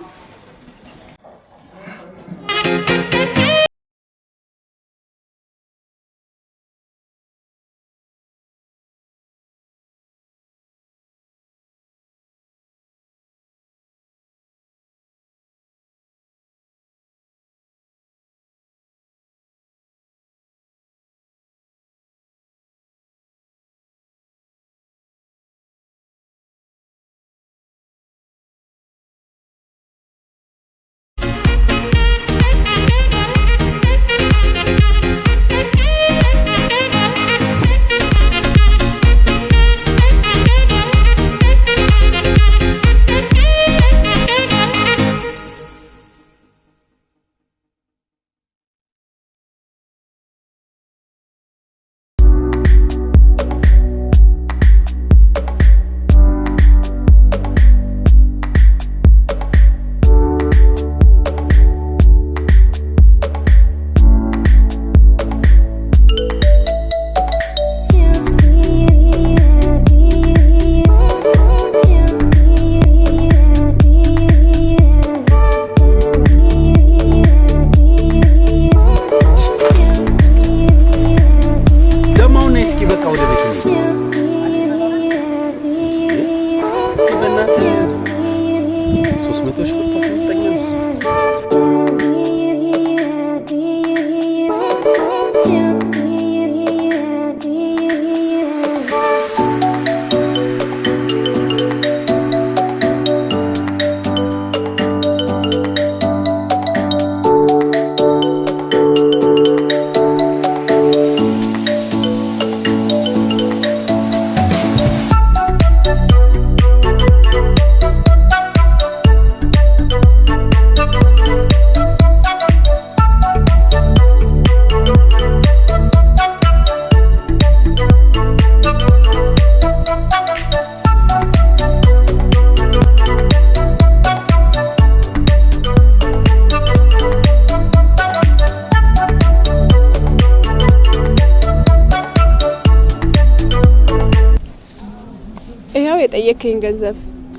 የጠየከኝ ገንዘብ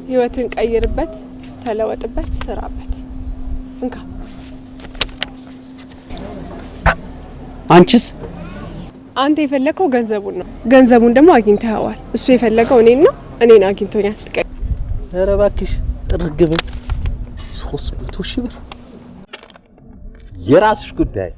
ህይወትን ቀይርበት፣ ተለወጥበት፣ ስራበት። እንካ። አንቺስ? አንተ የፈለከው ገንዘቡን ነው። ገንዘቡን ደግሞ አግኝተኸዋል። እሱ የፈለገው እኔን ነው፣ እኔን አግኝቶኛል። ኧረ እባክሽ ጥርግብ 300,000 ብር የራስሽ ጉዳይ።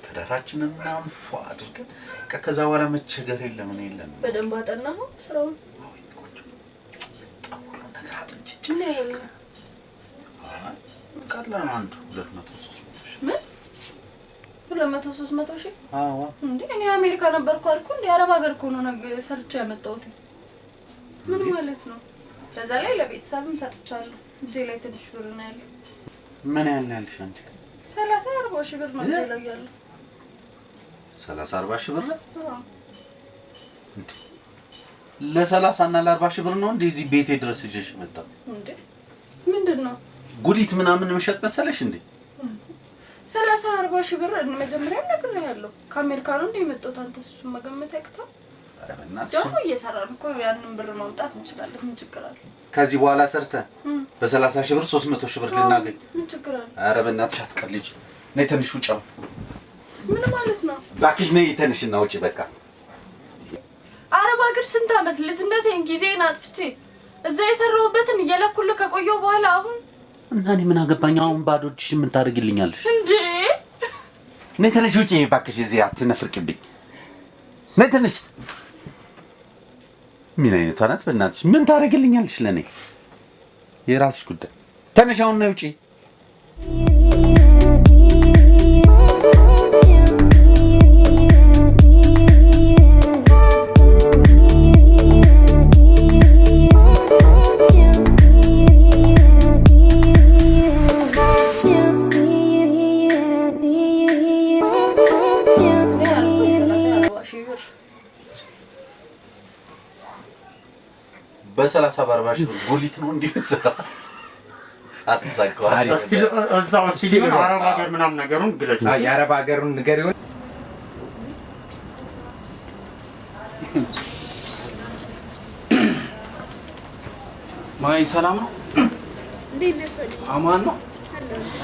ትዳራችንን ምናምን ፏ አድርገን ከዛ በኋላ መቸገር የለም። ምን የለም። በደንብ አጠናኸው ስራውን? ሁሉ ነገር አጥንቼ ቀላል አንዱ 200-300 ሺህ። ምን 200-300 ሺህ? አዎ። እንዴ እኔ አሜሪካ ነበርኩ አልኩ። እንዴ አረብ ሀገር እኮ ነው ሰርቼ ያመጣሁት። ምን ማለት ነው? በዛ ላይ ለቤተሰብም ሰጥቻለሁ። እጄ ላይ ትንሽ ብር ነው ያለው። ምን ያህል ያልሽ አንቺ? 30-40 ሺህ ብር ነው እጄ ላይ ያለው። 30-40 ሺህ ብር? ለ30 እና ለ40 ሺህ ብር ነው እንደዚህ ቤቴ ድረስ ይዤሽ መጣሁ። እንዴ ምንድነው? ጉሊት ምናምን መሸጥ መሰለሽ እንዴ? 30-40 ሺህ ብር መጀመሪያ ነግሬሃለሁ። ከአሜሪካ ነው እንደ የመጣሁት። አንተ እሱን መገመት ያቅተው? ኧረ በእናትሽ ደግሞ እየሰራን እኮ ያንን ብር ማምጣት እንችላለን። ምን ችግር አለ? ከዚህ በኋላ ሰርተን በ30 ሺህ ብር 300 ሺህ ብር ልናገኝ። ምን ችግር አለ? ኧረ በእናትሽ አትቀልጂ። ነይ ትንሽ ውጪ። ምን ማለት ነው? እባክሽ ነይ ትንሽና ውጪ በቃ። አረብ ሀገር ስንት ዓመት ልጅነቴን ጊዜን አጥፍቼ እዛ የሰራሁበትን እየለኩልህ ከቆየሁ በኋላ አሁን እና እኔ ምን አገባኝ? አሁን ባዶ እጅሽ ምን ታደርጊልኛለሽ እንዴ? ነይ ትንሽ ውጪ እባክሽ። እዚህ አትነፍርቅብኝ። ነይ ትንሽ። ምን አይነቷ ናት በእናትሽ? ምን ታደርጊልኛለሽ ለኔ? የራስሽ ጉዳይ። ትንሽ አሁን ነይ ውጪ። በ30-40 ሺህ ጉሊት ነው እንዲሰራ አትሳቀው። እዛው ሲል አረብ ሀገር ምናምን ነገሩን ግለጭ። የአረብ ሀገሩን ንገሪው። ማይ ሰላም ነው? እንዴት ነህ ሰው? አማን ነው?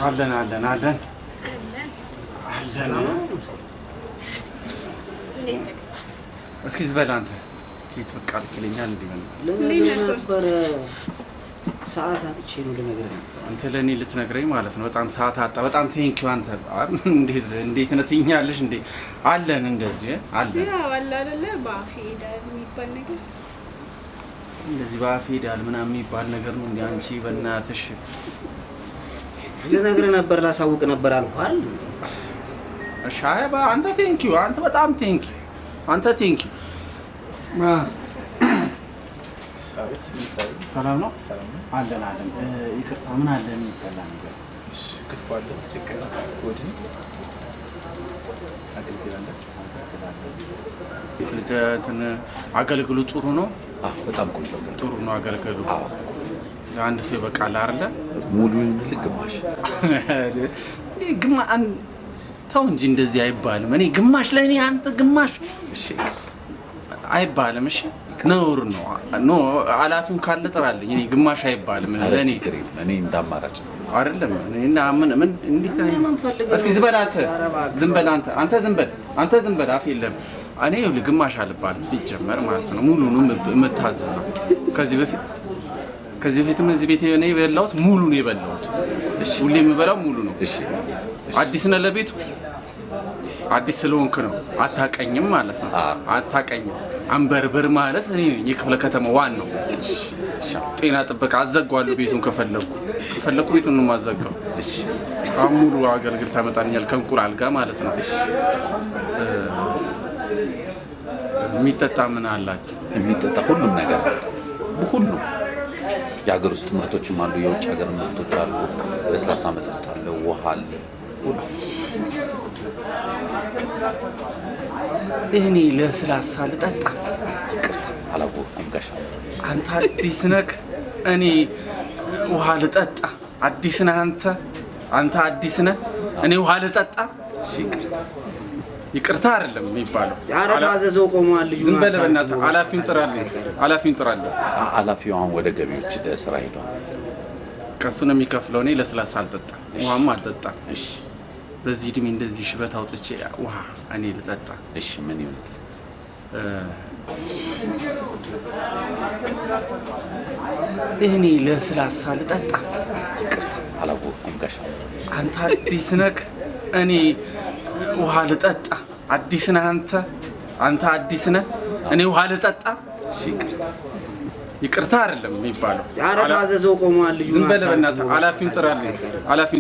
አለን አለን አለን አለን። እስኪ ዝበል አንተ ፊት በቃ ልክልኛል እንዴ? ነበር ሰዓት አጥቼ ነው ልነግርህ። አንተ ለኔ ልትነግረኝ ማለት ነው? በጣም ሰዓት አጣ። በጣም ቴንኪው አንተ። እንዴት ነትኛለሽ እንዴ? አለን እንደዚህ አለን። ያው አለ አይደለ ባፌ ሄዳል የሚባል ነገር እንደዚህ ባፌ ሄዳል ምናምን የሚባል ነገር ነው እንዴ? አንቺ በእናትሽ ልነግርህ ነበር ላሳውቅ ነበር አልኳል። እሺ አንተ ቴንኪው። አንተ በጣም ቴንኪው። አንተ ቴንኪው። ሰላም ነው? አለን አለን። ይቅርታ ምን አለ የሚበላ ነገር? ክትፎ አለ፣ ችግር ጎድን እንትን አገልግሉ ጥሩ ነው? በጣም ቆንጆ ጥሩ ነው አገልግሉ። አንድ ሰው ይበቃል አይደለ? ሙሉ ግማሽ ተው እንጂ እንደዚህ አይባልም። እኔ ግማሽ ለእኔ አንተ ግማሽ አይባልም። እሺ ነውር ነው። ኖ አላፊም ካለ ጥራልኝ። እኔ ግማሽ አይባልም ለእኔ። እኔ እንዳማራጭ አይደለም እና ምን እንዴት እስኪ ዝም በል አንተ ዝም በል አፍ የለም። እኔ ይኸውልህ ግማሽ አልባልም ሲጀመር ማለት ነው። ሙሉ ነው የምታዘዘው። ከዚህ በፊትም እዚህ ቤት ነው የበላሁት፣ ሙሉ ነው የበላሁት። እሺ ሁሌ የምበላው ሙሉ ነው። እሺ አዲስ ነህ ለቤቱ? አዲስ ስለሆንክ ነው አታቀኝም ማለት ነው። አታቀኝም። አንበርብር ማለት እኔ የክፍለ ከተማ ዋናው ጤና ጥበቃ አዘጋዋለሁ። ቤቱን ከፈለኩ ቤቱን ነው የማዘጋው። እሺ ሙሉ አገልግል ታመጣልኛል ከእንቁላል ጋር ማለት ነው። የሚጠጣ ምን አላችሁ? የሚጠጣ ሁሉም ነገር ሁሉም የሀገር ውስጥ ምርቶችም አሉ፣ የውጭ ሀገር ምርቶች አሉ። ለስላሳ መጠጥ አለ፣ ውሃ አለ። እኔ ለስላሳ ልጠጣ? ይቅርታ አላወቅኩም ጋሻ። አንተ አዲስ ነህ። እኔ ውሃ ልጠጣ? አዲስ ነህ አንተ አዲስ ነህ። እኔ ውሃ ልጠጣ? ይቅርታ አይደለም የሚባለው። ኧረ ታዘዘው ቆሟል ልጁ። ዝም በል በእናትህ። ኃላፊውን ጥራልኝ። ኃላፊው አሁን ወደ ገቢዎች ለስራ ሄዷል። ከሱ ነው የሚከፍለው። እኔ ለስላሳ አልጠጣም፣ ውሃም አልጠጣም። እሺ በዚህ እድሜ እንደዚህ ሽበት አውጥቼ ውሃ እኔ ልጠጣ? እሺ ምን ይሆናል? እኔ ለስላሳ ልጠጣ? ይቅርታ አላወቅኩም ጋሻ። አንተ አዲስ ነህ። እኔ ውሃ ልጠጣ? አዲስ ነህ አንተ አዲስ ነህ። እኔ ውሃ ልጠጣ? ይቅርታ አይደለም የሚባለው። ኧረ ታዘዘው ቆሟል ልጁ። ዝም በል በእናትህ። ኃላፊውን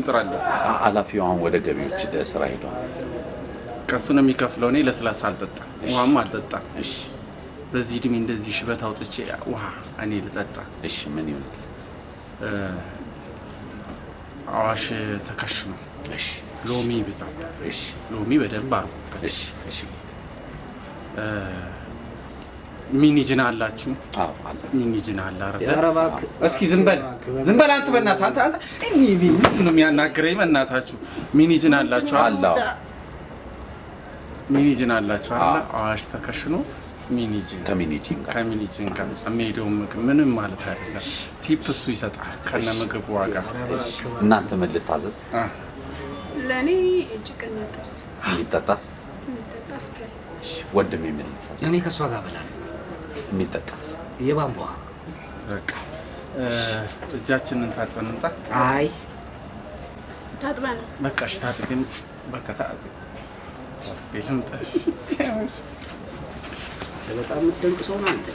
ጥራልኝ። ኃላፊው አሁን ወደ ገቢዎች ለስራ ሄዷል። ከሱ ነው የሚከፍለው። እኔ ለስላሳ አልጠጣም፣ ውሃም አልጠጣም። እሺ በዚህ እድሜ እንደዚህ ሽበት አውጥቼ ውሃ እኔ ልጠጣ? እሺ ምን ይሆናል? አዋሽ ተከሽኖ እሺ ሎሚ ብዛበት እሺ ሎሚ በደንብ አርጉበት እሺ እሺ ሚኒ ጅን አላችሁ? አዎ አለ። ሚኒ ጅን አለ አይደል? ኧረ እባክህ እስኪ ዝም በል አንተ በእናትህ አንተ እኔ ምንድን ነው የሚያናግረኝ? በእናታችሁ ሚኒ ጅን አላችሁ? አለ ሚኒ ጅን አላችሁ አይደል? አዋሽ ተከሽኖ ሚኒ ጅን ከሚኒ ጅን ጋር የሚሄደው ምግብ ምንም ማለት አይደለም። ቲፕ እሱ ይሰጣል ከነ ምግብ ዋጋ። እናንተ ምን ልታዘዝ? ለኔ ጭቅና ጥብስ። የሚጠጣስ? የሚጠጣ ስፕራይት። እሺ ወንድሜ ምን ልታዘዝ? እኔ ከሷ ጋር በላለሁ። የሚጠጣስ? የቧንቧ። በቃ እጃችንን ታጥበን እንጣ። አይ ታጥበን በቃ እሺ ታጥበን በቃ ታጥበን ልምጣ። በጣም የምትደንቅ ሰው ነህ አንተ።